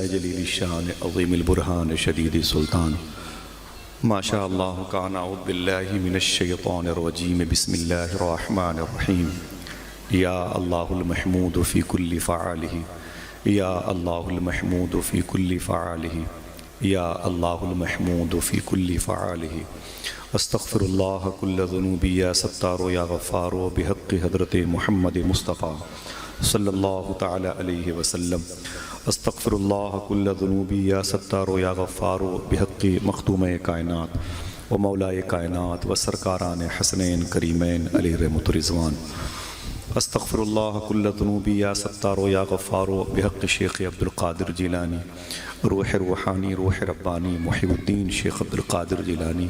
جلیل الشان عظیم البرہان شدید السلطان ما شاء اللہ کان اعوذ باللہ من الشیطان الرجیم بسم اللہ الرحمن الرحیم یا اللہ المحمود فی کل فعالہ یا اللہ المحمود فی کل فعالہ یا اللہ المحمود فی کل فعالہ استغفر اللہ کل ذنوبی یا ستار یا غفار بحق حضرت محمد مصطفیٰ صلی اللہ تعالی علیہ وسلم استغفر اللہ کل ذنوبی یا ستار یا غفار بحق مختوم کائنات و مولائے کائنات و سرکاران حسنین کریمین علیہ رحمت رضوان استغفر اللہ کل ذنوبی یا ستار یا غفار بحق شیخ عبدالقادر جیلانی روح روحانی روح ربانی محی الدین شیخ عبدالقادر جیلانی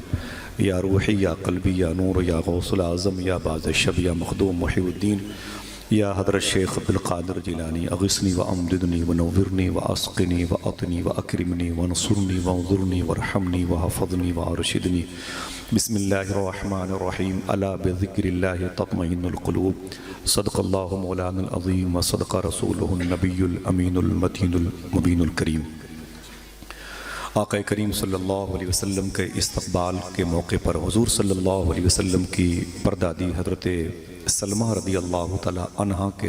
یا روحی یا قلبی یا نور یا غوث العظم یا باز الشب یا مخدوم محی الدین یا حضرت شیخ عبدالقادر جیلانی اغثنی و امددنی و نورنی و اسقنی و اطنی و اکرمنی و نصرنی و انظرنی و رحمنی و حفظنی و ارشدنی بسم اللہ الرحمن الرحیم الا بذکر اللہ تطمئن القلوب صدق اللہ مولانا العظیم و صدق رسولہ النبی الامین المتین المبین الکریم۔ آقا کریم صلی اللہ علیہ وسلم کے استقبال کے موقع پر حضور صلی اللہ علیہ وسلم کی پردادی حضرت سلمہ رضی اللہ تعالی عنہا کے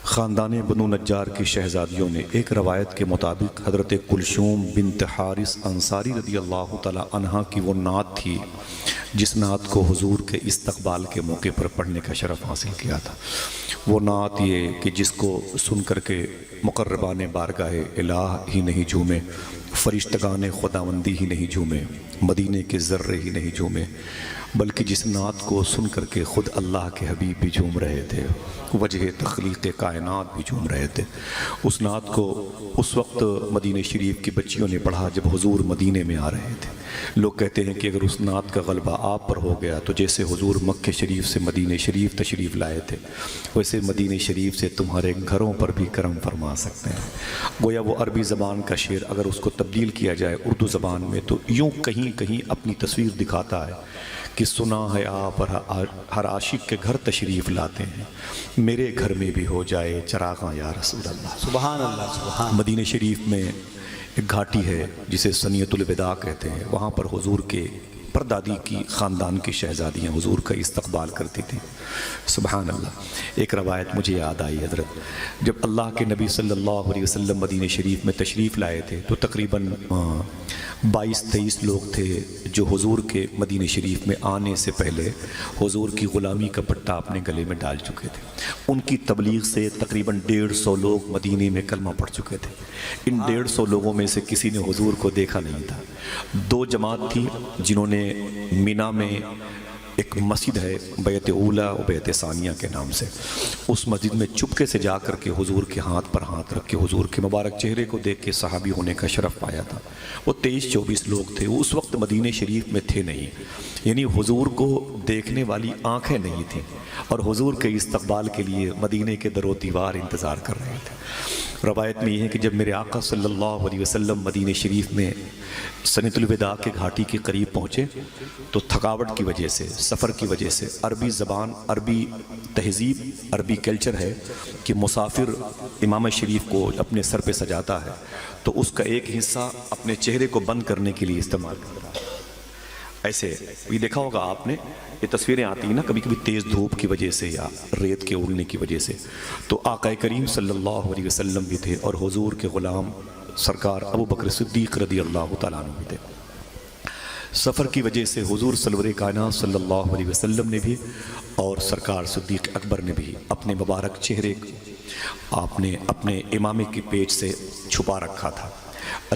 خاندان بنو نجار کی شہزادیوں نے ایک روایت کے مطابق حضرت کلثوم بنت حارث انصاری رضی اللہ تعالی عنہا کی وہ نعت تھی جس نعت کو حضور کے استقبال کے موقع پر پڑھنے کا شرف حاصل کیا تھا۔ وہ نعت یہ کہ جس کو سن کر کے مقربان بارگاہ الہ ہی نہیں جھومے، فرشتگان خداوندی ہی نہیں جھومے، مدینے کے ذرے ہی نہیں جھومے، بلکہ جس نعت کو سن کر کے خود اللہ کے حبیب بھی جھوم رہے تھے، وجہ تخلیق کائنات بھی جھوم رہے تھے۔ اس نعت کو اس وقت مدینہ شریف کی بچیوں نے پڑھا جب حضور مدینے میں آ رہے تھے۔ لوگ کہتے ہیں کہ اگر اس نعت کا غلبہ آپ پر ہو گیا تو جیسے حضور مکہ شریف سے مدینہ شریف تشریف لائے تھے ویسے مدینہ شریف سے تمہارے گھروں پر بھی کرم فرما سکتے ہیں۔ گویا وہ عربی زبان کا شعر اگر اس کو تبدیل کیا جائے اردو زبان میں تو یوں کہیں کہیں اپنی تصویر دکھاتا ہے کہ سنا ہے آپ ہر عاشق کے گھر تشریف لاتے ہیں، میرے گھر میں بھی ہو جائے چراغاں یا رسول اللہ۔ سبحان اللہ سبحان۔ مدینہ شریف میں ایک گھاٹی ہے جسے ثنیۃ الوداع کہتے ہیں، وہاں پر حضور کے پردادی کی خاندان کی شہزادیاں حضور کا استقبال کرتی تھیں۔ سبحان اللہ۔ ایک روایت مجھے یاد آئی حضرت، جب اللہ کے نبی صلی اللہ علیہ وسلم مدینہ شریف میں تشریف لائے تھے تو تقریباً 22-23 لوگ تھے جو حضور کے مدینہ شریف میں آنے سے پہلے حضور کی غلامی کا پٹا اپنے گلے میں ڈال چکے تھے۔ ان کی تبلیغ سے تقریباً 150 لوگ مدینے میں کلمہ پڑھ چکے تھے۔ ان 150 لوگوں میں سے کسی نے حضور کو دیکھا نہیں تھا۔ 2 جماعت تھی جنہوں نے مینا میں ایک مسجد ہے بیت اولیٰ و بیت ثانیہ کے نام سے، اس مسجد میں چپکے سے جا کر کے حضور کے ہاتھ پر ہاتھ رکھ کے حضور کے مبارک چہرے کو دیکھ کے صحابی ہونے کا شرف پایا تھا۔ وہ 23-24 لوگ تھے، وہ اس وقت مدینہ شریف میں تھے نہیں، یعنی حضور کو دیکھنے والی آنکھیں نہیں تھیں اور حضور کے استقبال کے لیے مدینہ کے در و دیوار انتظار کر رہے تھے۔ روایت میں یہ ہے کہ جب میرے آقا صلی اللہ علیہ وسلم مدینہ شریف میں ثنیۃ الوداع کے گھاٹی کے قریب پہنچے تو تھکاوٹ کی وجہ سے، سفر کی وجہ سے، عربی زبان، عربی تہذیب، عربی کلچر ہے کہ مسافر امام شریف کو اپنے سر پہ سجاتا ہے تو اس کا ایک حصہ اپنے چہرے کو بند کرنے کے لیے استعمال کرتا ہے۔ ایسے یہ دیکھا ہوگا آپ نے، یہ تصویریں آتی ہیں نا کبھی کبھی تیز دھوپ کی وجہ سے یا ریت کے اڑنے کی وجہ سے، تو آقا کریم صلی اللہ علیہ وسلم بھی تھے اور حضور کے غلام سرکار ابو بکر صدیق رضی اللہ تعالیٰ عنہ بھی تھے۔ سفر کی وجہ سے حضور سرور کائنات صلی اللہ علیہ وسلم نے بھی اور سرکار صدیق اکبر نے بھی اپنے مبارک چہرے کو آپ نے اپنے امامے کی پیچ سے چھپا رکھا تھا۔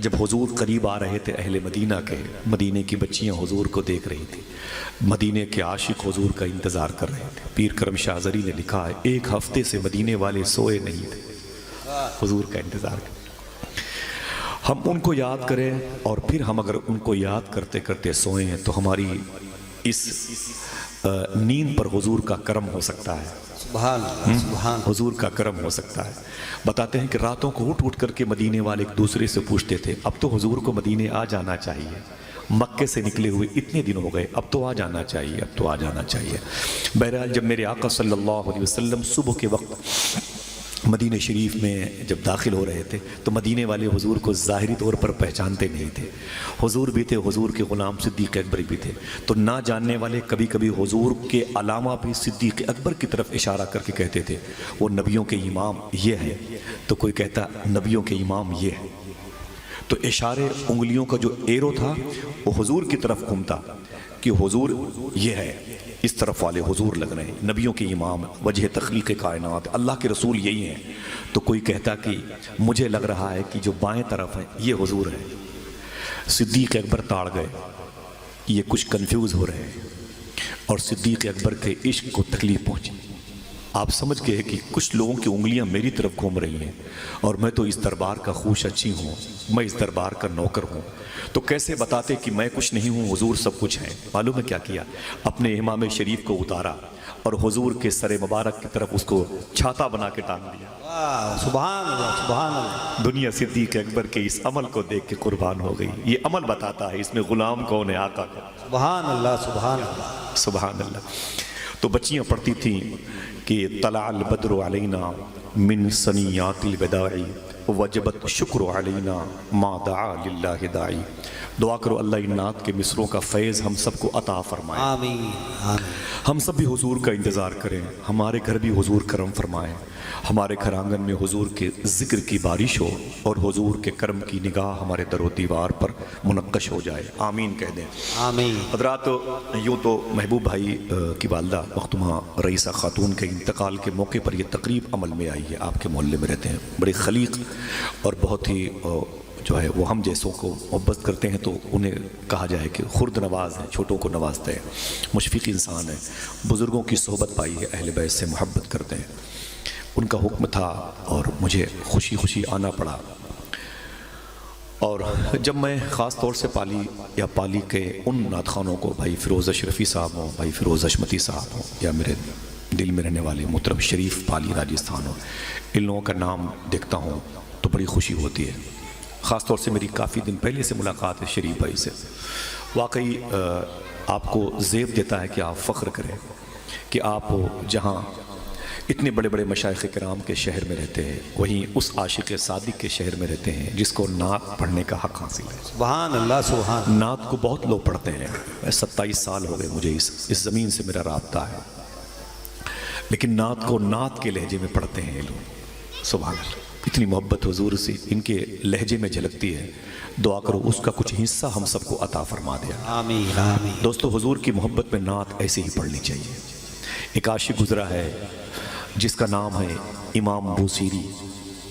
جب حضور قریب آ رہے تھے اہل مدینہ کے، مدینے کی بچیاں حضور کو دیکھ رہی تھی، مدینے کے عاشق حضور کا انتظار کر رہے تھے۔ پیر کرم شاہ زری نے لکھا ہے 1 ہفتے سے مدینے والے سوئے نہیں تھے، حضور کا انتظار کرتے۔ ہم ان کو یاد کریں اور پھر ہم اگر ان کو یاد کرتے کرتے سوئیں تو ہماری اس نیند پر حضور کا کرم ہو سکتا ہے۔ سبحان اللہ سبحان۔ حضور کا کرم ہو سکتا ہے۔ بتاتے ہیں کہ راتوں کو اٹھ کر کے مدینے والے ایک دوسرے سے پوچھتے تھے اب تو حضور کو مدینے آ جانا چاہیے، مکے سے نکلے ہوئے اتنے دن ہو گئے، اب تو آ جانا چاہیے، اب تو آ جانا چاہیے۔ بہرحال جب میرے آقا صلی اللہ علیہ وسلم صبح کے وقت مدینہ شریف میں جب داخل ہو رہے تھے تو مدینے والے حضور کو ظاہری طور پر پہچانتے نہیں تھے. حضور بھی تھے، حضور کے غلام صدیق اکبر بھی تھے. تو نہ جاننے والے کبھی کبھی حضور کے علامہ بھی صدیق اکبر کی طرف اشارہ کر کے کہتے تھے وہ نبیوں کے امام یہ ہے، تو کوئی کہتا نبیوں کے امام یہ ہے. تو اشارے انگلیوں کا جو ایرو تھا وہ حضور کی طرف گھومتا کہ حضور یہ ہے، اس طرف والے حضور لگ رہے ہیں، نبیوں کے امام، وجہ تخلیق کائنات، اللہ کے رسول یہی ہیں. تو کوئی کہتا کہ مجھے لگ رہا ہے کہ جو بائیں طرف ہے یہ حضور ہے. صدیق اکبر تاڑ گئے، یہ کچھ کنفیوز ہو رہے ہیں اور صدیق اکبر کے عشق کو تکلیف پہنچی. آپ سمجھ گئے کہ کچھ لوگوں کی انگلیاں میری طرف گھوم رہی ہیں اور میں تو اس دربار کا خوش اچھی ہوں، میں اس دربار کا نوکر ہوں، تو کیسے بتاتے کہ میں کچھ نہیں ہوں، حضور سب کچھ ہیں. معلوم ہے کیا کیا؟ اپنے امام شریف کو اتارا اور حضور کے سر مبارک کی طرف اس کو چھاتا بنا کے ٹانگ دیا. سبحان اللہ سبحان اللہ. دنیا صدیق اکبر کے اس عمل کو دیکھ کے قربان ہو گئی. یہ عمل بتاتا ہے اس میں غلام کون ہے، آقا کون. سبحان اللہ سبحان اللہ سبحان اللہ. تو بچیاں پڑھتی تھیں کہ طلع البدر علینا من ثنیات الوداع وجبت شکر علینا ما دعا للہ داعی. دعا کرو اللہ ان نعت کے مصروں کا فیض ہم سب کو عطا فرمائے. آمین آمین. ہم سب بھی حضور کا انتظار کریں، ہمارے گھر بھی حضور کرم فرمائیں، ہمارے گھر آنگن میں حضور کے ذکر کی بارش ہو اور حضور کے کرم کی نگاہ ہمارے در و دیوار پر منقش ہو جائے. آمین کہہ دیں. آمین. حضرات، یوں تو محبوب بھائی کی والدہ مختومہ رئیسہ خاتون کے انتقال کے موقع پر یہ تقریب عمل میں آئی ہے. آپ کے محلے میں رہتے ہیں، بڑے خلیق اور بہت ہی جو ہے وہ ہم جیسوں کو محبت کرتے ہیں، تو انہیں کہا جائے کہ خرد نواز ہیں، چھوٹوں کو نوازتے ہیں، مشفق انسان ہیں، بزرگوں کی صحبت پائی ہے، اہل بیت سے محبت کرتے ہیں. ان کا حکم تھا اور مجھے خوشی خوشی آنا پڑا. اور جب میں خاص طور سے پالی کے ان نعت خوانوں کو، بھائی فیروز اشرفی صاحب ہوں، بھائی فیروز اشمتی صاحب ہوں، یا میرے دل میں رہنے والے محترم شریف پالی راجستھان ہوں، ان لوگوں کا نام دیکھتا ہوں تو بڑی خوشی ہوتی ہے. خاص طور سے میری کافی دن پہلے سے ملاقات ہے شریف بھائی سے. واقعی آپ کو زیب دیتا ہے کہ آپ فخر کریں کہ آپ جہاں اتنے بڑے بڑے مشائخ کرام کے شہر میں رہتے ہیں، وہیں اس عاشق صادق کے شہر میں رہتے ہیں جس کو نعت پڑھنے کا حق حاصل ہے. سبحان اللہ سبحان. نعت کو بہت لوگ پڑھتے ہیں. 27 سال ہو گئے مجھے اس زمین سے میرا رابطہ ہے، لیکن نعت کو نعت کے لہجے میں پڑھتے ہیں یہ لوگ. سبحان اللہ. اتنی محبت حضور سے ان کے لہجے میں جھلکتی ہے. دعا کرو اس کا کچھ حصہ ہم سب کو عطا فرما دیا. آمین آمین. دوستو، حضور کی محبت میں نعت ایسے ہی پڑھنی چاہیے. ایک عاشق گزرا ہے جس کا نام ہے امام بوسیری.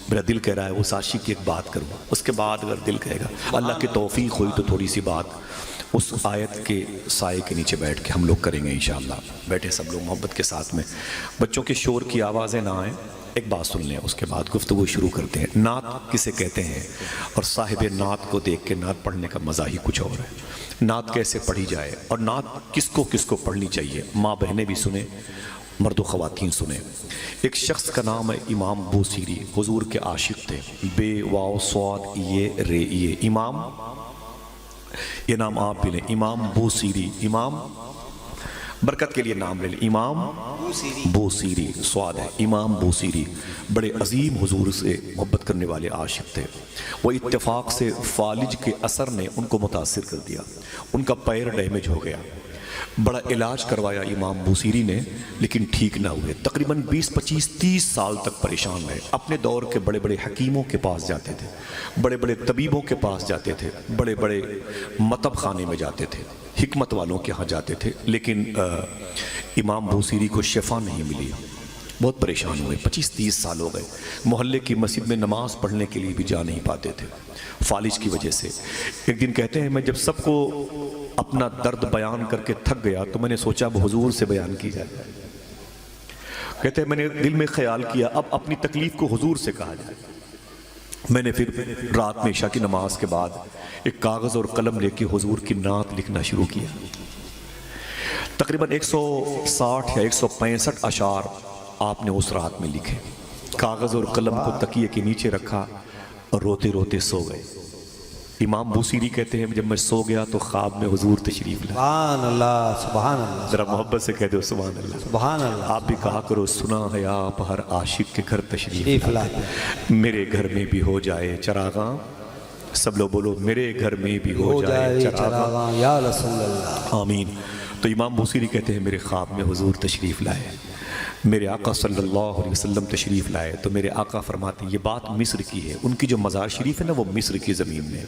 میرا دل کہہ رہا ہے اس عاشق کی ایک بات کروں، اس کے بعد اگر دل کہے گا اللہ کی توفیق ہوئی تو تھوڑی سی بات اس آیت کے سائے کے نیچے بیٹھ کے ہم لوگ کریں گے انشاءاللہ. بیٹھے سب لوگ محبت کے ساتھ میں، بچوں کے شور کی آوازیں نہ آئیں. ایک بات سن لیں، اس کے بعد گفتگو شروع کرتے ہیں. نعت کسے کہتے ہیں اور صاحب نعت کو دیکھ کے نعت پڑھنے کا مزہ ہی کچھ اور ہے. نعت کیسے پڑھی جائے اور نعت کس کو پڑھنی چاہیے، ماں بہنیں بھی سنیں، مرد و خواتین سنیں. ایک شخص کا نام ہے امام بوسیری، حضور کے عاشق تھے. بے واو صاد یہ رے یہ امام، یہ نام آپ بھی لیں. امام بوسیری، امام برکت کے لیے نام لے لیں. امام بوسیری سواد ہے. امام بوسیری بڑے عظیم حضور سے محبت کرنے والے عاشق تھے. وہ اتفاق سے فالج کے اثر نے ان کو متاثر کر دیا. ان کا پیر ڈیمیج ہو گیا. بڑا علاج کروایا امام بوسیری نے لیکن ٹھیک نہ ہوئے. تقریباً 20-25-30 سال تک پریشان رہے. اپنے دور کے بڑے بڑے حکیموں کے پاس جاتے تھے، بڑے بڑے طبیبوں کے پاس جاتے تھے، بڑے بڑے مطب خانے میں جاتے تھے، حکمت والوں کے ہاں جاتے تھے، لیکن امام بوسیری کو شفا نہیں ملی. بہت پریشان ہوئے. 25-30 سال ہو گئے. محلے کی مسجد میں نماز پڑھنے کے لیے بھی جا نہیں پاتے تھے فالج کی وجہ سے. ایک دن کہتے ہیں میں جب سب کو اپنا درد بیان کر کے تھک گیا تو میں نے سوچا اب حضور سے بیان کی جائے. کہتے ہیں میں نے دل میں خیال کیا اب اپنی تکلیف کو حضور سے کہا جائے. میں نے پھر رات میں عشاء کی نماز کے بعد ایک کاغذ اور قلم لے کے حضور کی نعت لکھنا شروع کیا. تقریباً 160 یا 165 اشعار آپ نے اس رات میں لکھے. کاغذ اور قلم کو تکیے کے نیچے رکھا اور روتے روتے سو گئے. امام بوسیری کہتے ہیں جب میں سو گیا تو خواب میں حضور تشریف لائے. سبحان اللہ سبحان اللہ ذرا محبت سے کہہ دو سبحان اللہ. سبحان اللہ. آپ بھی کہا کرو سنا ہے آپ ہر عاشق کے گھر تشریف شریف لائے. لائے. میرے گھر میں بھی ہو جائے چراغاں. سب لوگ بولو میرے گھر میں بھی ہو جائے چراغاں. چراغاں یا رسول اللہ. آمین. تو امام بوسیری کہتے ہیں میرے خواب میں حضور تشریف لائے, میرے آقا صلی اللہ علیہ وسلم تشریف لائے. تو میرے آقا فرماتے ہیں یہ بات مصر کی ہے. ان کی جو مزار شریف ہے نا وہ مصر کی زمین میں.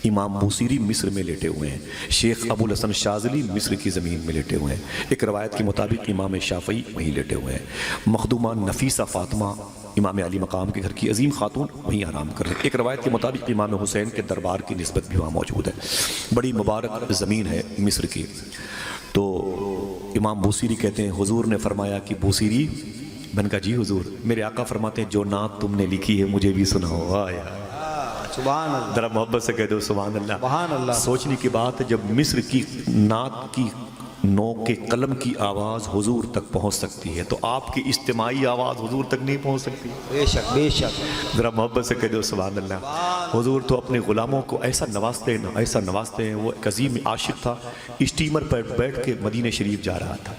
امام بوسیری مصر میں لیٹے ہوئے ہیں. شیخ ابو الحسن شاذلی مصر کی زمین میں لیٹے ہوئے ہیں. ایک روایت کے مطابق امام شافعی وہیں لیٹے ہوئے ہیں. مخدومہ نفیسہ فاطمہ امام علی مقام کے گھر کی عظیم خاتون وہیں آرام کر رہے ہیں. ایک روایت کے مطابق امام حسین کے دربار کی نسبت بھی وہاں موجود ہے. بڑی مبارک زمین ہے مصر کی. تو امام بوسیری کہتے ہیں حضور نے فرمایا کہ بوسیری. میں نے کہا جی حضور. میرے آقا فرماتے ہیں جو نعت تم نے لکھی ہے مجھے بھی سناؤ. واہ یار سبحان اللہ. ذرا محبت سے کہہ دو سبحان اللہ. سبحان اللہ. سوچنے کی بات ہے جب مصر کی نعت کی نو کے قلم کی آواز حضور تک پہنچ سکتی ہے تو آپ کی اجتماعی آواز حضور تک نہیں پہنچ سکتی. بے شک بے شک. ذرا محبت سے کہہ دو سبحان اللہ. حضور تو اپنے غلاموں کو ایسا نوازتے ہیں ایسا نوازتے ہیں. وہ ایک عظیم عاشق تھا. اسٹیمر پر بیٹھ کے مدینہ شریف جا رہا تھا.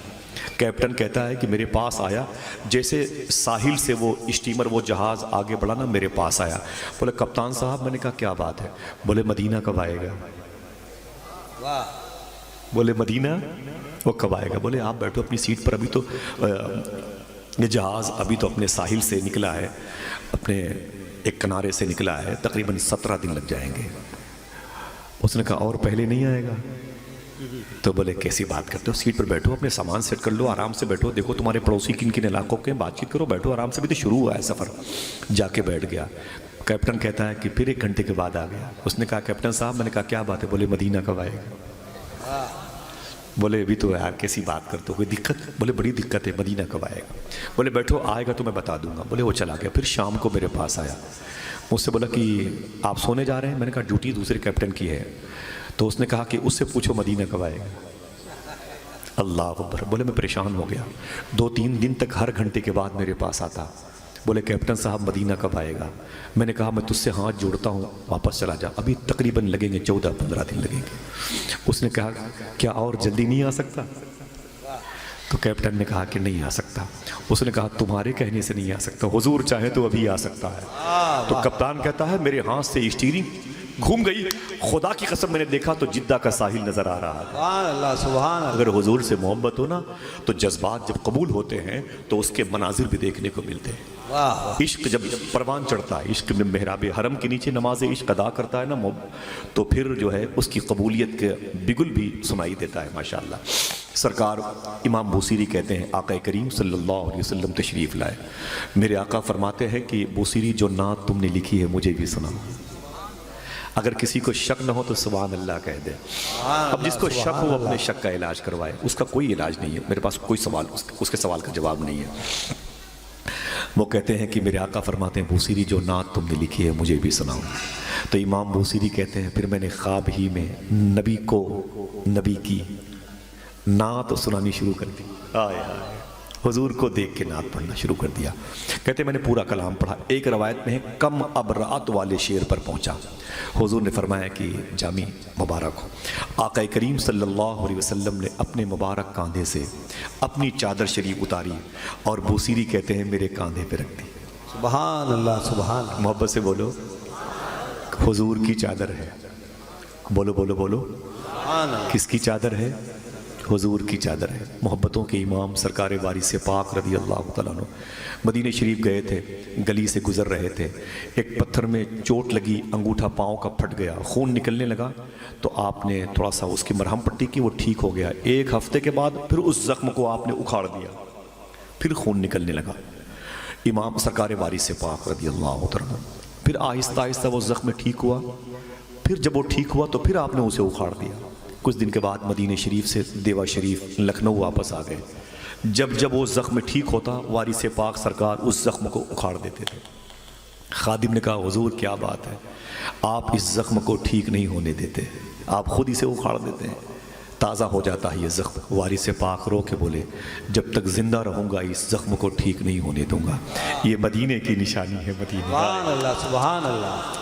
کیپٹن کہتا ہے کہ میرے پاس آیا جیسے ساحل سے وہ اسٹیمر وہ جہاز آگے بڑھا نا میرے پاس آیا. بولے کپتان صاحب. میں نے کہا کیا بات ہے. بولے مدینہ کب آئے گا. واہ. بولے مدینہ وہ کب آئے گا. بولے آپ بیٹھو اپنی سیٹ پر. ابھی تو یہ جہاز ابھی تو اپنے ساحل سے نکلا ہے, اپنے ایک کنارے سے نکلا ہے. تقریباً 17 دن لگ جائیں گے. اس نے کہا اور پہلے نہیں آئے گا. تو بولے کیسی بات کرتے ہو. سیٹ پر بیٹھو اپنے سامان سیٹ کر لو آرام سے بیٹھو. دیکھو تمہارے پڑوسی کن کن علاقوں کے بات چیت کرو. بیٹھو آرام سے. بھی تو شروع ہوا ہے سفر. جا کے بیٹھ گیا. کیپٹن کہتا ہے کہ پھر 1 گھنٹے کے بعد آ گیا. اس نے کہا کیپٹن صاحب. میں نے کہا کیا بات ہے. بولے مدینہ کب آئے گا. بولے ابھی تو یار کیسی بات کرتے ہو. کوئی دقت. بولے بڑی دقت ہے. مدینہ کب آئے گا. بولے بیٹھو آئے گا تو میں بتا دوں گا. بولے وہ چلا گیا. پھر شام کو میرے پاس آیا. مجھ سے بولا کہ آپ سونے جا رہے ہیں. میں نے کہا ڈیوٹی دوسرے کیپٹن کی ہے. تو اس نے کہا کہ اس سے پوچھو مدینہ کب آئے گا. اللہ اکبر. بولے میں پریشان ہو گیا. 2-3 دن تک ہر گھنٹے کے بعد میرے پاس آتا. بولے کیپٹن صاحب مدینہ کب آئے گا. میں نے کہا میں تجھ سے ہاتھ جوڑتا ہوں واپس چلا جا. ابھی تقریباً لگیں گے 14-15 دن لگیں گے. اس نے کہا کیا اور جلدی نہیں آ سکتا. تو کیپٹن نے کہا کہ نہیں آ سکتا. اس نے کہا تمہارے کہنے سے نہیں آ سکتا. حضور چاہے تو ابھی آ سکتا ہے. تو کپتان کہتا ہے میرے ہاتھ سے اسٹیئرنگ گھوم گئی. خدا کی قسم میں نے دیکھا تو جدہ کا ساحل نظر آ رہا ہے. سبحان اللہ سبحان اللہ. اگر حضور سے محبت ہو نا تو جذبات جب قبول ہوتے ہیں تو اس کے مناظر بھی دیکھنے کو ملتے ہیں. واہ. عشق جب پروان چڑھتا ہے, عشق میں محراب حرم کے نیچے نماز عشق ادا کرتا ہے نا تو پھر جو ہے اس کی قبولیت کے بگل بھی سنائی دیتا ہے. ماشاءاللہ. سرکار امام بوسیری کہتے ہیں آقا کریم صلی اللہ علیہ وسلم تشریف لائے. میرے آقا فرماتے ہیں کہ بوسیری جو نعت تم نے لکھی ہے مجھے بھی سناؤ. اگر کسی کو شک نہ ہو تو سبحان اللہ کہہ دے. اب جس کو شک ہو وہ اپنے شک کا علاج کروائے. اس کا کوئی علاج نہیں ہے. میرے پاس کوئی سوال اس کے سوال کا جواب نہیں ہے. وہ کہتے ہیں کہ میرے آقا فرماتے ہیں بوسیری جو نعت تم نے لکھی ہے مجھے بھی سناؤ. تو امام بوسیری کہتے ہیں پھر میں نے خواب ہی میں نبی کی نعت سنانی شروع کر دی. آئے آئے. حضور کو دیکھ کے نعت پڑھنا شروع کر دیا. کہتے ہیں میں نے پورا کلام پڑھا. ایک روایت میں ہے کم ابرات والے شعر پر پہنچا. حضور نے فرمایا کہ جامی مبارک ہو. آقا کریم صلی اللہ علیہ وسلم نے اپنے مبارک کاندھے سے اپنی چادر شریف اتاری اور بوسیری کہتے ہیں میرے کاندھے پہ رکھ دی. سبحان اللہ سبحان اللہ. محبت سے بولو حضور کی چادر ہے. بولو بولو بولو سبحان اللہ. کس کی چادر ہے. حضور کی چادر ہے. محبتوں کے امام سرکار وارث پاک رضی اللہ تعالیٰ عنہ مدینہ شریف گئے تھے. گلی سے گزر رہے تھے. ایک پتھر میں چوٹ لگی. انگوٹھا پاؤں کا پھٹ گیا. خون نکلنے لگا. تو آپ نے تھوڑا سا اس کی مرہم پٹی کی. وہ ٹھیک ہو گیا. 1 ہفتے کے بعد پھر اس زخم کو آپ نے اکھاڑ دیا. پھر خون نکلنے لگا. امام سرکار وارث پاک رضی اللہ تعالیٰ پھر آہستہ آہستہ وہ زخم ٹھیک ہوا. پھر جب وہ ٹھیک ہوا تو پھر آپ نے اسے اکھاڑ دیا. کچھ دن کے بعد مدینہ شریف سے دیوا شریف لکھنؤ واپس آ گئے. جب وہ زخم ٹھیک ہوتا وارث پاک سرکار اس زخم کو اکھاڑ دیتے تھے. خادم نے کہا حضور کیا بات ہے. آپ اس زخم کو ٹھیک نہیں ہونے دیتے. آپ خود اسے اکھاڑ دیتے ہیں. تازہ ہو جاتا ہے یہ زخم. وارث پاک رو کے بولے جب تک زندہ رہوں گا اس زخم کو ٹھیک نہیں ہونے دوں گا. یہ مدینے کی نشانی ہے. مدینے سبحان اللہ سبحان اللہ.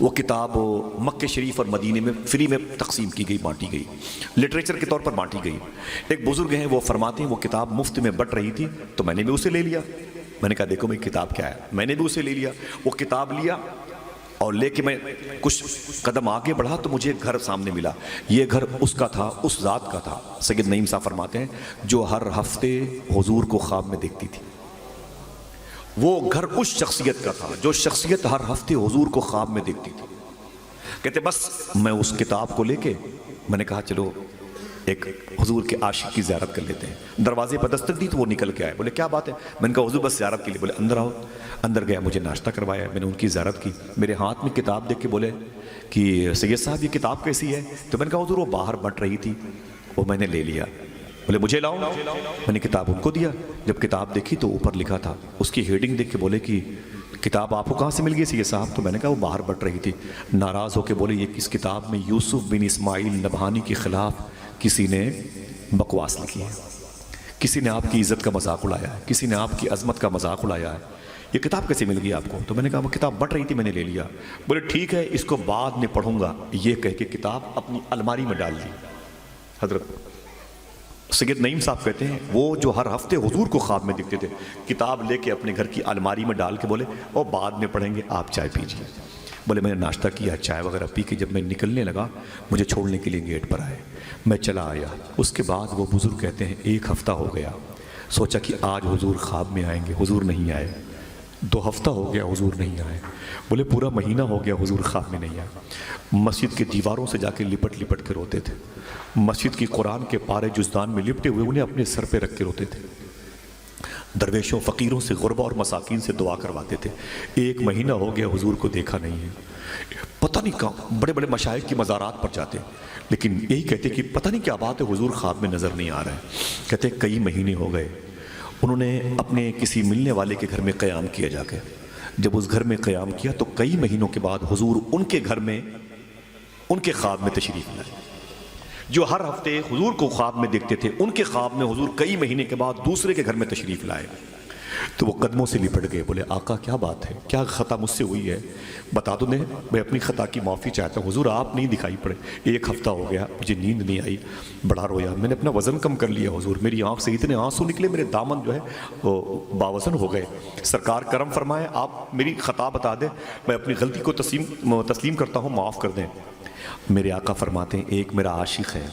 وہ کتاب مکہ شریف اور مدینے میں فری میں تقسیم کی گئی، بانٹی گئی، لٹریچر کے طور پر بانٹی گئی۔ ایک بزرگ ہیں وہ فرماتے ہیں وہ کتاب مفت میں بٹ رہی تھی تو میں نے بھی اسے لے لیا۔ میں نے کہا دیکھو میں کتاب کیا ہے، میں نے بھی اسے لے لیا۔ وہ کتاب لیا اور لے کے میں کچھ قدم آگے بڑھا تو مجھے گھر سامنے ملا۔ یہ گھر اس کا تھا، اس ذات کا تھا۔ سید نعیم صاحب فرماتے ہیں جو ہر ہفتے حضور کو خواب میں دیکھتی تھی، وہ گھر اس شخصیت کا تھا جو شخصیت ہر ہفتے حضور کو خواب میں دیکھتی تھی۔ کہتے بس میں اس کتاب کو لے کے میں نے کہا چلو ایک حضور کے عاشق کی زیارت کر لیتے ہیں۔ دروازے پر دستک دی تو وہ نکل کے آئے، بولے کیا بات ہے؟ میں نے کہا حضور بس زیارت کے لیے۔ بولے اندر آؤ۔ اندر گیا، مجھے ناشتہ کروایا، میں نے ان کی زیارت کی۔ میرے ہاتھ میں کتاب دیکھ کے بولے کہ سید صاحب یہ کتاب کیسی ہے؟ تو میں نے کہا حضور وہ باہر بٹ رہی تھی، وہ میں نے لے لیا۔ بولے مجھے لاؤ۔ میں نے کتاب ان کو دیا۔ جب کتاب دیکھی تو اوپر لکھا تھا، اس کی ہیڈنگ دیکھ کے بولے کہ کتاب آپ کو کہاں سے مل گئی سید صاحب؟ تو میں نے کہا وہ باہر بٹ رہی تھی۔ ناراض ہو کے بولے یہ کس کتاب میں یوسف بن اسماعیل نبہانی کے خلاف کسی نے بکواس لکھی ہے، کسی نے آپ کی عزت کا مذاق اڑایا ہے، کسی نے آپ کی عظمت کا مذاق اڑایا ہے، یہ کتاب کیسے مل گئی آپ کو؟ تو میں نے کہا وہ کتاب بٹ رہی تھی، میں نے لے لیا۔ بولے ٹھیک ہے اس کو بعد میں پڑھوں گا، یہ کہہ کے کتاب اپنی الماری میں ڈال دی۔ حضرت سید نعیم صاحب کہتے ہیں وہ جو ہر ہفتے حضور کو خواب میں دکھتے تھے، کتاب لے کے اپنے گھر کی الماری میں ڈال کے بولے اور بعد میں پڑھیں گے، آپ چائے پیجیے۔ بولے میں نے ناشتہ کیا، چائے وغیرہ پی کے جب میں نکلنے لگا مجھے چھوڑنے کے لیے گیٹ پر آئے، میں چلا آیا۔ اس کے بعد وہ بزرگ کہتے ہیں 1 ہفتہ ہو گیا، سوچا کہ آج حضور خواب میں آئیں گے، حضور نہیں آئے۔ 2 ہفتہ ہو گیا حضور نہیں آئے۔ بولے پورا مہینہ ہو گیا حضور خواب میں نہیں آئے۔ مسجد کے دیواروں سے جا کے لپٹ لپٹ کے روتے تھے، مسجد کی قرآن کے پارے جزدان میں لپٹے ہوئے انہیں اپنے سر پہ رکھ کے روتے تھے، درویشوں فقیروں سے غربا اور مساکین سے دعا کرواتے تھے۔ 1 مہینہ ہو گیا حضور کو دیکھا نہیں ہے۔ پتہ نہیں کہاں بڑے بڑے مشائخ کی مزارات پر جاتے لیکن یہی کہتے کہ پتہ نہیں کیا بات ہے حضور خواب میں نظر نہیں آ رہا ہے۔ کہتے کئی مہینے ہو گئے، انہوں نے اپنے کسی ملنے والے کے گھر میں قیام کیا جا کے۔ جب اس گھر میں قیام کیا تو کئی مہینوں کے بعد حضور ان کے گھر میں ان کے خواب میں تشریف لائے۔ جو ہر ہفتے حضور کو خواب میں دیکھتے تھے ان کے خواب میں حضور کئی مہینے کے بعد دوسرے کے گھر میں تشریف لائے۔ تو وہ قدموں سے لپٹ گئے، بولے آقا کیا بات ہے، کیا خطا مجھ سے ہوئی ہے، بتا دو میں اپنی خطا کی معافی چاہتا ہوں۔ حضور آپ نہیں دکھائی پڑے، 1 ہفتہ ہو گیا مجھے نیند نہیں آئی، بڑا رویا، میں نے اپنا وزن کم کر لیا حضور، میری آنکھ سے اتنے آنسو نکلے میرے دامن جو ہے وہ باوزن ہو گئے۔ سرکار کرم فرمائے آپ میری خطا بتا دیں، میں اپنی غلطی کو تسلیم کرتا ہوں، معاف کر دیں۔ میرے آقا فرماتے ہیں ایک میرا عاشق ہے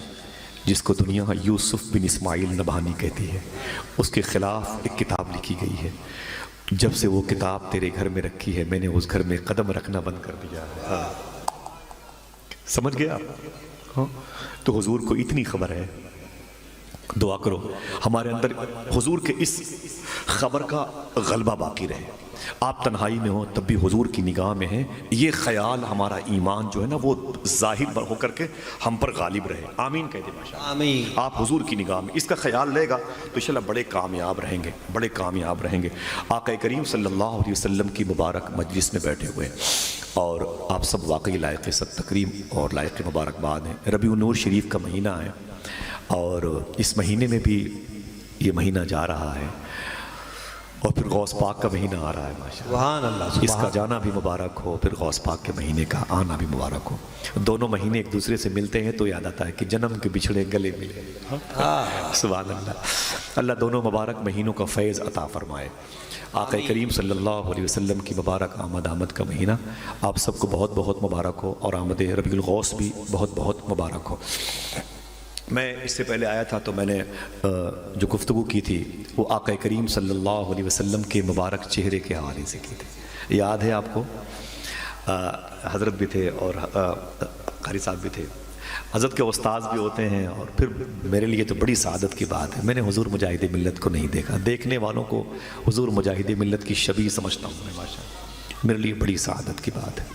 جس کو دنیا یوسف بن اسماعیل نبہانی کہتی ہے، اس کے خلاف ایک کتاب لکھی گئی ہے، جب سے وہ کتاب تیرے گھر میں رکھی ہے میں نے اس گھر میں قدم رکھنا بند کر دیا ہے۔ سمجھ گیا؟ تو حضور کو اتنی خبر ہے، دعا کرو ہمارے اندر حضور کے اس خبر کا غلبہ باقی رہے، آپ تنہائی میں ہوں تب بھی حضور کی نگاہ میں ہیں، یہ خیال ہمارا ایمان جو ہے نا وہ ظاہر ہو کر کے ہم پر غالب رہے۔ آمین کہہ دیں ماشاءاللہ۔ آمین۔ آپ حضور کی نگاہ میں اس کا خیال رہے گا تو انشاءاللہ بڑے کامیاب رہیں گے، بڑے کامیاب رہیں گے۔ آقا کریم صلی اللہ علیہ وسلم کی مبارک مجلس میں بیٹھے ہوئے اور آپ سب واقعی لائق ست تکریم اور لائق مبارکباد ہیں۔ ربیع النور شریف کا مہینہ ہے اور اس مہینے میں بھی یہ مہینہ جا رہا ہے اور پھر غوث پاک کا مہینہ آ رہا ہے ماشاءاللہ۔ سبحان اللہ، اس کا جانا بھی مبارک ہو، پھر غوث پاک کے مہینے کا آنا بھی مبارک ہو۔ دونوں مہینے ایک دوسرے سے ملتے ہیں تو یاد آتا ہے کہ جنم کے بچھڑے گلے ملے۔ سبحان اللہ، اللہ دونوں مبارک مہینوں کا فیض عطا فرمائے۔ آقا کریم صلی اللہ علیہ وسلم کی مبارک آمد کا مہینہ آپ سب کو بہت بہت مبارک ہو اور آمد ربیع الغوث بھی بہت بہت مبارک ہو۔ میں اس سے پہلے آیا تھا تو میں نے جو گفتگو کی تھی وہ آقا کریم صلی اللہ علیہ وسلم کے مبارک چہرے کے حوالے سے کی تھی، یاد ہے آپ کو؟ حضرت بھی تھے اور قاری صاحب بھی تھے، حضرت کے استاذ بھی ہوتے ہیں، اور پھر میرے لیے تو بڑی سعادت کی بات ہے میں نے حضور مجاہد ملت کو نہیں دیکھا، دیکھنے والوں کو حضور مجاہد ملت کی شبیہ سمجھتا ہوں میں ماشاءاللہ، میرے لیے بڑی سعادت کی بات ہے۔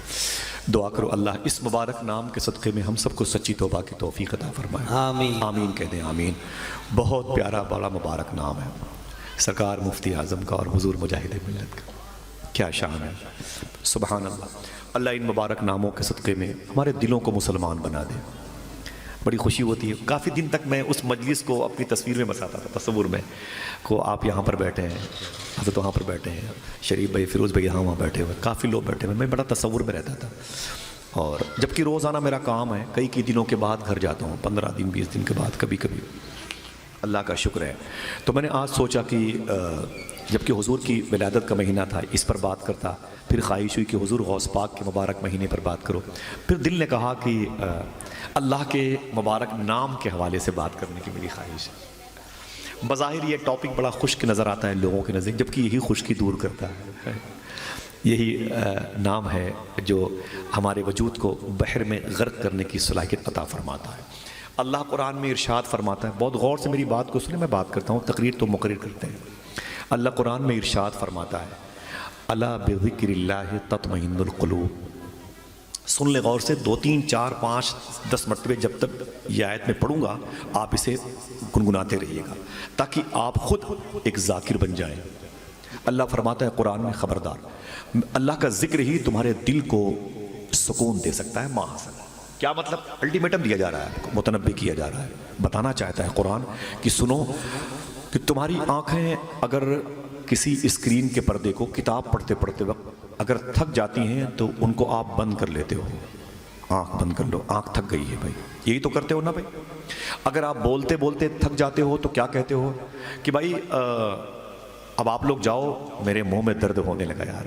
دعا کرو اللہ اس مبارک نام کے صدقے میں ہم سب کو سچی توبہ کی توفیق عطا فرمائے۔ آمین آمین کہہ دیں آمین۔ بہت پیارا بڑا مبارک نام ہے سرکار مفتی اعظم کا اور حضور مجاہد ملت کا، کیا شان ہے، سبحان اللہ۔ اللہ ان مبارک ناموں کے صدقے میں ہمارے دلوں کو مسلمان بنا دے، بڑی خوشی ہوتی ہے. کافی دن تک میں اس مجلس کو اپنی تصویر میں بساتا تھا, تصور میں کو آپ یہاں پر بیٹھے ہیں, حضرت وہاں پر بیٹھے ہیں, شریف بھائی فیروز بھائی یہاں وہاں بیٹھے ہوئے, کافی لوگ بیٹھے ہوئے, میں بڑا تصور میں رہتا تھا. اور جبکہ روزانہ میرا کام ہے, کئی دنوں کے بعد گھر جاتا ہوں, 15 دن 20 دن کے بعد کبھی کبھی, اللہ کا شکر ہے. تو میں نے آج سوچا کہ جبکہ حضور کی ولادت کا مہینہ تھا اس پر بات کرتا, پھر خواہش ہوئی کہ حضور غوث پاک کے مبارک مہینے پر بات کرو, پھر دل نے کہا کہ اللہ کے مبارک نام کے حوالے سے بات کرنے کی میری خواہش ہے. بظاہر یہ ٹاپک بڑا خشک نظر آتا ہے لوگوں کے نزدیک, جبکہ یہی خشکی دور کرتا ہے. یہی نام ہے جو ہمارے وجود کو بحر میں غرق کرنے کی صلاحیت عطا فرماتا ہے. اللہ قرآن میں ارشاد فرماتا ہے, بہت غور سے میری بات کو سنیں, میں بات کرتا ہوں, تقریر تو مقرر کرتے ہیں. اللہ قرآن میں ارشاد فرماتا ہے, الا بذکر اللہ تطمئن القلوب. سن لے غور سے, 2 3 4 5 10 مرتبہ جب تک یہ آیت میں پڑھوں گا آپ اسے گنگناتے رہیے گا تاکہ آپ خود ایک ذاکر بن جائیں. اللہ فرماتا ہے قرآن میں, خبردار, اللہ کا ذکر ہی تمہارے دل کو سکون دے سکتا ہے. محاصل کیا مطلب؟ الٹیمیٹم دیا جا رہا ہے, متنبہ کیا جا رہا ہے, بتانا چاہتا ہے قرآن کہ سنو کہ تمہاری آنکھیں اگر کسی اسکرین کے پردے کو کتاب پڑھتے پڑھتے وقت اگر تھک جاتی ہیں تو ان کو آپ بند کر لیتے ہو. آنکھ بند کر لو, آنکھ تھک گئی ہے بھائی, یہی تو کرتے ہو نا بھائی. اگر آپ بولتے بولتے تھک جاتے ہو تو کیا کہتے ہو کہ بھائی اب آپ لوگ جاؤ, میرے منہ میں درد ہونے لگا یار,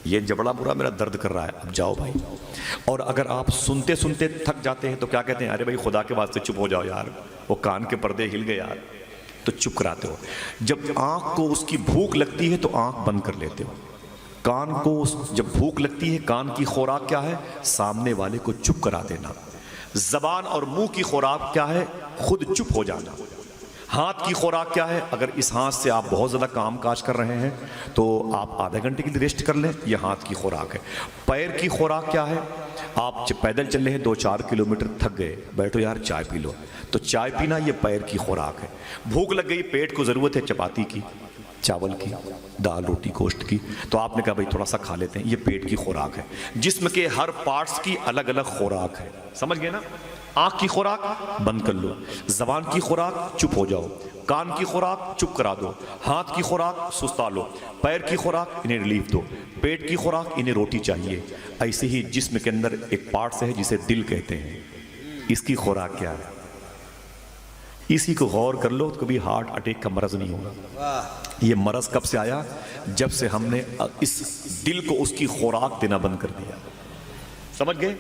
یہ جبڑا برا میرا درد کر رہا ہے, اب جاؤ بھائی. اور اگر آپ سنتے سنتے تھک جاتے ہیں تو کیا کہتے ہیں, ارے بھائی خدا کے واسطے چپ ہو جاؤ یار, وہ کان کے پردے ہل گئے یار, تو چپ کراتے ہو. جب آنکھ کو اس کی بھوک لگتی ہے تو آنکھ بند کر لیتے ہو. کان کو جب بھوک لگتی ہے, کان کی خوراک کیا ہے, سامنے والے کو چپ کرا دینا. زبان اور منہ کی خوراک کیا ہے, خود چپ ہو جانا. ہاتھ کی خوراک کیا ہے, اگر اس ہاتھ سے آپ بہت زیادہ کام کاج کر رہے ہیں تو آپ آدھے گھنٹے کے لیے ریسٹ کر لیں, یہ ہاتھ کی خوراک ہے. پیر کی خوراک کیا ہے, آپ پیدل چل رہے ہیں 2-4 کلومیٹر, تھک گئے, بیٹھو یار چائے پی لو, تو چائے پینا یہ پیر کی خوراک ہے. بھوک لگ گئی, پیٹ کو ضرورت ہے چپاتی کی, چاول کی, دال روٹی گوشت کی, تو آپ نے کہا بھائی تھوڑا سا کھا لیتے ہیں, یہ پیٹ کی خوراک ہے. جسم کے ہر پارٹس کی الگ الگ خوراک ہے, سمجھ گئے نا. آنکھ کی خوراک بند کر لو, زبان کی خوراک چپ ہو جاؤ, کان کی خوراک چپ کرا دو, ہاتھ کی خوراک سستا لو, پیر کی خوراک انہیں ریلیف دو, پیٹ کی خوراک انہیں روٹی چاہیے. ایسے ہی جسم کے اندر ایک پارٹس ہے جسے دل کہتے ہیں, اس کی خوراک کیا ہے, اسی کو غور کر لو, کبھی ہارٹ اٹیک کا مرض نہیں ہوگا. یہ مرض کب سے آیا, جب سے ہم نے اس دل کو اس کی خوراک دینا بند کر دیا. سمجھ گئے؟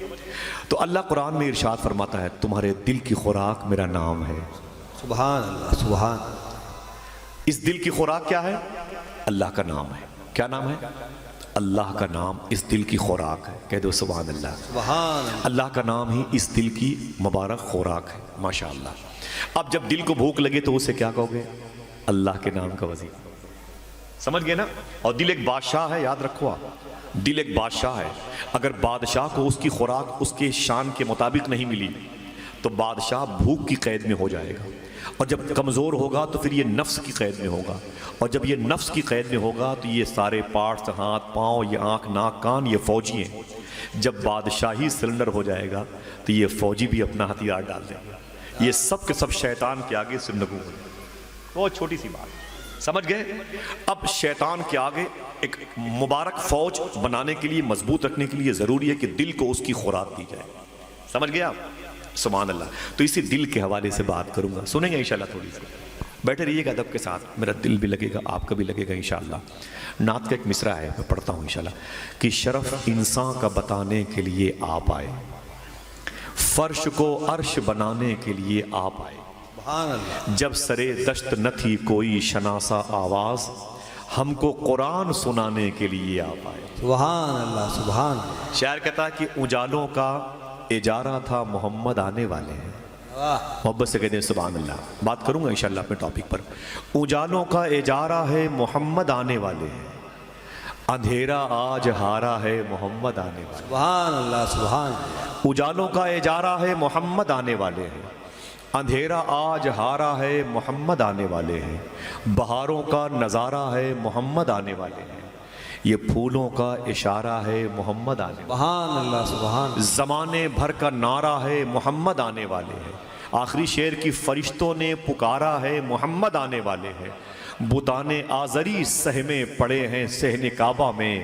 تو اللہ قرآن میں ارشاد فرماتا ہے, تمہارے دل کی خوراک میرا نام ہے. سبحان اللہ, سبحان. اس دل کی خوراک کیا ہے, اللہ کا نام ہے. کیا نام ہے, اللہ کا نام اس دل کی خوراک ہے. کہہ دو سبحان اللہ. سبحان اللہ. اللہ کا نام ہی اس دل کی مبارک خوراک ہے. ماشاء اللہ. اب جب دل کو بھوک لگے تو اسے کیا کہو گے, اللہ کے نام کا وظیفہ. سمجھ گئے نا. اور دل ایک بادشاہ ہے, یاد رکھو آپ, دل ایک بادشاہ ہے. اگر بادشاہ کو اس کی خوراک اس کے شان کے مطابق نہیں ملی تو بادشاہ بھوک کی قید میں ہو جائے گا, اور جب کمزور ہوگا تو پھر یہ نفس کی قید میں ہوگا, اور جب یہ نفس کی قید میں ہوگا تو یہ سارے پارٹس, ہاتھ پاؤں, یہ آنکھ ناک کان, یہ فوجی ہیں. جب بادشاہی سرنڈر ہو جائے گا تو یہ فوجی بھی اپنا ہتھیار ڈال دیں گے. یہ سب کے سب شیطان کے آگے سرنگو ہو جائیں. بہت چھوٹی سی بات, سمجھ گئے. اب شیطان کے آگے ایک مبارک فوج بنانے کے لیے, مضبوط رکھنے کے لیے ضروری ہے کہ دل کو اس کی خوراک دی جائے. سمجھ گئے آپ, سبحان اللہ. تو اسی دل کے حوالے سے بات کروں گا, سنیں گے انشاءاللہ. تھوڑی سی بیٹھے رہیے گا ادب کے ساتھ, میرا دل بھی لگے گا, آپ کا بھی لگے گا انشاءاللہ. نعت کا ایک مصرع ہے, میں پڑھتا ہوں انشاءاللہ. کہ شرف انسان کا بتانے کے لیے آپ آئے, فرش کو عرش بنانے کے لیے آپ آئے. سبحان اللہ. جب سرے دشت نہ تھی کوئی شناسا آواز, ہم کو قرآن سنانے کے لیے آپ آئے. سبحان اللہ, سبحان اللہ. شاعر کہتا ہے کہ اجالوں کا اجارہ تھا, محمد آنے والے ہیں. محبت سے کہتے ہیں سبحان اللہ. بات کروں گا انشاءاللہ اپنے ٹاپک پر. اجالوں کا اجارہ ہے, محمد آنے والے ہیں. اندھیرا آج ہارا ہے, محمد آنے والے. سبحان اللہ, سبحان اللہ. اجالوں کا اجارہ ہے, محمد آنے والے ہیں. اندھیرا آج ہارا ہے, محمد آنے والے ہیں. بہاروں کا نظارہ ہے, محمد آنے والے ہیں. یہ پھولوں کا اشارہ ہے محمد آنے والے، سبحان اللہ سبحان زمانے بھر کا نعرہ ہے محمد آنے والے ہیں، آخری شعر کی فرشتوں نے پکارا ہے محمد آنے والے ہیں، بتان آزری سہمے پڑے ہیں صحن کعبہ میں،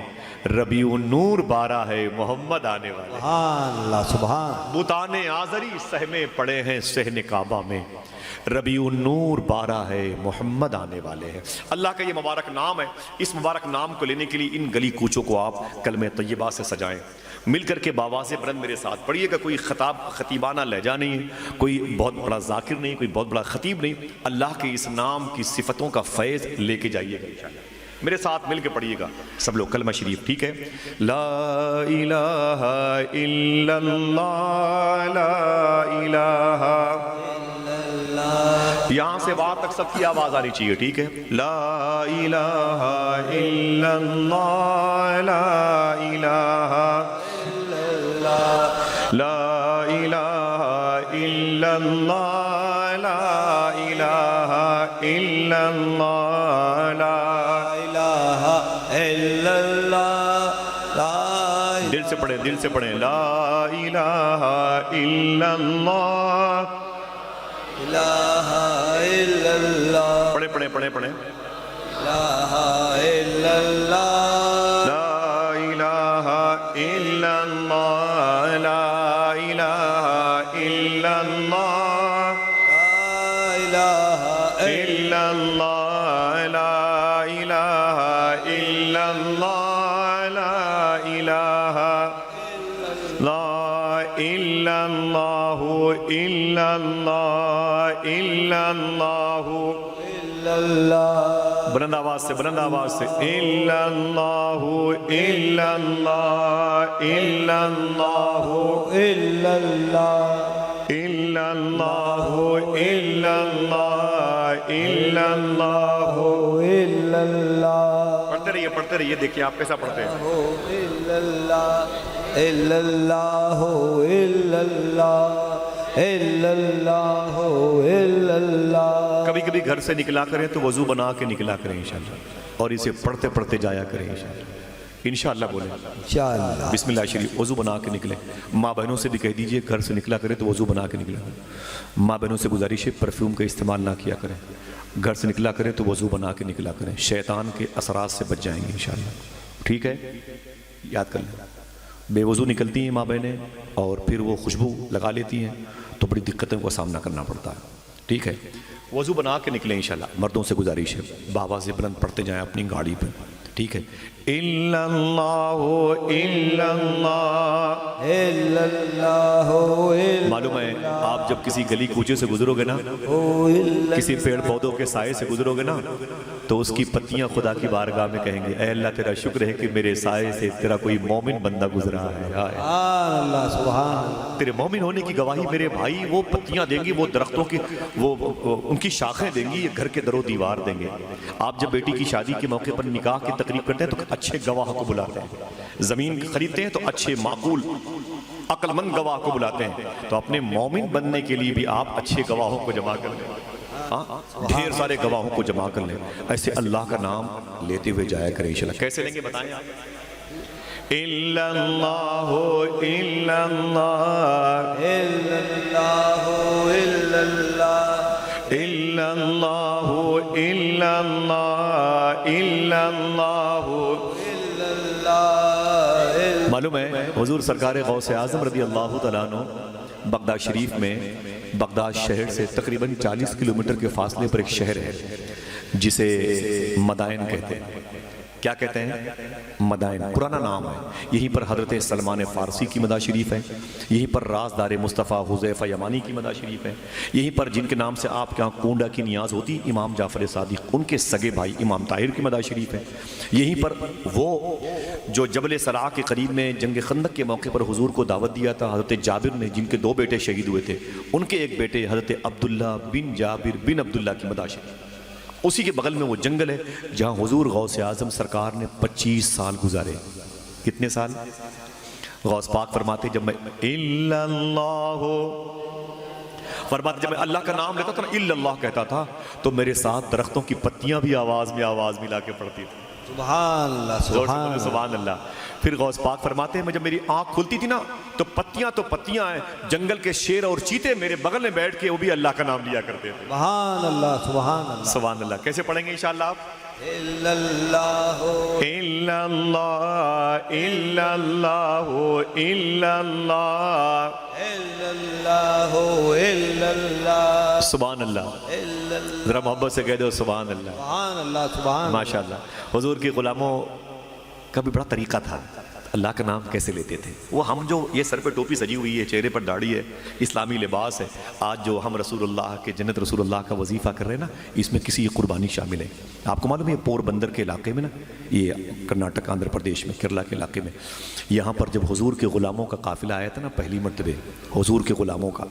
ربیع النور بارہ ہے محمد آنے والے ہیں، سبحان اللہ سبحان بتان آزری سہمے پڑے ہیں صحن کعبہ میں، ربیع النور بارہ ہے محمد آنے والے ہیں۔ اللہ کا یہ مبارک نام ہے، اس مبارک نام کو لینے کے لیے ان گلی کوچوں کو آپ کلمہ طیبہ سے سجائیں، مل کر کے باواز بلند میرے ساتھ پڑھیے گا۔ کوئی خطیبانہ لہجہ نہیں ہے، کوئی بہت بڑا ذاکر نہیں، کوئی بہت بڑا خطیب نہیں، اللہ کے اس نام کی صفتوں کا فیض لے کے جائیے گا انشاءاللہ۔ میرے ساتھ مل کے پڑھیے گا سب لوگ کلمہ شریف، ٹھیک ہے؟ لا الہ الا اللہ، لا الہ، یہاں سے وہاں تک سب کی آواز آنی چاہیے، ٹھیک ہے؟ لا الہ الا اللہ، لا الہ، لا الہ الا اللہ، لا الہ الا اللہ، لا الہ الا اللہ لا دل سے پڑھیں، دل سے پڑھیں، لا الہ الا اللہ، الہ الا اللہ پڑھیں پڑھیں پڑھیں پڑھیں، الہ الا اللہ لا الہ الا اللہ، لا الہ الا اللہ، لا الہ الا اللہ، لا الہ الا اللہ، لا الہ، لا الا اللہ، الا اللہ، الا اللہ، الا اللہ بلند آواز سے، بلند آواز سے، الا اللہ، الا اللہ، الا اللہ، الا اللہ الا اللہ، الا اللہ، الا اللہ، الا اللہ پڑھتے رہیے، دیکھیے آپ کیسا پڑھتے ہیں۔ الا اللہ الا اللہ الا اللہ الا اللہ الا اللہ کبھی کبھی گھر سے نکلا کریں تو وضو بنا کے نکلا کریں انشاءاللہ، اور اسے پڑھتے پڑھتے جایا کریں انشاءاللہ، انشاءاللہ بولیں انشاءاللہ بسم اللہ شریف، وضو بنا کے نکلیں۔ ماں بہنوں سے بھی کہہ دیجئے گھر سے نکلا کریں تو وضو بنا کے نکلا کریں۔ ماں بہنوں سے گزارش ہے پرفیوم کا استعمال نہ کیا کریں، گھر سے نکلا کریں تو وضو بنا کے نکلا کریں، شیطان کے اثرات سے بچ جائیں گے انشاءاللہ، ٹھیک ہے؟ یاد کر لیں، بے وضو نکلتی ہیں ماں بہنیں اور پھر وہ خوشبو لگا لیتی ہیں تو بڑی دقتوں کا سامنا کرنا پڑتا ہے، ٹھیک ہے؟ وضو بنا کے نکلیں انشاءاللہ۔ مردوں سے گزارش ہے بآواز بلند پڑھتے جائیں اپنی گاڑی پہ، ٹھیک ہے؟ الا اللہ، الا اللہ، الا اللہ معلوم ہے آپ جب کسی گلی کوچے سے گزرو گے نا، کسی پیڑ پودوں کے سائے سے گزرو گے نا، تو اس کی پتیاں خدا کی بارگاہ میں کہیں گے اے اللہ تیرا شکر ہے کہ میرے سائے سے تیرا کوئی مومن بندہ گزرا ہے، سبحان اللہ سبحان تیرے مومن ہونے کی گواہی میرے بھائی وہ پتیاں دیں گی، وہ درختوں کی وہ ان کی شاخیں دیں گی، یہ گھر کے در و دیوار دیں گے۔ آپ جب بیٹی کی شادی کے موقع پر نکاح کی تقریب کرتے ہیں تو اچھے گواہ کو بلاتے ہیں، زمین خریدتے ہیں تو اچھے معقول عقل مند گواہ کو بلاتے ہیں، تو اپنے مومن بننے کے لیے بھی آپ اچھے گواہوں کو جمع کر لیں، ڈھیر سارے گواہوں کو جمع کر لیں، ایسے اللہ کا نام لیتے ہوئے جایا کریں انشاءاللہ۔ کیسے لیں گے بتائیں آپ؟ الا اللہ، الا اللہ، الا اللہ الا اللہ الا اللہ، الا اللہ، الا اللہ۔ معلوم ہے حضور سرکار غوث اعظم رضی اللہ تعالیٰ عنہ بغداد شریف میں، بغداد شہر سے تقریباً 40 کلومیٹر کے فاصلے پر ایک شہر ہے جسے مدائن کہتے ہیں۔ کیا کہتے ہیں؟ مدائن، پرانا نام ہے۔ یہیں پر حضرت سلمان فارسی کی مدار شریف ہے، یہیں پر رازدار مصطفیٰ حذیفہ یمانی کی مدار شریف ہے، یہیں پر جن کے نام سے آپ کے یہاں کونڈا کی نیاز ہوتی امام جعفر صادق ان کے سگے بھائی امام طاہر کی مدار شریف ہے، یہیں پر وہ جو جبل صلاح کے قریب میں جنگ خندق کے موقع پر حضور کو دعوت دیا تھا حضرت جابر نے، جن کے 2 بیٹے شہید ہوئے تھے، ان کے ایک بیٹے حضرت عبداللہ بن جابر بن عبداللہ کی مدار شریف، اسی کے بغل میں وہ جنگل ہے جہاں حضور غوث اعظم سرکار نے 25 سال گزارے۔ کتنے سال؟ غوث پاک فرماتے جب میں الا اللہ فرماتے جب میں اللہ کا نام لیتا تھا الا اللہ کہتا تھا تو میرے ساتھ درختوں کی پتیاں بھی آواز میں آواز ملا کے پڑتی تھی۔ سبحان اللہ زور سے سبحان بولے سبحان اللہ. پھر غوث پاک فرماتے ہیں جب میری آنکھ کھلتی تھی نا تو پتیاں ہیں، جنگل کے شیر اور چیتے میرے بغل میں بیٹھ کے وہ بھی اللہ کا نام لیا کرتے تھے. سبحان اللہ سبحان اللہ. سبحان اللہ. کیسے پڑھیں گے انشاءاللہ آپ؟ الا اللہ الا اللہ الا اللہ الا اللہ الا اللہ الا اللہ سبحان اللہ. الا اللہ. ذرا محبت سے کہہ دو سبحان اللہ. سبحان اللہ سبحان ماشاء اللہ. حضور کے غلاموں کا بھی بڑا طریقہ تھا اللہ کا نام کیسے لیتے تھے. وہ ہم جو یہ سر پہ ٹوپی سجی ہوئی ہے، چہرے پر داڑھی ہے، اسلامی لباس ہے، آج جو ہم رسول اللہ کے جنت رسول اللہ کا وظیفہ کر رہے ہیں نا، اس میں کسی قربانی شامل ہے. آپ کو معلوم ہے یہ پور بندر کے علاقے میں نا، یہ کرناٹک آندھرا پردیش میں کیرلا کے علاقے میں، یہاں پر جب حضور کے غلاموں کا قافلہ آیا تھا نا پہلی مرتبہ، حضور کے غلاموں کا،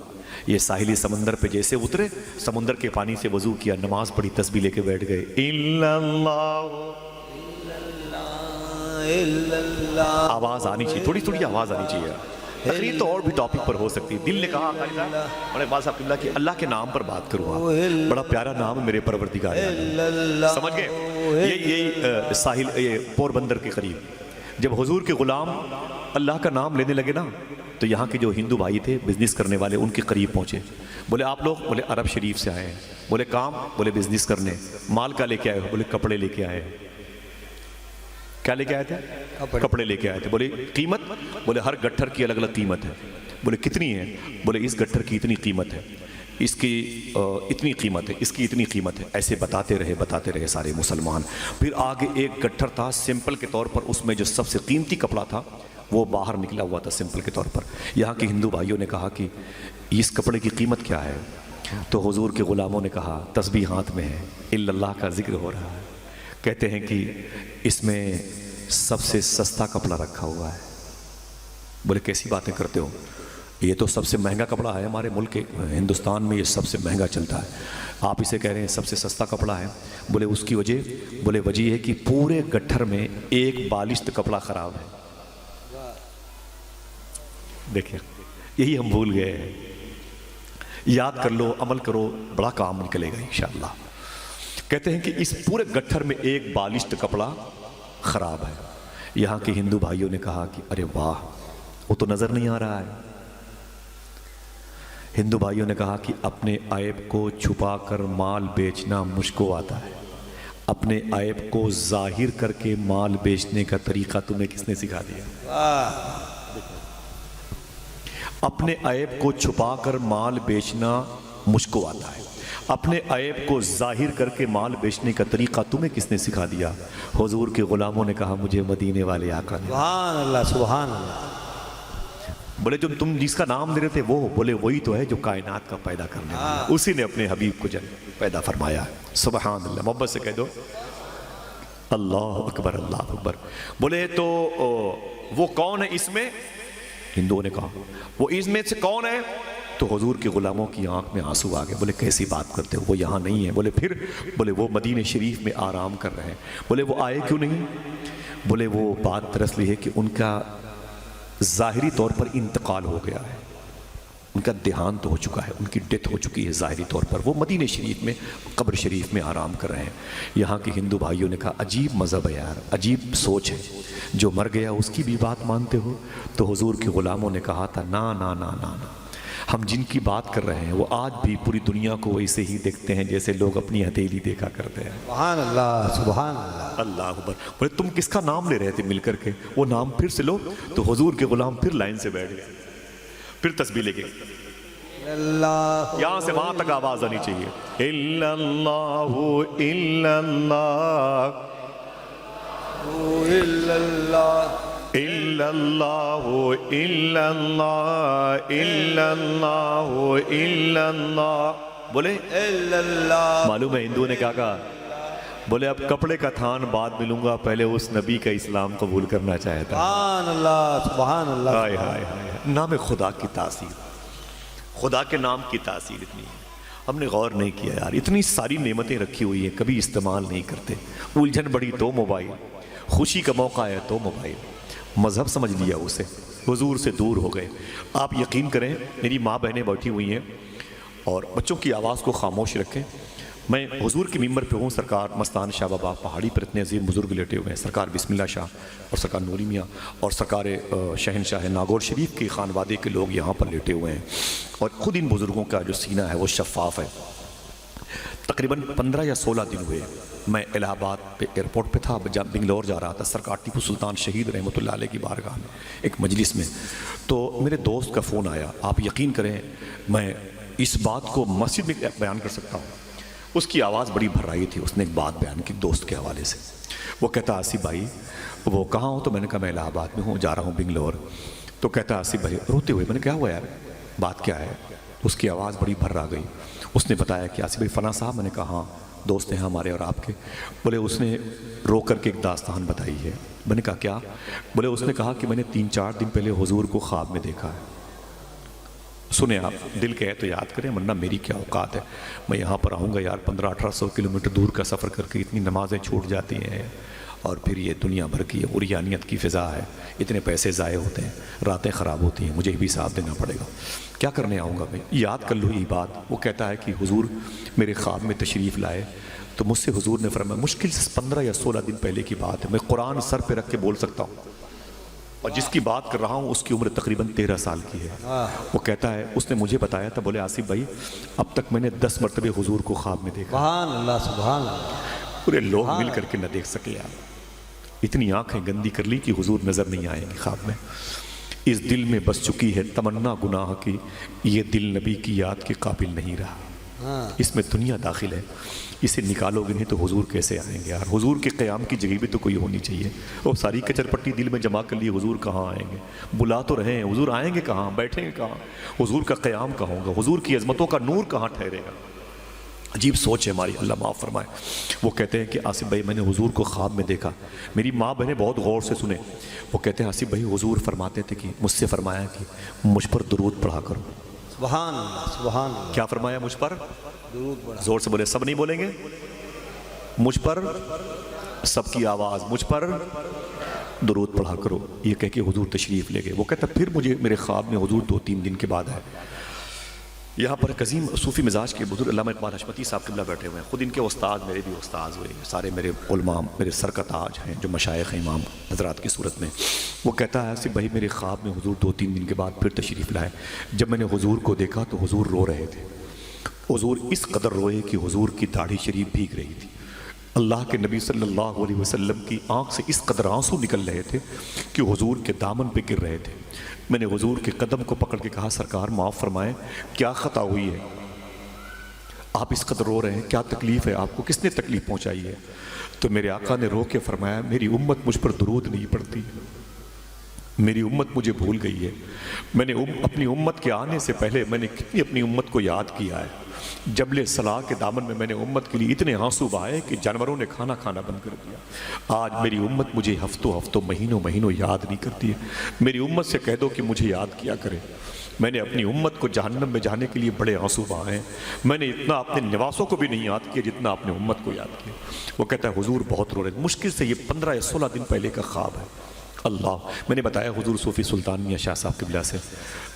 یہ ساحلی سمندر پہ جیسے اترے، سمندر کے پانی سے وضو کیا، نماز پڑھی، تسبیح لے کے بیٹھ گئے. الا اللہ. الا اللہ. آواز آنی چاہیے، تھوڑی تھوڑی آواز آنی چاہیے. تقریر تو اور بھی ٹاپک پر ہو سکتی ہے. دل نے کہا بڑے باز صاحب اللہ کہ اللہ کے نام پر بات کروں. بڑا پیارا نام ہے میرے پروردگار. سمجھ گئے؟ یہی ساحل، یہ پور بندر کے قریب جب حضور کے غلام اللہ کا نام لینے لگے نا تو یہاں کے جو ہندو بھائی تھے بزنس کرنے والے ان کے قریب پہنچے. بولے آپ لوگ؟ بولے عرب شریف سے آئے ہیں. بولے کام؟ بولے بزنس کرنے. مال کا لے کے آئے ہو؟ بولے کپڑے لے کے آئے ہیں. کیا لے کے آئے تھے؟ کپڑے لے کے آئے تھے. بولے قیمت؟ بولے ہر گٹھر کی الگ الگ قیمت ہے. بولے کتنی ہے؟ بولے اس گٹھر کی اتنی قیمت ہے، اس کی اتنی قیمت ہے، اس کی اتنی قیمت ہے. ایسے بتاتے رہے سارے مسلمان. پھر آگے ایک گٹھر تھا سمپل کے طور پر، اس میں جو سب سے قیمتی کپڑا تھا وہ باہر نکلا ہوا تھا سمپل کے طور پر. یہاں کے ہندو بھائیوں نے کہا کہ اس کپڑے کی قیمت کیا ہے؟ تو حضور کے غلاموں نے کہا تسبیح ہاتھ میں ہے، الا اللہ کا ذکر ہو رہا ہے. کہتے ہیں کہ اس میں سب سے سستا کپڑا رکھا ہوا ہے. بولے کیسی باتیں کرتے ہو؟ یہ تو سب سے مہنگا کپڑا ہے ہمارے ملک کے ہندوستان میں، یہ سب سے مہنگا چلتا ہے. آپ اسے کہہ رہے ہیں سب سے سستا کپڑا ہے. بولے اس کی وجہ؟ بولے وجہ ہے کہ پورے گٹھر میں ایک بالشت کپڑا خراب ہے. دیکھیں یہی ہم بھول گئے ہیں. یاد کر لو، عمل کرو، بڑا کام نکلے گا انشاءاللہ. کہتے ہیں کہ اس پورے گٹھر میں ایک بالشت کپڑا خراب ہے. یہاں کے ہندو بھائیوں نے کہا کہ ارے واہ، وہ تو نظر نہیں آ رہا ہے. ہندو بھائیوں نے کہا کہ اپنے عیب کو چھپا کر مال بیچنا مجھ کو آتا ہے. اپنے عیب کو ظاہر کر کے مال بیچنے کا طریقہ تمہیں کس نے سکھا دیا؟ اپنے عیب کو چھپا کر مال بیچنا مجھ کو آتا ہے. اپنے عیب کو ظاہر کر کے مال بیچنے کا طریقہ تمہیں کس نے سکھا دیا؟ حضور کے غلاموں نے کہا مجھے مدینے والے آقا نے. سبحان اللہ سبحان اللہ. بولے جو تم جس کا نام دے رہے تھے وہ؟ بولے وہی تو ہے جو کائنات کا پیدا کرنے والا، اسی نے اپنے حبیب کو پیدا فرمایا. سبحان اللہ. محبت سے کہہ دو اللہ اکبر اللہ اکبر. بولے تو وہ کون ہے اس میں؟ ہندوؤں نے کہا وہ اس میں سے کون ہے؟ تو حضور کے غلاموں کی آنکھ میں آنسو آ گئے. بولے کیسی بات کرتے ہو، وہ یہاں نہیں ہے. بولے پھر؟ بولے وہ مدینہ شریف میں آرام کر رہے ہیں. بولے وہ آئے کیوں نہیں؟ بولے وہ بات دراصل ہے کہ ان کا ظاہری طور پر انتقال ہو گیا ہے، ان کا دیہانت ہو چکا ہے، ان کی ڈیتھ ہو چکی ہے ظاہری طور پر. وہ مدینہ شریف میں قبر شریف میں آرام کر رہے ہیں. یہاں کے ہندو بھائیوں نے کہا عجیب مذہب ہے یار، عجیب سوچ ہے، جو مر گیا اس کی بھی بات مانتے ہو؟ تو حضور کے غلاموں نے کہا تھا نا نا نا نا نا، ہم جن کی بات کر رہے ہیں وہ آج بھی پوری دنیا کو ویسے ہی دیکھتے ہیں جیسے لوگ اپنی ہتھیلی دیکھا کرتے ہیں. سبحان اللہ سبحان اللہ. اللہ اکبر. بولے تم کس کا نام لے رہے تھے مل کر کے؟ وہ نام پھر سے لو. تو حضور کے غلام پھر لائن سے بیٹھ گئے، پھر تسبیح لے گئے. اللہ یہاں سے وہاں تک آواز آنی چاہیے. الا اللہ الا اللہ الا اللہ الا اللہ الا اللہ الا اللہ الا اللہ. بولے الا اللہ. معلوم ہے ہندو نے کیا کہا؟ بولے اب کپڑے کا تھان بعد ملوں گا، پہلے اس نبی کا اسلام قبول کرنا چاہتا. سبحان اللہ سبحان اللہ. ہائے ہائے ہائے. نام خدا کی تاثیر، خدا کے نام کی تاثیر اتنی ہے، ہم نے غور نہیں کیا یار. اتنی ساری نعمتیں رکھی ہوئی ہیں، کبھی استعمال نہیں کرتے. الجھن بڑی تو موبائل، خوشی کا موقع ہے تو موبائل، مذہب سمجھ لیا اسے، حضور سے دور ہو گئے. آپ یقین کریں میری ماں بہنیں بیٹھی ہوئی ہیں اور بچوں کی آواز کو خاموش رکھیں. میں حضور کے ممبر پہ ہوں، سرکار مستان شاہ بابا پہاڑی پر اتنے عظیم بزرگ لیٹے ہوئے ہیں، سرکار بسم اللہ شاہ اور سرکار نوری میاں اور سرکار شہنشاہ ناگور شریف کے خانوادے کے لوگ یہاں پر لیٹے ہوئے ہیں، اور خود ان بزرگوں کا جو سینہ ہے وہ شفاف ہے۔ تقریباً 15 یا 16 دن ہوئے میں الہ آباد پہ ایئرپورٹ پہ تھا، جب بنگلور جا رہا تھا سرکار ٹیپو سلطان شہید رحمۃ اللہ علیہ کی بارگاہ میں ایک مجلس میں، تو میرے دوست کا فون آیا۔ آپ یقین کریں میں اس بات کو مسجد میں بیان کر سکتا ہوں، اس کی آواز بڑی بھرائی تھی، اس نے ایک بات بیان کی دوست کے حوالے سے۔ وہ کہتا آصف بھائی وہ کہاں ہو؟ تو میں نے کہا میں الہ آباد میں ہوں، جا رہا ہوں بنگلور۔ تو کہتا آصف بھائی روتے ہوئے، میں نے کہا ہوا یار بات کیا ہے؟ اس کی آواز بڑی بھر آ گئی۔ اس نے بتایا کہ آصف بھائی فلاں صاحب، میں نے کہا ہاں دوست ہیں ہمارے اور آپ کے۔ بولے اس نے رو کر کے ایک داستان بتائی ہے۔ میں نے کہا کیا؟ بولے اس نے کہا کہ میں نے 3-4 دن پہلے حضور کو خواب میں دیکھا ہے۔ سنیں آپ، دل کہے تو یاد کریں ورنہ میری کیا اوقات ہے، میں یہاں پر آؤں گا یار 1500-1800 کلومیٹر دور کا سفر کر کے اتنی نمازیں چھوٹ جاتی ہیں، اور پھر یہ دنیا بھر کی عریانیت کی فضا ہے، اتنے پیسے ضائع ہوتے ہیں، راتیں خراب ہوتی ہیں، مجھے بھی حساب دینا پڑے گا، کیا کرنے آؤں گا میں؟ یاد کر لو یہ بات۔ وہ کہتا ہے کہ حضور میرے خواب میں تشریف لائے تو مجھ سے حضور نے فرمایا، مشکل سے 15 یا 16 دن پہلے کی بات ہے، میں قرآن سر پہ رکھ کے بول سکتا ہوں، اور جس کی بات کر رہا ہوں اس کی عمر تقریباً 13 سال کی ہے۔ وہ کہتا ہے اس نے مجھے بتایا تھا، بولے آصف بھائی اب تک میں نے 10 مرتبہ حضور کو خواب میں دیکھا۔ سبحان اللہ سبحان اللہ۔ پورے لوگ مل کر کے نہ دیکھ سکے آپ، اتنی آنکھیں گندی کر لی کہ حضور نظر نہیں آئیں گے خواب میں۔ اس دل میں بس چکی ہے تمنا گناہ کی، یہ دل نبی کی یاد کے قابل نہیں رہا۔ اس میں دنیا داخل ہے، اسے نکالو گے نہیں تو حضور کیسے آئیں گے یار؟ حضور کے قیام کی جگہ بھی تو کوئی ہونی چاہیے، اور ساری کچر پٹی دل میں جمع کر لی، حضور کہاں آئیں گے؟ بلا تو رہے ہیں، حضور آئیں گے کہاں؟ بیٹھیں گے کہاں؟ حضور کا قیام کہاں ہوگا؟ حضور کی عظمتوں کا نور کہاں ٹھہرے گا؟ عجیب سوچ ہے ہماری، اللہ معاف فرمائے۔ وہ کہتے ہیں کہ آصف بھائی میں نے حضور کو خواب میں دیکھا، میری ماں بہنیں بہت غور سے سنیں۔ وہ کہتے ہیں آصف بھائی حضور فرماتے تھے کہ مجھ سے فرمایا کہ مجھ پر درود پڑھا کرو۔ سبحان اللہ سبحان اللہ۔ کیا فرمایا؟ مجھ پر درود پڑھا۔ زور سے بولے، سب نہیں بولیں گے؟ مجھ پر، سب کی آواز، مجھ پر درود پڑھا کرو، یہ کہہ کے حضور تشریف لے گئے۔ وہ کہتا پھر مجھے میرے خواب میں حضور 2-3 دن کے بعد ہے۔ یہاں پر ایک عظیم صوفی مزاج کے بزرگ علامہ اقبال حشمتی صاحب قبلہ بیٹھے ہوئے ہیں، خود ان کے استاد میرے بھی استاد ہوئے، سارے میرے علماء میرے سر کا تاج ہیں جو مشائخ ہیں امام حضرات کی صورت میں۔ وہ کہتا ہے آصف بھائی میرے خواب میں حضور 2-3 دن کے بعد پھر تشریف لائے، جب میں نے حضور کو دیکھا تو حضور رو رہے تھے، حضور اس قدر روئے کہ حضور کی داڑھی شریف بھیگ رہی تھی، اللہ کے نبی صلی اللہ علیہ وسلم کی آنکھ سے اس قدر آنسو نکل رہے تھے کہ حضور کے دامن پہ گر رہے تھے۔ میں نے حضور کے قدم کو پکڑ کے کہا سرکار معاف فرمائیں، کیا خطا ہوئی ہے؟ آپ اس قدر رو رہے ہیں، کیا تکلیف ہے آپ کو؟ کس نے تکلیف پہنچائی ہے؟ تو میرے آقا نے رو کے فرمایا میری امت مجھ پر درود نہیں پڑتی، میری امت مجھے بھول گئی ہے۔ میں نے اپنی امت کے آنے سے پہلے میں نے کتنی اپنی امت کو یاد کیا ہے، جبل صلاح کے دامن میں نے امت کے لیے اتنے آنسو بہائے کہ جانوروں نے کھانا بند کر دیا۔ آج میری امت مجھے ہفتوں مہینوں یاد نہیں کرتی ہے، میری امت سے کہہ دو کہ مجھے یاد کیا کرے۔ میں نے اپنی امت کو جہنم میں جانے کے لیے بڑے آنسو بہائے ہیں، میں نے اتنا اپنے نواسوں کو بھی نہیں یاد کیا جتنا اپنے امت کو یاد کیا۔ وہ کہتا ہے حضور بہت رو رہے ہیں، مشکل سے یہ 15 یا 16 دن پہلے کا خواب ہے۔ اللہ، میں نے بتایا حضور صوفی سلطان میاں شاہ صاحب قبلہ سے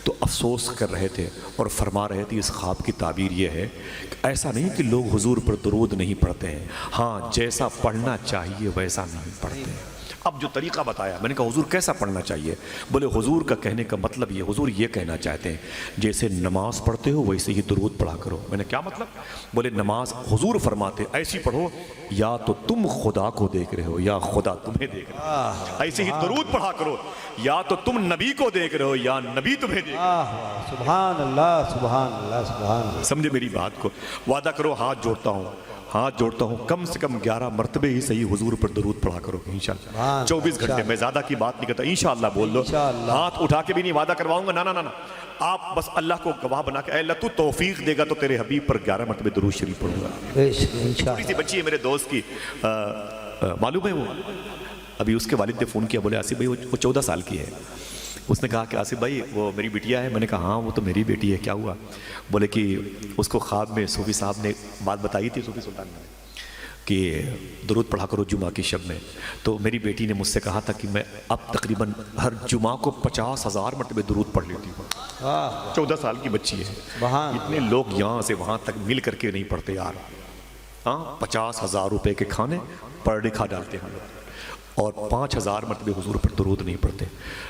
تو افسوس کر رہے تھے اور فرما رہے تھے اس خواب کی تعبیر یہ ہے کہ ایسا نہیں کہ لوگ حضور پر درود نہیں پڑھتے ہیں، ہاں جیسا پڑھنا چاہیے ویسا نہیں پڑھتے ہیں۔ اب جو طریقہ بتایا میں نے کہا حضور کیسا پڑھنا چاہیے؟ بولے حضور کا کہنے کا مطلب یہ، حضور یہ کہنا چاہتے ہیں جیسے نماز پڑھتے ہو ویسے ہی درود پڑھا کرو۔ میں نے کیا مطلب؟ بولے نماز حضور فرماتے ایسی پڑھو یا تو تم خدا کو دیکھ رہے ہو یا خدا تمہیں دیکھ رہا ہے، ایسے ہی درود پڑھا کرو یا تو تم نبی کو دیکھ رہے ہو یا نبی تمہیں دیکھ رہا ہے۔ سبحان اللہ سبحان اللہ سبحان اللہ۔ سمجھے میری بات کو؟ وعدہ کرو، ہاتھ جوڑتا ہوں کم سے کم 11 مرتبے ہی صحیح حضور پر درود پڑھا کرو انشاءاللہ۔ 24 گھنٹے میں زیادہ کی بات نہیں کرتا، انشاءاللہ بول دو، ہاتھ اٹھا کے بھی نہیں وعدہ کرواؤں گا، نا آپ بس اللہ کو گواہ بنا کے اے اللہ تو توفیق دے گا تو تیرے حبیب پر 11 مرتبے درود شریف پڑھوں گا۔ چھوٹی سی بچی ہے میرے دوست کی، معلوم ہے وہ ابھی اس کے والد نے فون کیا، بولے آصف بھائی وہ 14 سال کی ہے۔ اس نے کہا کہ آصف بھائی وہ میری بیٹیا ہے۔ میں نے کہا ہاں وہ تو میری بیٹی ہے، کیا ہوا؟ بولے کہ اس کو خواب میں صوفی صاحب نے بات بتائی تھی، صوفی سلطان نے، کہ درود پڑھا کرو جمعہ کی شب میں۔ تو میری بیٹی نے مجھ سے کہا تھا کہ میں اب تقریباً ہر جمعہ کو 50,000 مرتبہ درود پڑھ لیتی ہوں۔ 14 سال کی بچی ہے، اتنے لوگ یہاں سے وہاں تک مل کر کے نہیں پڑھتے یار، ہاں 50,000 روپے کے کھانے پر ڈے کھا ڈالتے ہیں لوگ، اور 5,000 مرتبہ حضور پر درود نہیں پڑھتے،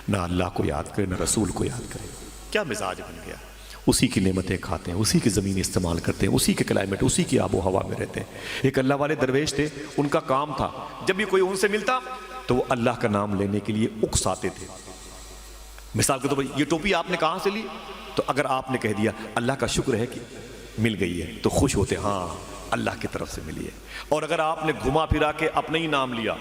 نہ اللہ کو یاد کرے نہ رسول کو یاد کرے۔ کیا مزاج بن گیا؟ اسی کی نعمتیں کھاتے ہیں، اسی کی زمین استعمال کرتے ہیں، اسی کے کلائمیٹ، اسی کی آب و ہوا میں رہتے ہیں۔ ایک اللہ والے درویش تھے، ان کا کام تھا جب بھی کوئی ان سے ملتا تو وہ اللہ کا نام لینے کے لیے اکساتے تھے۔ مثال کے طور پر یہ ٹوپی آپ نے کہاں سے لی؟ تو اگر آپ نے کہہ دیا اللہ کا شکر ہے کہ مل گئی ہے تو خوش ہوتے، ہاں اللہ کی طرف سے ملی ہے۔ اور اگر آپ نے گھما پھرا کے اپنا ہی نام لیا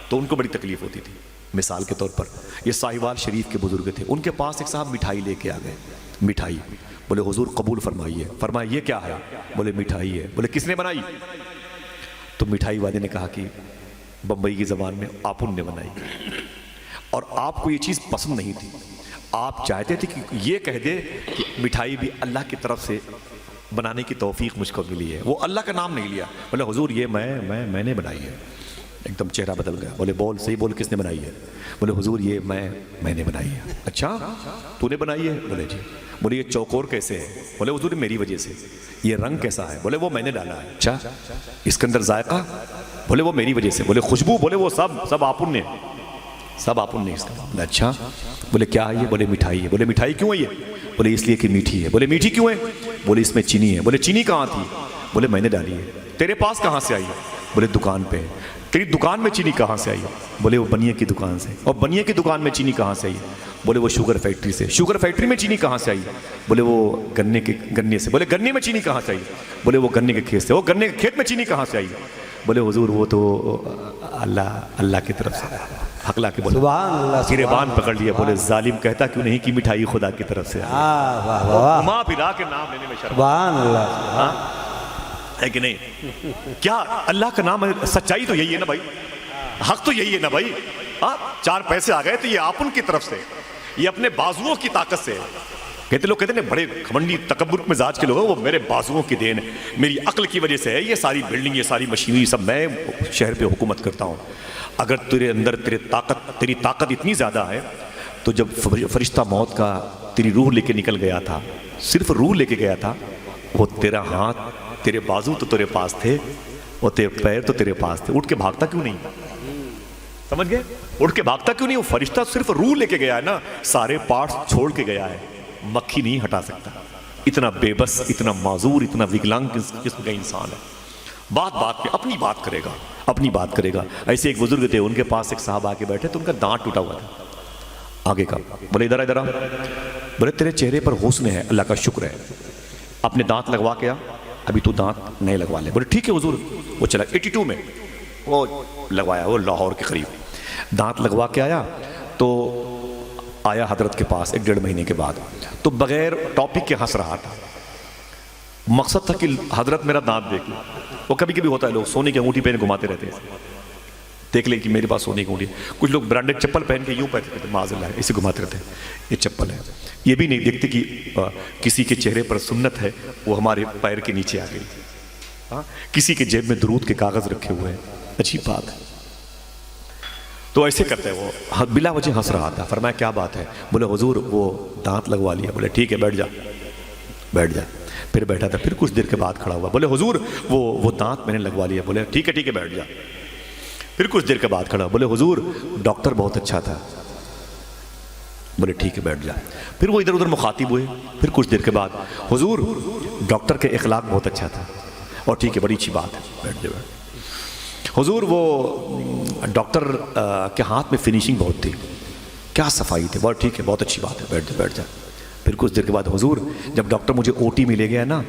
تو ان کو بڑی تکلیف ہوتی تھی۔ مثال کے طور پر یہ ساہیوال شریف کے بزرگ تھے، ان کے پاس ایک صاحب مٹھائی لے کے آ گئے، مٹھائی، بولے حضور قبول فرمائیے، فرمایا یہ کیا ہے؟ بولے مٹھائی ہے۔ بولے کس نے بنائی؟ تو مٹھائی والے نے کہا کہ بمبئی کی زبان میں آپن نے بنائی، اور آپ کو یہ چیز پسند نہیں تھی، آپ چاہتے تھے کہ یہ کہہ دے کہ مٹھائی بھی اللہ کی طرف سے بنانے کی توفیق مجھ کو ملی ہے، وہ اللہ کا نام نہیں لیا۔ بولے حضور یہ میں نے بنائی ہے۔ ایک دم چہرہ بدل گیا، بولے بول صحیح بول، کس نے بنائی ہے؟ بولے حضور یہ میں نے بنائی ہے۔ اچھا تو نے بنائی ہے؟ بولے جی۔ بولے یہ چوکور کیسے ہے؟ بولے حضور میری وجہ سے۔ یہ رنگ کیسا ہے؟ بولے وہ میں نے ڈالا ہے۔ اچھا اس کے اندر ذائقہ؟ بولے وہ میری وجہ سے۔ بولے خوشبو؟ بولے وہ سب آپن نے، سب آپن نے اس کا۔ بولے اچھا، بولے کیا ہے یہ؟ بولے مٹھائی ہے۔ بولے مٹھائی کیوں ہے یہ؟ بولے اس لیے کہ میٹھی ہے۔ بولے میٹھی کیوں ہے؟ بولے اس میں چینی ہے۔ بولے چینی کہاں تھی؟ بولے میں نے ڈالی ہے۔ تیرے پاس کہاں سے آئی؟ بولے دکان پہ۔ تیری دکان میں چینی کہاں سے آئی؟ بولے وہ بنیے کی دکان سے۔ اور بنیے کی دکان میں چینی کہاں سے آئی؟ بولے وہ شوگر فیکٹری سے۔ شوگر فیکٹری میں چینی کہاں سے آئی؟ بولے وہ گنے سے۔ بولے گنے میں چینی کہاں سے آئی؟ بولے وہ گنے کے کھیت سے۔ وہ گنے کے کھیت میں چینی کہاں سے آئی؟ بولے حضور وہ تو اللہ کی طرف سے۔ حقلا کے بولے سبحان اللہ، گریبان پکڑ لیا، بولے ظالم کہتا کیوں نہیں کہ مٹھائی خدا کی طرف سے آئی؟ واہ واہ واہ، گھما پھرا کے نام لینے میں شرم سبحان اللہ، ہاں ہے کہ نہیں؟ کیا اللہ کا نام ہے؟ سچائی تو یہی ہے نا بھائی، حق تو یہی ہے نا بھائی۔ ہاں 4 پیسے آ گئے تو یہ آپ ان کی طرف سے، یہ اپنے بازوؤں کی طاقت سے۔ لوگ کہتے ہیں بڑے گھمنڈی تکبر مزاج کے لوگ ہیں، وہ میرے بازوؤں کی دین ہے، میری عقل کی وجہ سے ہے، یہ ساری بلڈنگ، یہ ساری مشینری سب میں شہر پہ حکومت کرتا ہوں۔ اگر تیرے اندر تیری طاقت اتنی زیادہ ہے تو جب فرشتہ موت کا تیری روح لے کے نکل گیا تھا، صرف روح لے کے گیا تھا، وہ تیرا ہاتھ، تیرے بازو تو تیرے پاس تھے، اور تیرے پیر تو تیرے پاس تھے، اٹھ کے بھاگتا کیوں نہیں؟ سمجھ گئے؟ اٹھ کے بھاگتا کیوں نہیں؟ وہ فرشتہ صرف روح لے کے گیا ہے نا، سارے پارٹس چھوڑ کے گیا ہے، مکھی نہیں ہٹا سکتا۔ اتنا بے بس، اتنا معذور، اتنا وکلانگ قسم کا انسان ہے، بات پہ اپنی بات کرے گا، اپنی بات کرے گا۔ ایسے ایک بزرگ تھے، ان کے پاس ایک صاحب آ کے بیٹھے تو ان کا دانت ٹوٹا ہوا تھا آگے کا۔ بولے ادھر آ، بولے تیرے چہرے پر حسن ہے، اللہ کا شکر ہے، اپنے دانت لگوا کے آ، ابھی تو دانت نئے لگوا لے۔ بولے ٹھیک ہے حضور۔ وہ چلا 82 میں وہ لگوایا، وہ لاہور کے قریب دانت لگوا کے آیا تو آیا حضرت کے پاس 1.5 مہینے کے بعد، تو بغیر ٹاپک کے ہنس رہا تھا۔ مقصد تھا کہ حضرت میرا دانت دیکھ لو۔ وہ کبھی کبھی ہوتا ہے لوگ سونے کی انگوٹھی پہن گھماتے رہتے ہیں، دیکھ لیں کہ میرے پاس سونے کی انگوٹھی۔ کچھ لوگ برانڈڈ چپل پہن کے یوں پہنتے تھے، معاذ اللہ اسے گھماتے رہتے ہیں، یہ چپل ہے۔ یہ بھی نہیں دیکھتے کہ کسی کے چہرے پر سنت ہے، وہ ہمارے پیر کے نیچے آ گئی۔ کسی کے جیب میں درود کے کاغذ رکھے ہوئے ہیں، عجیب بات ہے۔ تو ایسے کرتے ہیں، وہ بلا وجہ ہنس رہا تھا۔ فرمایا کیا بات ہے؟ بولے حضور وہ دانت لگوا لیا۔ بولے ٹھیک ہے بیٹھ جا، بیٹھ جا۔ پھر بیٹھا تھا، پھر کچھ دیر کے بعد کھڑا ہوا۔ بولے حضور وہ دانت میں نے لگوا لیا۔ بولے ٹھیک ہے بیٹھ جا۔ پھر کچھ دیر کے بعد کھڑا۔ بولے حضور ڈاکٹر بہت اچھا تھا۔ بولے ٹھیک ہے بیٹھ جا۔ پھر وہ ادھر ادھر مخاطب ہوئے۔ پھر کچھ دیر کے بعد حضور ڈاکٹر کے اخلاق بہت اچھا تھا، اور ٹھیک ہے بڑی اچھی بات ہے، بیٹھ جا۔ حضور وہ ڈاکٹر کے ہاتھ میں فنیشنگ بہت تھی، کیا صفائی تھی، بہت ٹھیک ہے بہت اچھی بات ہے، بیٹھ جا۔ پھر کچھ دیر کے بعد حضور جب ڈاکٹر مجھے OT میں لے گیا نا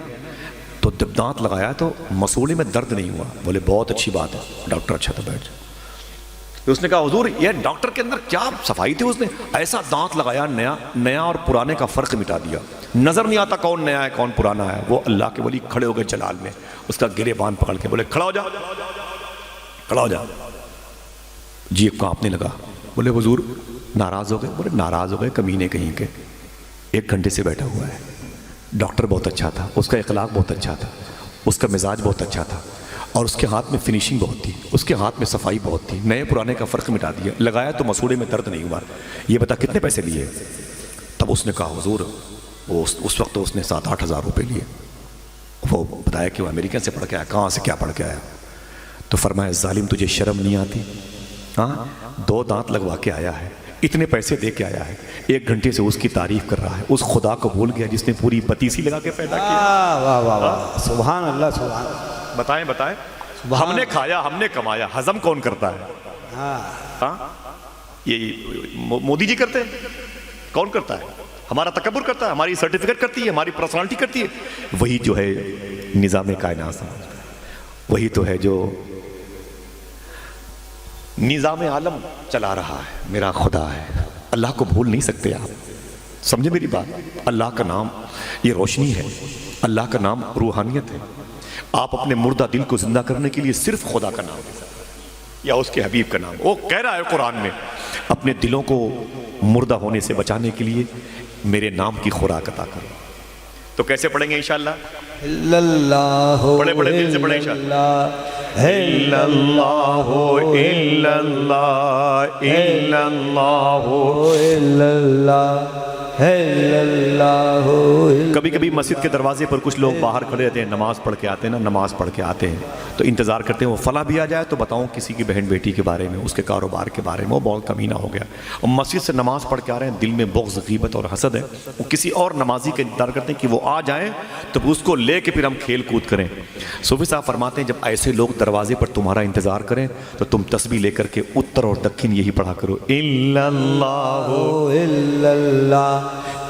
تو جب دانت لگایا تو مسوڑے میں درد نہیں ہوا۔ بولے بہت اچھی بات ہے، ڈاکٹر اچھا تھا، بیٹھ جا۔ پھر اس نے کہا حضور یہ ڈاکٹر کے اندر کیا صفائی تھی، اس نے ایسا دانت لگایا، نیا اور پرانے کا فرق مٹا دیا، نظر نہیں آتا کون نیا ہے کون پرانا ہے۔ وہ اللہ کے ولی کھڑے ہو گئے جلال میں، اس کا گریبان پکڑ کے بولے کھڑا ہو جا، کھڑا ہو جا۔ جی کانپنے لگا۔ بولے حضور ناراض ہو گئے؟ بولے ناراض ہو گئے کمینے کہیں کے، 1 گھنٹے سے بیٹھا ہوا ہے، ڈاکٹر بہت اچھا تھا، اس کا اخلاق بہت اچھا تھا، اس کا مزاج بہت اچھا تھا، اور اس کے ہاتھ میں فنیشنگ بہت تھی، اس کے ہاتھ میں صفائی بہت تھی، نئے پرانے کا فرق مٹا دیا، لگایا تو مسوڑے میں درد نہیں ہوا، یہ بتا کتنے پیسے لیے؟ تب اس نے کہا حضور اس وقت اس نے 7-8 ہزار روپے لیے۔ وہ بتایا کہ وہ امریکہ سے پڑھ کے آیا. کہاں سے کیا پڑھ کے آیا؟ تو فرمایا ظالم تجھے شرم نہیں آتی؟ ہاں 2 دانت لگوا کے آیا ہے, اتنے پیسے دے کے آیا ہے, 1 گھنٹے سے اس کی تعریف کر رہا ہے, اس خدا کو بھول گیا جس نے پوری بتیسی لگا کے پیدا کیا. واہ واہ واہ, سبحان اللہ سبحان اللہ. بتائیں ہم نے کھایا, ہم نے کمایا, ہضم کون کرتا ہے؟ ہاں یہ مودی جی کرتے ہیں؟ کون کرتا ہے؟ ہمارا تکبر کرتا ہے, ہماری سرٹیفکیٹ کرتی ہے, ہماری پرسنالٹی کرتی ہے. وہی جو ہے نظام کائنات, وہی تو ہے جو نظام عالم چلا رہا ہے. میرا خدا ہے, اللہ کو بھول نہیں سکتے آپ. سمجھے میری بات؟ اللہ کا نام یہ روشنی ہے, اللہ کا نام روحانیت ہے. آپ اپنے مردہ دل کو زندہ کرنے کے لیے صرف خدا کا نام لے سکتے یا اس کے حبیب کا نام. وہ کہہ رہا ہے قرآن میں, اپنے دلوں کو مردہ ہونے سے بچانے کے لیے میرے نام کی خوراک عطا کرو. تو کیسے پڑھیں گے انشاءاللہ؟ اللہ بڑے بڑے دل سے پڑھیں انشاءاللہ. الا اللہ الا اللہ الا اللہ الا اللہ الا اللہ. کبھی کبھی مسجد کے دروازے پر کچھ لوگ باہر کھڑے رہتے ہیں, نماز پڑھ کے آتے ہیں نا, نماز پڑھ کے آتے ہیں تو انتظار کرتے ہیں وہ فلاں بھی آ جائے تو بتاؤں کسی کی بہن بیٹی کے بارے میں, اس کے کاروبار کے بارے میں. وہ بہت کمینہ ہو گیا, اور مسجد سے نماز پڑھ کے آ رہے ہیں, دل میں بغض, غیبت اور حسد ہے. وہ کسی اور نمازی کا انتظار کرتے ہیں کہ وہ آ جائیں تو اس کو لے کے پھر ہم کھیل کود کریں. صوفی صاحب فرماتے ہیں جب ایسے لوگ دروازے پر تمہارا انتظار کریں تو تم تسبیح لے کر کے اتر اور دکن یہی پڑھا کرو, الا اللہ الا اللہ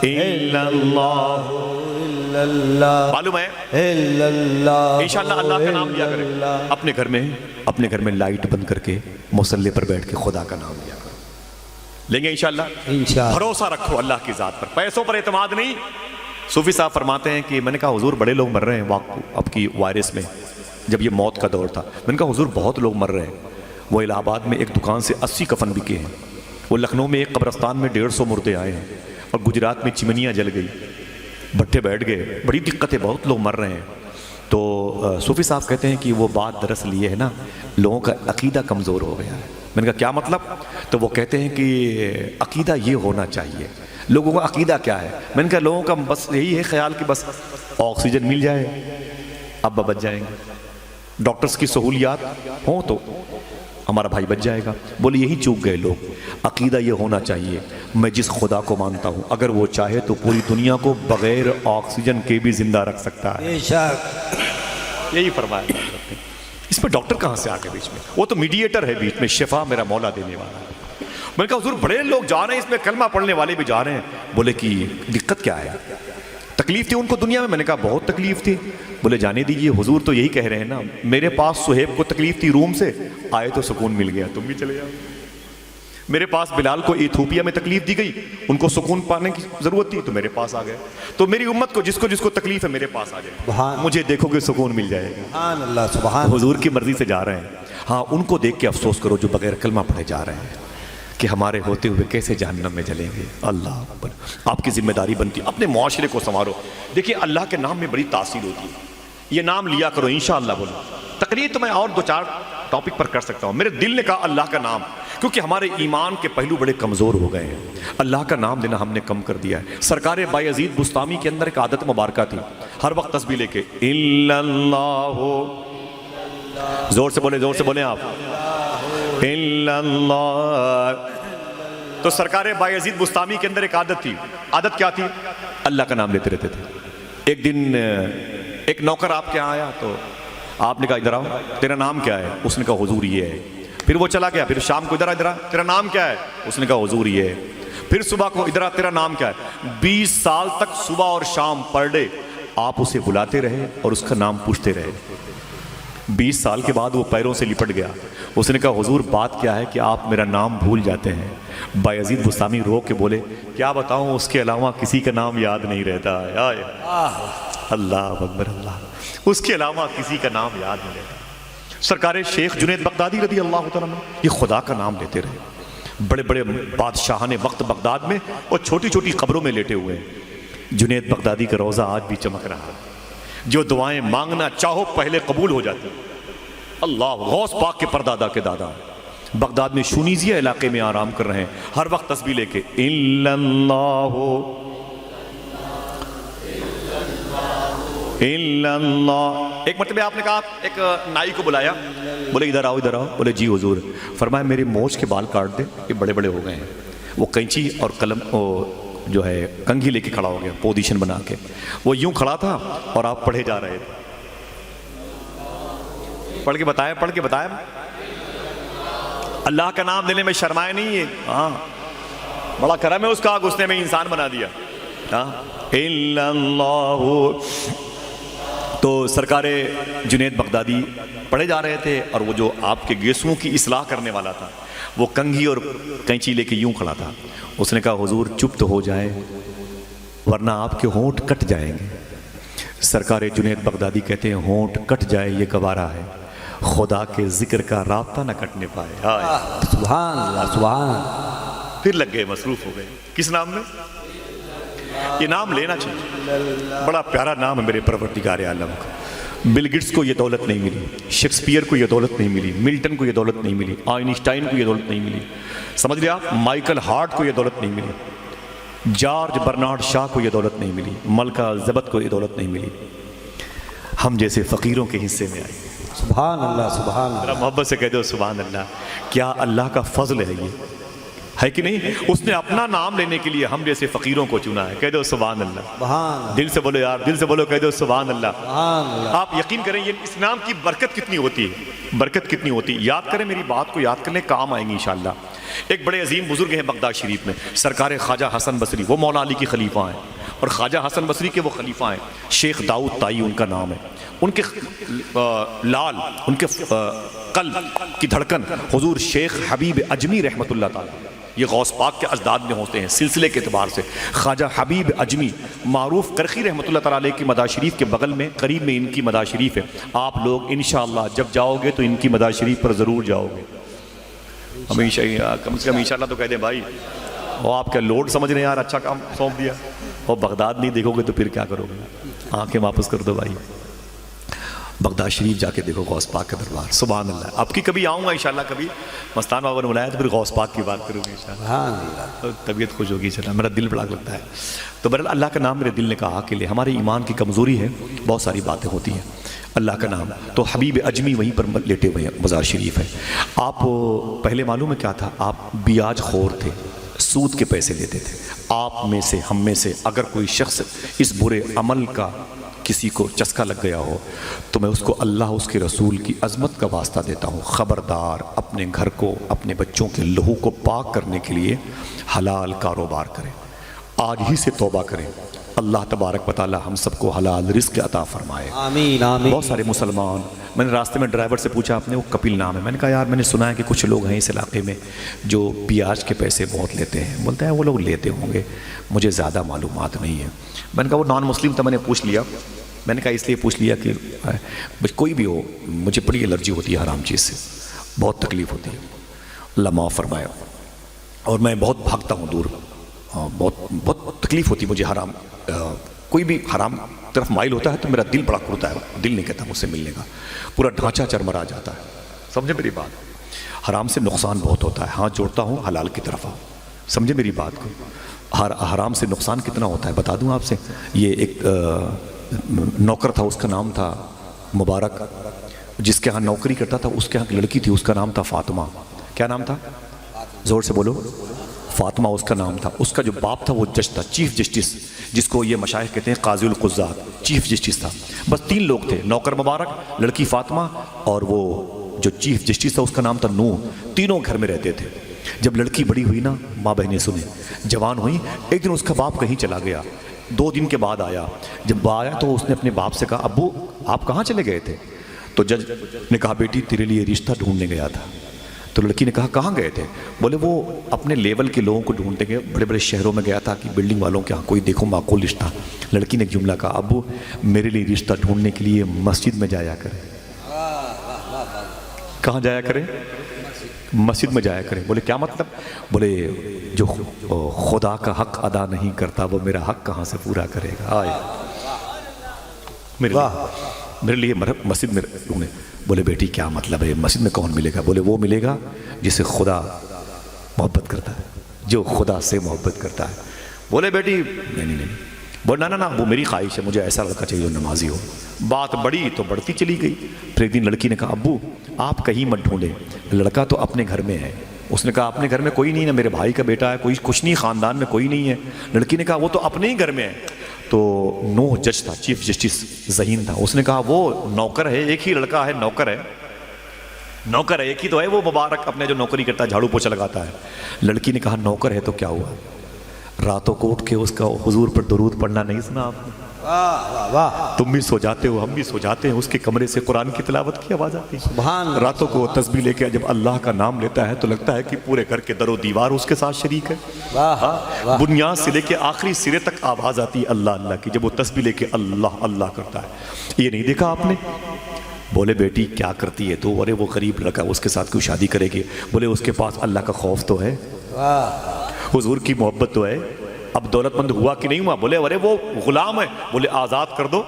الا اللہ. الا اللہ معلوم ہے الا اللہ. انشاءاللہ اللہ کا نام لیا کریں. اپنے گھر میں لائٹ بند کر کے مصلی پر بیٹھ کے خدا کا نام لیا کرو. لیں گے انشاءاللہ؟ انشاءاللہ. بھروسہ رکھو اللہ کی ذات پر, پیسوں پر اعتماد نہیں. صوفی صاحب فرماتے ہیں کہ میں نے کہا حضور بڑے لوگ مر رہے ہیں اب کی وائرس میں, جب یہ موت کا دور تھا. میں نے کہا حضور بہت لوگ مر رہے ہیں. وہ الہ آباد میں ایک دکان سے 80 کفن بکے ہیں. وہ لکھنؤ میں ایک قبرستان میں 150 مردے آئے ہیں. اور گجرات میں چمنیاں جل گئی, بھٹے بیٹھ گئے, بڑی دقت ہے, بہت لوگ مر رہے ہیں. تو صوفی صاحب کہتے ہیں کہ وہ بات دراصل یہ ہے نا, لوگوں کا عقیدہ کمزور ہو گیا ہے. میں نے کہا کیا مطلب؟ تو وہ کہتے ہیں کہ عقیدہ یہ ہونا چاہیے. لوگوں کا عقیدہ کیا ہے؟ میں نے کہا لوگوں کا بس یہی ہے خیال کہ بس آکسیجن مل جائے اب بچ جائیں گے, ڈاکٹرز کی سہولیات ہوں تو ہمارا بھائی بچ جائے گا. بولے یہی چوک گئے لوگ. عقیدہ یہ ہونا چاہیے میں جس خدا کو مانتا ہوں اگر وہ چاہے تو پوری دنیا کو بغیر آکسیجن کے بھی زندہ رکھ سکتا ہے. بے شک. یہی فرمایا. اس میں ڈاکٹر کہاں سے آ گئے بیچ میں؟ وہ تو میڈیٹر ہے بیچ میں, شفا میرا مولا دینے والا ہے. میں نے کہا حضور بڑے لوگ جا رہے ہیں, اس میں کلمہ پڑھنے والے بھی جا رہے ہیں. بولے کہ دقت کیا ہے, تکلیف تھی ان کو دنیا میں؟ میں نے کہا بہت تکلیف تھی. بولے جانے دیجیے, حضور تو یہی کہہ رہے ہیں نا, میرے پاس صہیب کو تکلیف تھی روم سے, آئے تو سکون مل گیا, تم بھی چلے جاؤ. میرے پاس بلال کو ایتھوپیا میں تکلیف دی گئی, ان کو سکون پانے کی ضرورت تھی تو میرے پاس آ گئے. تو میری امت کو جس کو تکلیف ہے میرے پاس آ جائے, مجھے دیکھو گے سکون مل جائے گا. سبحان اللہ سبحان. حضور کی مرضی سے جا رہے ہیں. ہاں ان کو دیکھ کے افسوس کرو جو بغیر کلمہ پڑھے جا رہے ہیں کہ ہمارے ہوتے ہوئے کیسے جہنم میں جلیں گے. اللہ اکبر. آپ کی ذمہ داری بنتی ہے اپنے معاشرے کو سنوارو. دیکھیے اللہ کے نام میں بڑی تاثیر ہوتی ہے, یہ نام لیا کرو انشاءاللہ. بولو تقریر تو میں اور 2-4 ٹاپک پر کر سکتا ہوں, میرے دل نے کہا اللہ کا نام, کیونکہ ہمارے ایمان کے پہلو بڑے کمزور ہو گئے ہیں. اللہ کا نام لینا ہم نے کم کر دیا ہے. سرکار بایزید بستامی کے اندر ایک عادت مبارکہ تھی, ہر وقت تسبیح لے کے الا اللہ. زور سے بولیں آپ, الا اللہ. تو سرکار بایزید بستامی کے اندر ایک عادت تھی. عادت کیا تھی؟ اللہ کا نام لیتے رہتے تھے. ایک دن ایک نوکر آپ کے یہاں آیا تو آپ نے کہا ادھر آؤ, تیرا نام کیا ہے؟ اس نے کہا حضور یہ ہے. پھر وہ چلا گیا, پھر شام کو ادھر آ, تیرا نام کیا ہے؟ اس نے کہا حضور یہ ہے. پھر صبح کو ادھر آ, تیرا نام کیا ہے؟ 20 سال تک صبح اور شام پر ڈے آپ اسے بلاتے رہے اور اس کا نام پوچھتے رہے. 20 سال کے بعد وہ پیروں سے لپٹ گیا. اس نے کہا حضور بات کیا ہے کہ آپ میرا نام بھول جاتے ہیں؟ بایزید بستامی رو کے بولے کیا بتاؤں, اس کے علاوہ کسی کا نام یاد نہیں رہتا. اللہ اکبر اللہ, اس کے علاوہ کسی کا نام یاد نہیں رہتا. سرکار شیخ جنید بغدادی رضی اللہ تعالیٰ عنہ یہ خدا کا نام لیتے رہے. بڑے بڑے بادشاہان وقت بغداد میں اور چھوٹی چھوٹی قبروں میں لیٹے ہوئے ہیں. جنید بغدادی کا روزہ آج بھی چمک رہا ہے. جو دعائیں مانگنا چاہو پہلے قبول ہو جاتی. اللہ غوث پاک کے پردادا کے دادا بغداد میں شونیزیہ علاقے میں آرام کر رہے ہیں, ہر وقت تسبیح لے کے الا اللہ الا اللہ۔ ایک مرتبہ آپ نے کہا، ایک نائی کو بلایا، بولے ادھر آؤ ادھر آؤ، بولے جی حضور۔ فرمایا میرے مونچھ کے بال کاٹ دے، یہ بڑے بڑے ہو گئے ہیں۔ وہ کینچی اور قلم جو ہے کنگھی لے کے کھڑا ہو گیا پوزیشن بنا کے، وہ یوں کھڑا تھا اور آپ پڑھے جا رہے تھے۔ پڑھ کے بتایا اللہ کا نام لینے میں شرمائے نہیں ہے، ہاں بڑا کرم ہے اس کا، اس نے میں انسان بنا دیا۔ الا اللہ۔ تو سرکار جنید بغدادی پڑھے جا رہے تھے، اور وہ جو آپ کے گیسوں کی اصلاح کرنے والا تھا وہ کنگھی اور کینچی لے کے یوں کھڑا تھا۔ اس نے کہا حضور چپ تو ہو جائے ورنہ آپ کے ہونٹ کٹ جائیں گے۔ سرکار جنید بغدادی کہتے ہیں ہونٹ کٹ جائے یہ گوارا ہے، خدا کے ذکر کا رابطہ نہ کٹنے پائے۔ سبحان اللہ سبحان اللہ۔ پھر لگ گئے، مصروف ہو گئے۔ کس نام میں؟ یہ نام لینا چاہیے، بڑا پیارا نام ہے میرے پروردگار عالم کا۔ بل گیٹس کو یہ دولت نہیں ملی، شیکسپیئر کو یہ دولت نہیں ملی، ملٹن کو یہ دولت نہیں ملی، آئنسٹائن کو یہ دولت نہیں ملی، سمجھ لیا آپ، مائیکل ہارٹ کو یہ دولت نہیں ملی، جارج برنارڈ شاہ کو یہ دولت نہیں ملی، ملکہ الزبتھ کو یہ دولت نہیں ملی، ہم جیسے فقیروں کے حصے میں آئی۔ سبحان اللہ سبحان ذرا اللہ۔ محبت سے کہہ دو سبحان اللہ۔ کیا اللہ کا فضل ہے یہ، ہے کہ نہیں؟ اس نے اپنا نام لینے کے لیے ہم جیسے فقیروں کو چنا ہے، کہہ دو سبحان اللہ۔ سبحان اللہ دل سے بولو یار، دل سے بولو، کہہ دو سبحان اللہ۔ سبحان اللہ۔ آپ یقین کریں یہ اس نام کی برکت کتنی ہوتی ہے، برکت کتنی ہوتی ہے۔ یاد کریں میری بات کو، یاد کرنے کام آئیں گی انشاءاللہ۔ ایک بڑے عظیم بزرگ ہیں بغداد شریف میں، سرکار خواجہ حسن بصری، وہ مولا علی کے خلیفہ ہیں، اور خواجہ حسن بصری کے وہ خلیفہ ہیں، شیخ داؤد تائی ان کا نام ہے۔ ان کے لال، ان کے قلب کی دھڑکن حضور شیخ حبیب اجمی رحمۃ اللہ تعالیٰ، یہ غوث پاک کے ازداد میں ہوتے ہیں سلسلے کے اعتبار سے۔ خواجہ حبیب اجمی معروف کرخی رحمۃ اللہ تعالیٰ علیہ کی مدار شریف کے بغل میں قریب میں ان کی مدار شریف ہے۔ آپ لوگ انشاءاللہ جب جاؤ گے تو ان کی مدار شریف پر ضرور جاؤ گے، ہمیشہ کم سے کم انشاءاللہ تو کہہ دیں بھائی۔ وہ آپ کا لوڈ سمجھ رہے ہیں یار، اچھا کام سونپ دیا، اور بغداد نہیں دیکھو گے تو پھر کیا کرو گے؟ آنکھیں واپس کر دو بھائی، بغداد شریف جا کے دیکھو غوث پاک کا دربار، سبحان اللہ۔ اب کی کبھی آؤں گا انشاءاللہ، کبھی مستان بابا نے بلایا تو پھر غوث پاک کی بات کروں گے انشاءاللہ، سبحان اللہ۔ طبیعت خوش ہوگی، چلا میرا دل بڑا لگتا ہے۔ تو بہرحال اللہ کا نام میرے دل نے کہا کہ لے، ہمارے ایمان کی کمزوری ہے، بہت ساری باتیں ہوتی ہیں، اللہ کا نام۔ تو حبیب اجمی وہیں پر لیٹے ہوئے ہیں، مزار شریف ہے۔ آپ پہلے معلوم ہے کیا تھا، آپ بیاج خور تھے، سود کے پیسے لیتے تھے۔ آپ میں سے، ہم میں سے اگر کوئی شخص اس برے عمل کا کسی کو چسکا لگ گیا ہو تو میں اس کو اللہ اس کے رسول کی عظمت کا واسطہ دیتا ہوں، خبردار اپنے گھر کو، اپنے بچوں کے لہو کو پاک کرنے کے لیے حلال کاروبار کریں، آج ہی سے توبہ کریں۔ اللہ تبارک و تعالی ہم سب کو حلال رزق عطا فرمائے، آمین آمین۔ بہت سارے مسلمان، میں نے راستے میں ڈرائیور سے پوچھا آپ نے، وہ کپل نام ہے، میں نے کہا یار میں نے سنا ہے کہ کچھ لوگ ہیں اس علاقے میں جو بیاج کے پیسے بہت لیتے ہیں، بولتا ہے وہ لوگ لیتے ہوں گے، مجھے زیادہ معلومات نہیں ہے۔ میں نے کہا وہ نان مسلم تھا، میں نے پوچھ لیا، میں نے کہا اس لیے پوچھ لیا کہ کوئی بھی ہو، مجھے بڑی الرجی ہوتی ہے حرام چیز سے، بہت تکلیف ہوتی ہے، اللہ معاف فرمائے، اور میں بہت بھاگتا ہوں دور، بہت تکلیف ہوتی ہے مجھے حرام، کوئی بھی حرام طرف مائل ہوتا ہے تو میرا دل بڑا کرتا ہے، دل نہیں کہتا مجھ سے ملنے کا، پورا ڈھانچہ چرمرا جاتا ہے، سمجھے میری بات؟ حرام سے نقصان بہت ہوتا ہے، ہاتھ جوڑتا ہوں حلال کی طرف آؤ، سمجھے میری بات کو؟ حرام سے نقصان کتنا ہوتا ہے بتا دوں آپ سے۔ یہ ایک نوکر تھا، اس کا نام تھا مبارک، جس کے ہاں نوکری کرتا تھا اس کے ہاں ایک لڑکی تھی، اس کا نام تھا فاطمہ۔ کیا نام تھا؟ زور سے بولو۔ فاطمہ اس کا نام تھا۔ اس کا جو باپ تھا وہ جج تھا، چیف جسٹس، جس کو یہ مشائخ کہتے ہیں قاضی القضات، چیف جسٹس تھا۔ بس 3 لوگ تھے، نوکر مبارک، لڑکی فاطمہ، اور وہ جو چیف جسٹس تھا اس کا نام تھا نوح۔ تینوں گھر میں رہتے تھے۔ جب لڑکی بڑی ہوئی نا، ماں بہنیں سنیں، جوان ہوئی، ایک دن اس کا باپ کہیں چلا گیا، 2 دن کے بعد آیا۔ جب آیا تو اس نے اپنے باپ سے کہا ابو آپ کہاں چلے گئے تھے؟ تو جج نے کہا بیٹی تیرے لیے رشتہ ڈھونڈنے گیا تھا۔ تو لڑکی نے کہا کہاں گئے تھے؟ بولے وہ اپنے لیول کے لوگوں کو ڈھونڈتے گئے، بڑے بڑے شہروں میں گیا تھا کہ بلڈنگ والوں کے ہاں کوئی دیکھو معقول رشتہ۔ لڑکی نے ایک جملہ کہا ابو میرے لیے رشتہ ڈھونڈنے کے لیے مسجد میں جایا کرے۔ کہاں جایا کرے؟ مسجد میں جایا کرے۔ بولے کیا مطلب؟ بولے جو خدا کا حق ادا نہیں کرتا وہ میرا حق کہاں سے پورا کرے گا؟ آئے میرے لیے مسجد میں ڈھونڈے۔ بولے بیٹی کیا مطلب ہے؟ مسجد میں کون ملے گا؟ بولے وہ ملے گا جسے خدا محبت کرتا ہے، جو خدا سے محبت کرتا ہے۔ بولے بیٹی نہیں، بولا نا وہ میری خواہش ہے، مجھے ایسا لڑکا چاہیے جو نمازی ہو۔ بات بڑی تو بڑھتی چلی گئی۔ پھر ایک دن لڑکی نے کہا ابو آپ کہیں مت ڈھونڈیں، لڑکا تو اپنے گھر میں ہے۔ اس نے کہا اپنے گھر میں کوئی نہیں ہے، میرے بھائی کا بیٹا ہے، کوئی کچھ نہیں، خاندان میں کوئی نہیں ہے۔ لڑکی نے کہا وہ تو اپنے ہی گھر میں ہے۔ تو نوح جج تھا، چیف جسٹس ذہین تھا، اس نے کہا وہ نوکر ہے، ایک ہی لڑکا ہے، نوکر ہے ایک ہی تو ہے، وہ مبارک اپنے جو نوکری کرتا ہے، جھاڑو پوچھا لگاتا ہے۔ لڑکی نے کہا نوکر ہے تو کیا ہوا؟ راتوں کو اٹھ کے اس کا حضور پر درود پڑھنا نہیں سنا آپ نے؟ واہ واہ واہ، تم بھی سو جاتے ہو، ہم بھی سو جاتے ہیں، اس کے کمرے سے قرآن کی تلاوت کی آواز آتی ہے۔ سبحان اللہ۔ راتوں کو تسبیح لے کے جب اللہ کا نام لیتا ہے تو لگتا ہے کہ پورے گھر کے در و دیوار اس کے ساتھ شریک ہے۔ واہ واہ، بنیاد سے لے کے آخری سرے تک آواز آتی ہے اللہ اللہ کی، جب وہ تسبیح لے کے اللہ اللہ کرتا ہے۔ یہ نہیں دیکھا آپ نے؟ بولے بیٹی کیا کرتی ہے تو؟ ارے وہ غریب لڑکا، اس کے ساتھ کوئی شادی کرے گی؟ بولے اس کے پاس اللہ کا خوف تو ہے، حضور کی محبت تو ہے، اب دولت مند ہوا کہ نہیں ہوا؟ بولے ارے وہ غلام ہے۔ بولے آزاد کر دو،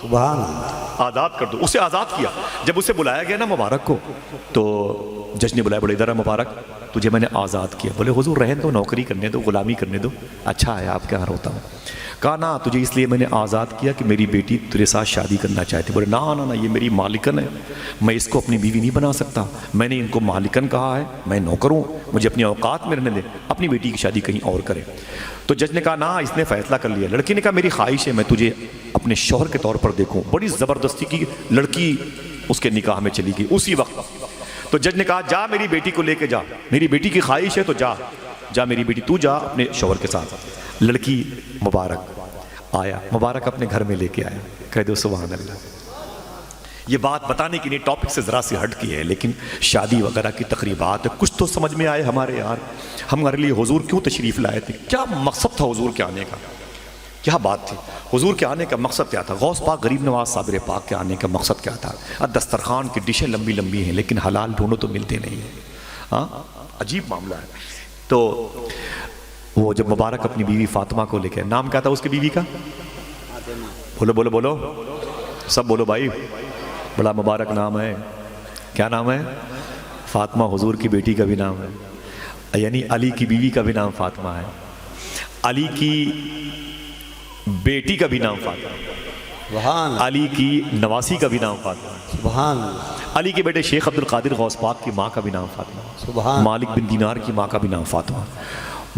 سبحان اللہ، آزاد کر دو۔ اسے آزاد کیا۔ جب اسے بلایا گیا نا مبارک کو، تو جج نے بلایا، بولے ادھر ہے مبارک، تجھے میں نے آزاد کیا۔ بولے حضور رہنے دو، نوکری کرنے دو، غلامی کرنے دو، اچھا ہے آپ کے یہاں ہوتا ہوں۔ کہا نا تجھے اس لیے میں نے آزاد کیا کہ میری بیٹی تیرے ساتھ شادی کرنا چاہتی۔ بولے نا نا نا، یہ میری مالکن ہے، میں اس کو اپنی بیوی نہیں بنا سکتا، میں نے ان کو مالکن کہا ہے، میں نوکر ہوں، مجھے اپنی اوقات میں رہنے دے، اپنی بیٹی کی شادی کہیں اور کرے۔ تو جج نے کہا نا اس نے فیصلہ کر لیا۔ لڑکی نے کہا میری خواہش ہے میں تجھے اپنے شوہر کے طور پر دیکھوں۔ بڑی زبردستی کی لڑکی اس کے نکاح میں چلی گئی اسی وقت۔ تو جج نے کہا جا میری بیٹی کو لے کے جا، میری بیٹی کی خواہش ہے تو جا میری بیٹی، تو جا اپنے شوہر کے ساتھ۔ لڑکی مبارک آیا، مبارک اپنے گھر میں لے کے آیا۔ کہہ دو سبحان اللہ۔ یہ بات بتانے کی نہیں، ٹاپک سے ذرا سی ہٹ کی ہے، لیکن شادی وغیرہ کی تقریبات کچھ تو سمجھ میں آئے ہمارے یار۔ ہمارے لیے حضور کیوں تشریف لائے تھے؟ کیا مقصد تھا حضور کے آنے کا؟ کیا بات تھی؟ حضور کے آنے کا مقصد کیا تھا؟ غوث پاک غریب نواز صابر پاک کے آنے کا مقصد کیا تھا؟ دسترخوان کی ڈشیں لمبی لمبی ہیں لیکن حلال ڈھونڈو تو ملتے نہیں ہیں۔ ہاں عجیب معاملہ ہے۔ تو وہ جب مبارک اپنی بیوی فاطمہ کو لے کے، نام کیا تھا اس کی بیوی کا؟ بولو بولو بولو سب بولو بھائی، بڑا مبارک نام ہے۔ کیا نام ہے؟ فاطمہ حضور کی بیٹی کا بھی نام ہے، یعنی علی کی بیوی کا بھی نام فاطمہ ہے، علی کی بیٹی کا بھی نام فاطمہ، سبحان اللہ، علی کی نواسی کا بھی نام فاطمہ، سبحان اللہ، علی کے بیٹے شیخ عبد القادر غوث پاک کی ماں کا بھی نام فاطمہ، سبحان، مالک بن دینار کی ماں کا بھی نام فاطمہ۔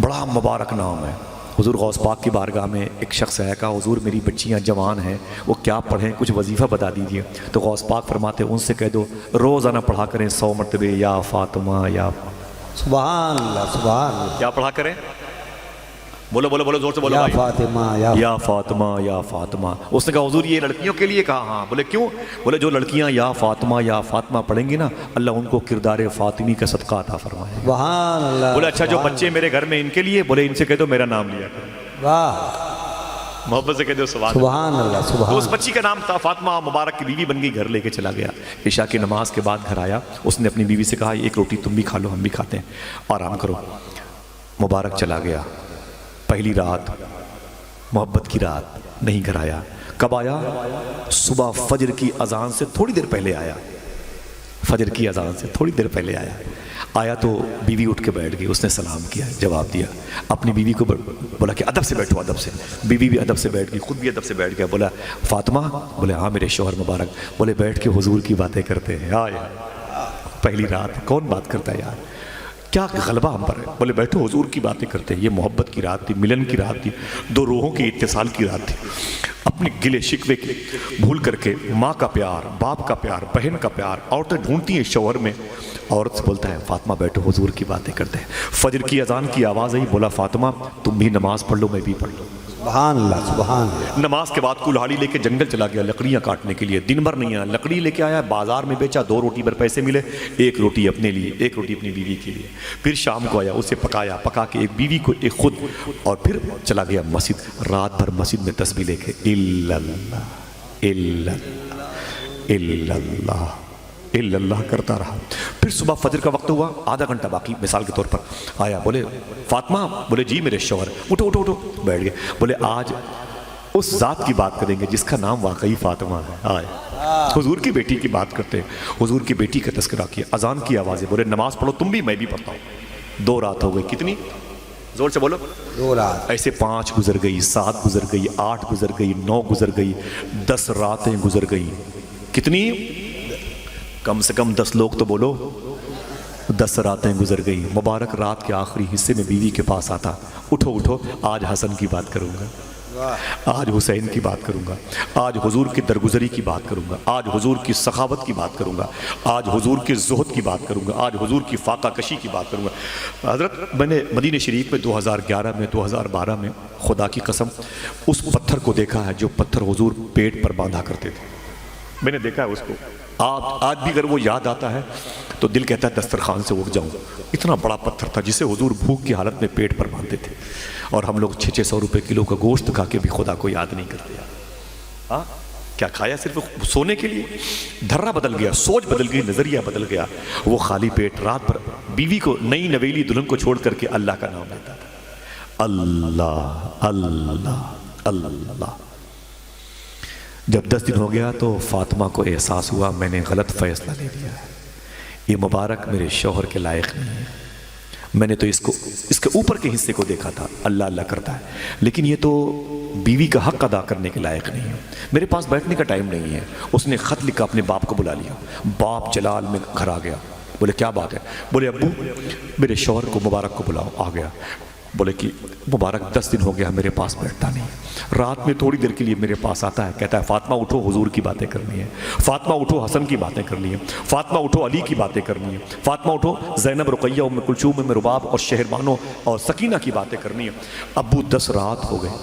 بڑا مبارک نام ہے۔ حضور غوث پاک کی بارگاہ میں ایک شخص ہے، کہا حضور میری بچیاں جوان ہیں، وہ کیا پڑھیں، کچھ وظیفہ بتا دیجئے۔ تو غوث پاک فرماتے ان سے کہہ دو روزانہ پڑھا کریں 100 مرتبہ یا فاطمہ یا سبحان اللہ، سبحان اللہ، کیا پڑھا کریں؟ بولو بولو بولو زور سے بولو یا بھائی، فاطمہ یا فاطمہ یا فاطمہ۔ اس نے کہا حضور یہ لڑکیوں کے لیے؟ کہا ہاں۔ بولے کیوں؟ بولے جو لڑکیاں یا فاطمہ پڑھیں گی نا، اللہ ان کو کردار فاطمی کا صدقہ عطا فرمائے۔ سبحان اللہ، بولے اچھا جو بچے میرے گھر میں ان کے لیے؟ بولے ان سے کہہ دو میرا نام لیا کرو، واہ، محبت سے کہہ دو سبحان اللہ۔ سبحان اللہ، تو سبحان اس بچی کا نام تھا فاطمہ، مبارک کی بیوی بن گئی، گھر لے کے چلا گیا۔ عشاء کی نماز کے بعد گھر آیا، اس نے اپنی بیوی سے کہا ایک روٹی تم بھی کھا لو، ہم بھی کھاتے ہیں، آرام کرو۔ مبارک چلا گیا۔ پہلی رات محبت کی رات، نہیں گھر آیا۔ کب آیا؟ صبح فجر کی اذان سے تھوڑی دیر پہلے آیا، فجر کی اذان سے تھوڑی دیر پہلے آیا تو بیوی اٹھ کے بیٹھ گئی، اس نے سلام کیا، جواب دیا، اپنی بیوی کو بولا کہ ادب سے بیٹھو، ادب سے۔ بیوی بھی ادب سے بیٹھ گئی، خود بھی ادب سے بیٹھ گیا، بولا فاطمہ؟ بولے ہاں میرے شوہر مبارک۔ بولے بیٹھ کے حضور کی باتیں کرتے ہیں۔ پہلی رات کون بات کرتا ہے یار، کیا غلبہ ہم پر ہے۔ بولے بیٹھو حضور کی باتیں کرتے ہیں۔ یہ محبت کی رات تھی، ملن کی رات تھی، دو روحوں کی اتصال کی رات تھی۔ اپنے گلے شکوے کے بھول کر کے ماں کا پیار، باپ کا پیار، بہن کا پیار عورتیں ڈھونڈتی ہیں شوہر میں۔ عورت سے بولتا ہے فاطمہ بیٹھو حضور کی باتیں کرتے ہیں۔ فجر کی اذان کی آواز آئی، بولا فاطمہ تم بھی نماز پڑھ لو، میں بھی پڑھ لوں۔ سبحان اللہ، سبحان اللہ، نماز کے بعد کلہاڑی لے کے جنگل چلا گیا لکڑیاں کاٹنے کے لیے۔ دن بھر نہیں آیا، لکڑی لے کے آیا، بازار میں بیچا، 2 روٹی پر پیسے ملے، 1 روٹی اپنے لیے، 1 روٹی اپنی بیوی کے لیے۔ پھر شام کو آیا، اسے پکایا، پکا کے ایک بیوی کو ایک خود، اور پھر چلا گیا مسجد۔ رات بھر مسجد میں تسبیح لے کے الا اللہ الا اللہ الا اللہ الا اللہ کرتا رہا۔ پھر صبح فجر کا وقت ہوا، آدھا گھنٹہ باقی، مثال کے طور پر آیا، بولے فاطمہ؟ بولے جی میرے شوہر۔ اٹھو اٹھو اٹھو، بیٹھ گئے۔ بولے آج اس ذات کی بات کریں گے جس کا نام واقعی فاطمہ ہے۔ آئے حضور کی بیٹی کی بات کرتے ہیں، حضور کی بیٹی کا تذکرہ کیا۔ اذان کی آوازیں، بولے نماز پڑھو تم بھی، میں بھی پڑھتا ہوں۔ 2 رات ہو گئی، کتنی؟ زور سے بولو. 2 رات. ایسے 5 گزر گئی، 7 گزر گئی، 8 گزر گئی، 9 گزر گئی، 10 راتیں گزر گئی. کتنی؟ کم سے کم 10 لوگ تو بولو. 10 راتیں گزر گئی. مبارک رات کے آخری حصے میں بیوی کے پاس آتا. اٹھو اٹھو، آج حسن کی بات کروں گا، آج حسین کی بات کروں گا، آج حضور کی درگزری کی بات کروں گا، آج حضور کی سخاوت کی بات کروں گا، آج حضور کے زہد کی بات کروں گا، آج حضور کی فاقہ کشی کی بات کروں گا. حضرت میں نے مدینہ شریف میں 2011 میں 2012 میں خدا کی قسم اس پتھر کو دیکھا ہے جو پتھر حضور پیٹ پر باندھا کرتے تھے. میں نے دیکھا ہے اس کو. آج بھی اگر وہ یاد آتا ہے تو دل کہتا ہے دسترخوان سے اٹھ جاؤں. اتنا بڑا پتھر تھا جسے حضور بھوک کی حالت میں پیٹ پر باندھتے تھے، اور ہم لوگ 600 روپے کلو کا گوشت کھا کے بھی خدا کو یاد نہیں کرتے. ہاں کیا کھایا؟ صرف سونے کے لیے. دھرا بدل گیا، سوچ بدل گئی، نظریہ بدل گیا. وہ خالی پیٹ رات بھر بیوی کو، نئی نویلی دلہن کو چھوڑ کر کے اللہ کا نام لیتا تھا. اللہ اللہ اللہ. جب 10 دن ہو گیا تو فاطمہ کو احساس ہوا میں نے غلط فیصلہ لے لیا ہے، یہ مبارک میرے شوہر کے لائق نہیں ہے. میں نے تو اس کے اوپر کے حصے کو دیکھا تھا، اللہ اللہ کرتا ہے، لیکن یہ تو بیوی کا حق ادا کرنے کے لائق نہیں ہے. میرے پاس بیٹھنے کا ٹائم نہیں ہے. اس نے خط لکھا، اپنے باپ کو بلا لیا. باپ جلال میں گھر آ گیا. بولے کیا بات ہے؟ بولے ابو میرے شوہر کو مبارک کو بلاؤ. آ گیا. بولے کہ مبارک 10 دن ہو گیا میرے پاس بیٹھتا نہیں. رات میں تھوڑی دیر کے لیے میرے پاس آتا ہے، کہتا ہے فاطمہ اٹھو، حضور کی باتیں کرنی ہے. فاطمہ اٹھو، حسن کی باتیں کرنی ہے. فاطمہ اٹھو، علی کی باتیں کرنی ہے. فاطمہ اٹھو، زینب، رقیہ، ام کلثوم، ام رباب اور شہربانو اور سکینہ کی باتیں کرنی ہے. ابو 10 رات ہو گئے،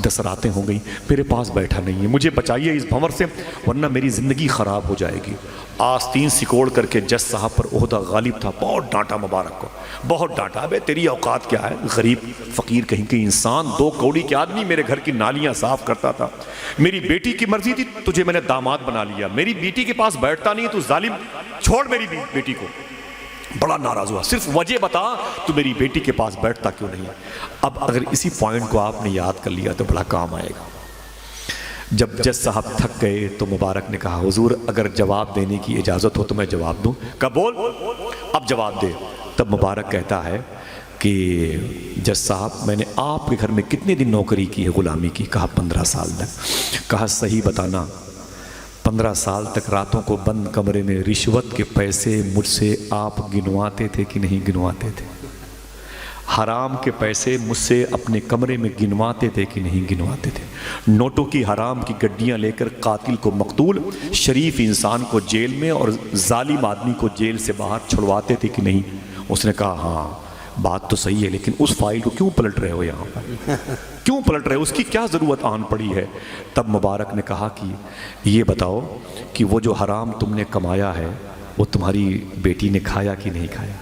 10 راتیں ہو گئیں، میرے پاس بیٹھا نہیں ہے. مجھے بچائیے اس بھنور سے ورنہ میری زندگی خراب ہو جائے گی. آستین سکوڑ کر کے جج صاحب پر عہدہ غالب تھا، بہت ڈانٹا مبارک کو، بہت ڈانٹا. بے تیری اوقات کیا ہے؟ غریب فقیر کہیں کہ انسان، 2 کوڑی کے آدمی میرے گھر کی نالیاں صاف کرتا تھا. میری بیٹی کی مرضی تھی، تجھے میں نے داماد بنا لیا. میری بیٹی کے پاس بیٹھتا نہیں تو ظالم، چھوڑ میری بیٹی کو. بڑا ناراض ہوا. صرف وجہ بتا تو میری بیٹی کے پاس بیٹھتا کیوں نہیں. اب اگر اسی پوائنٹ کو آپ نے یاد کر لیا تو بڑا کام آئے گا. جب جج صاحب تھک گئے تو مبارک نے کہا حضور اگر جواب دینے کی اجازت ہو تو میں جواب دوں. کہا بول، اب جواب دے. تب مبارک کہتا ہے کہ جج صاحب میں نے آپ کے گھر میں کتنے دن نوکری کی ہے، غلامی کی؟ کہا 15 سال تک. کہا صحیح بتانا، 15 سال تک راتوں کو بند کمرے میں رشوت کے پیسے مجھ سے آپ گنواتے تھے کہ نہیں گنواتے تھے؟ حرام کے پیسے مجھ سے اپنے کمرے میں گنواتے تھے کہ نہیں گنواتے تھے؟ نوٹوں کی حرام کی گڈیاں لے کر قاتل کو مقتول، شریف انسان کو جیل میں اور ظالم آدمی کو جیل سے باہر چھڑواتے تھے کہ نہیں؟ اس نے کہا ہاں بات تو صحیح ہے، لیکن اس فائل کو کیوں پلٹ رہے ہو یہاں پر؟ کیوں پلٹ رہے ہو؟ اس کی کیا ضرورت آن پڑی ہے؟ تب مبارک نے کہا کہ یہ بتاؤ کہ وہ جو حرام تم نے کمایا ہے وہ تمہاری بیٹی نے کھایا کہ نہیں کھایا؟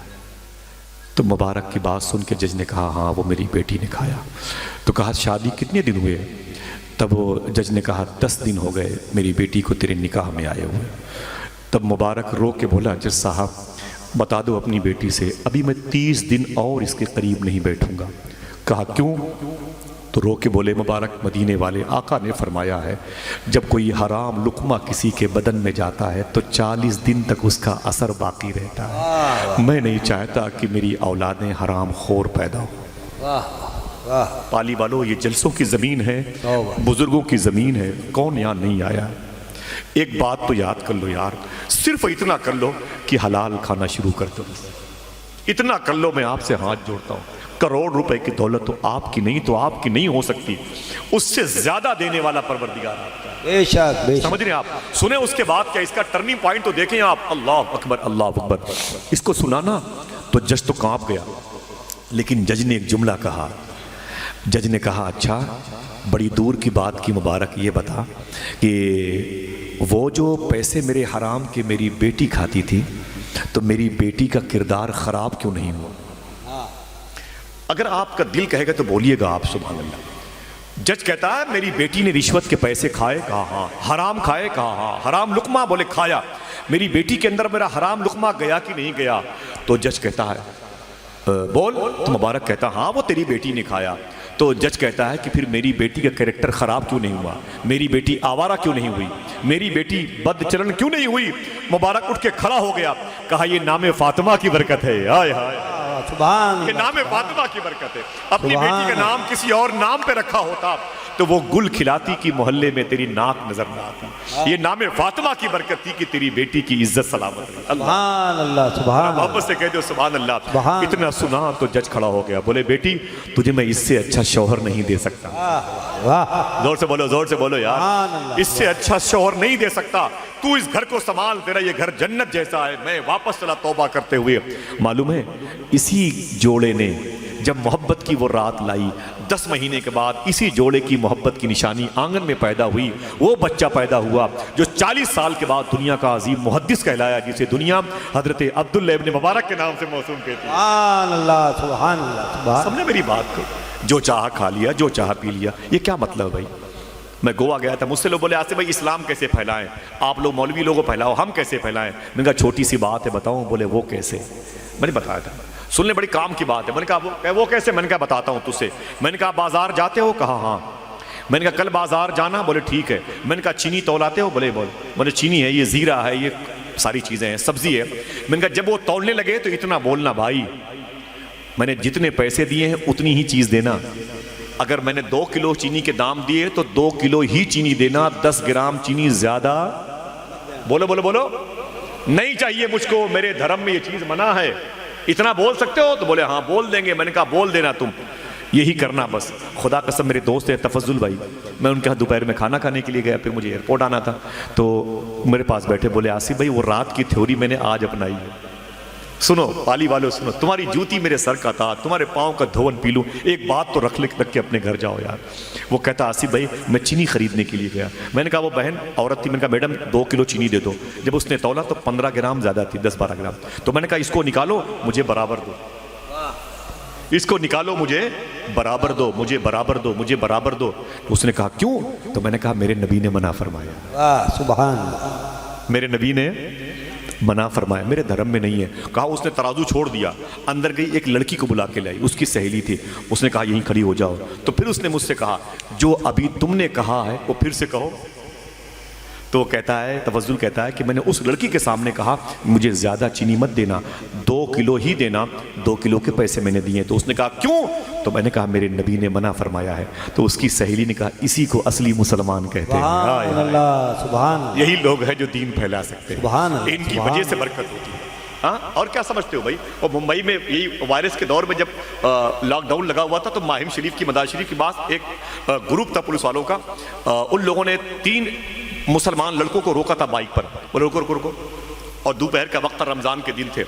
تو مبارک کی بات سن کے جج نے کہا ہاں وہ میری بیٹی نے کھایا. تو کہا شادی کتنے دن ہوئے؟ تب وہ جج نے کہا 10 دن ہو گئے میری بیٹی کو تیرے نکاح میں آئے ہوئے. تب مبارک رو کے بولا جج صاحب بتا دو اپنی بیٹی سے ابھی میں 30 دن اور اس کے قریب نہیں بیٹھوں گا. کہا کیوں؟ تو رو کے بولے مبارک مدینے والے آقا نے فرمایا ہے جب کوئی حرام لقمہ کسی کے بدن میں جاتا ہے تو 40 دن تک اس کا اثر باقی رہتا ہے. میں نہیں چاہتا کہ میری اولادیں حرام خور پیدا ہو. پالی والو یہ جلسوں کی زمین ہے، بزرگوں کی زمین ہے، کون یہاں نہیں آیا؟ ایک بات تو یاد کر لو یار، صرف اتنا کر لو کہ حلال کھانا شروع کر دو. اتنا کر لو، میں آپ سے ہاتھ جوڑتا ہوں. کروڑ روپے کی دولت تو آپ کی نہیں ہو سکتی، اس سے زیادہ دینے والا پروردگار آپ کا. بے شک بے شک. سمجھ رہے ہیں آپ؟ سنیں اس کے بعد کیا اس کا ٹرننگ پوائنٹ تو دیکھیں آپ. اللہ اکبر اللہ اکبر. اس کو سنانا تو جج تو کانپ گیا، لیکن جج نے ایک جملہ کہا. جج نے کہا اچھا بڑی دور کی بات کی مبارک، یہ بتا کہ وہ جو پیسے میرے حرام کے میری بیٹی کھاتی تھی تو میری بیٹی کا کردار خراب کیوں نہیں ہوا؟ اگر آپ کا دل کہے گا تو بولیے گا آپ سبحان اللہ. جج کہتا ہے میری بیٹی نے رشوت کے پیسے کھائے؟ کہا ہاں. حرام کھائے؟ کہا ہاں. حرام لقمہ؟ بولے کھایا. میری بیٹی کے اندر میرا حرام لقمہ گیا کہ نہیں گیا؟ تو جج کہتا ہے بول. تو مبارک کہتا ہاں وہ تیری بیٹی نے کھایا. تو جج کہتا ہے کہ پھر میری بیٹی کا کریکٹر خراب کیوں نہیں ہوا؟ میری بیٹی آوارہ کیوں نہیں ہوئی؟ میری بیٹی بد چلن کیوں نہیں ہوئی؟ مبارک اٹھ کے کھڑا ہو گیا، کہا یہ نام فاطمہ کی برکت ہے. آئے ہائے سبحان یہ اللہ نام فاطمہ کی برکت ہے. اپنی سبحان بیٹی کا نام کسی اور نام پہ رکھا ہوتا تو وہ گل کھلاتی کی محلے میں تیری ناک نظر نہ آتی. یہ نام فاطمہ کی برکت تھی کہ تیری بیٹی کی عزت سلامت رہی. اللہ سبحان اللہ سبحان اللہ محبت سے کہہ دو سبحان اللہ. سبحان اتنا سنا تو جج کھڑا ہو گیا. بولے بیٹی تجھے میں اس سے اچھا شوہر نہیں دے سکتا. واہ زور سے بولو یار. سبحان اللہ. اس سے اچھا شوہر نہیں دے سکتا. تو اس گھر کو سنبھال, تیرا یہ گھر جنت جیسا ہے. میں واپس چلا توبہ کرتے ہوئے. معلوم ہے اسی جوڑے نے جب محبت کی وہ رات لائی, 10 مہینے کے بعد اسی جوڑے کی محبت کی نشانی آنگن میں پیدا ہوئی. وہ بچہ پیدا ہوا جو 40 سال کے بعد دنیا کا عظیم محدث کہلایا, جسے دنیا حضرت عبداللہ ابن مبارک کے نام سے موسوم کہتی ہے. سبحان اللہ سبحان اللہ سبحان. سمجھے میری بات کو؟ جو چاہا کھا لیا, جو چاہا پی لیا. یہ کیا مطلب بھائی؟ میں گوا گیا تھا, مجھ سے لوگ بولے آصف بھائی اسلام کیسے پھیلائیں, آپ لوگ مولوی لوگوں کو پھیلاؤ, ہم کیسے پھیلائیں؟ میں نے کہا چھوٹی سی بات ہے بتاؤں. بولے وہ کیسے؟ میں نے بتایا تھا, سن لیں بڑی کام کی بات ہے. میں نے کہا وہ کیسے؟ میں نے کہا بتاتا ہوں تجھ سے. میں نے کہا بازار جاتے ہو؟ کہا ہاں. میں نے کہا کل بازار جانا؟ بولے ٹھیک ہے. میں نے کہا چینی تولاتے ہو؟ بولے چینی ہے, یہ زیرہ ہے, یہ ساری چیزیں ہیں, سبزی ہے. میں نے کہا جب وہ تولنے لگے تو اتنا بولنا بھائی میں نے جتنے پیسے دیے ہیں اتنی ہی چیز دینا. اگر میں نے 2 کلو چینی کے دام دیے تو 2 کلو ہی چینی دینا, 10 گرام چینی زیادہ بولو نہیں چاہیے مجھ کو. میرے دھرم میں یہ چیز منع ہے. اتنا بول سکتے ہو؟ تو بولے ہاں بول دیں گے. میں نے کہا بول دینا تم, یہی کرنا بس. خدا قسم میرے دوست ہیں تفضل بھائی, میں ان کے ہاں دوپہر میں کھانا کھانے کے لیے گیا, پھر مجھے ایئرپورٹ آنا تھا, تو میرے پاس بیٹھے بولے آصف بھائی وہ رات کی تھیوری میں نے آج اپنائی ہے. سنو پالی والو سنو, تمہاری جوتی میرے سر کا تھا, تمہارے پاؤں کا دھون پی لوں, ایک بات تو رکھ کے اپنے گھر جاؤ یار. وہ کہتا آصف بھائی میں چینی خریدنے کے لیے گیا. میں نے کہا وہ بہن عورت تھی, میں نے کہا میڈم 2 کلو چینی دے دو. جب اس نے تولا تو 15 گرام زیادہ تھی, 10-12 گرام. تو میں نے کہا اس کو نکالو مجھے برابر دو, اس کو نکالو مجھے برابر دو, مجھے برابر دو, مجھے برابر دو. اس نے کہا کیوں؟ تو میں نے کہا میرے نبی نے منع فرمایا. واہ سبحان اللہ. میرے نبی نے منع فرمایا, میرے دھرم میں نہیں ہے. کہا اس نے ترازو چھوڑ دیا, اندر گئی, ایک لڑکی کو بلا کے لائی, اس کی سہیلی تھی. اس نے کہا یہیں کھڑی ہو جاؤ. تو پھر اس نے مجھ سے کہا جو ابھی تم نے کہا ہے وہ پھر سے کہو. تو وہ کہتا ہے, تفضل کہتا ہے کہ میں نے اس لڑکی کے سامنے کہا مجھے زیادہ چینی مت دینا, 2 کلو ہی دینا, 2 کلو کے پیسے میں نے دیے. تو اس نے کہا کیوں؟ تو میں نے کہا میرے نبی نے منع فرمایا ہے. تو اس کی سہیلی نے کہا اسی کو اصلی مسلمان کہتے ہیں. سبحان اللہ سبحان اللہ. یہی لوگ ہیں جو دین پھیلا سکتے ہیں, سبحان اللہ, ان کی سبحان وجہ سے برکت ہوتی ہے. ہاں اور کیا سمجھتے ہو بھائی؟ اور ممبئی میں یہی وائرس کے دور میں جب لاک ڈاؤن لگا ہوا تھا تو ماہم شریف کی مدار شریف کے پاس ایک گروپ تھا پولیس والوں کا. ان لوگوں نے 3 مسلمان لڑکوں کو روکا تھا بائک پر. وہ رکو, اور دوپہر کا وقت رمضان کے دن تھے.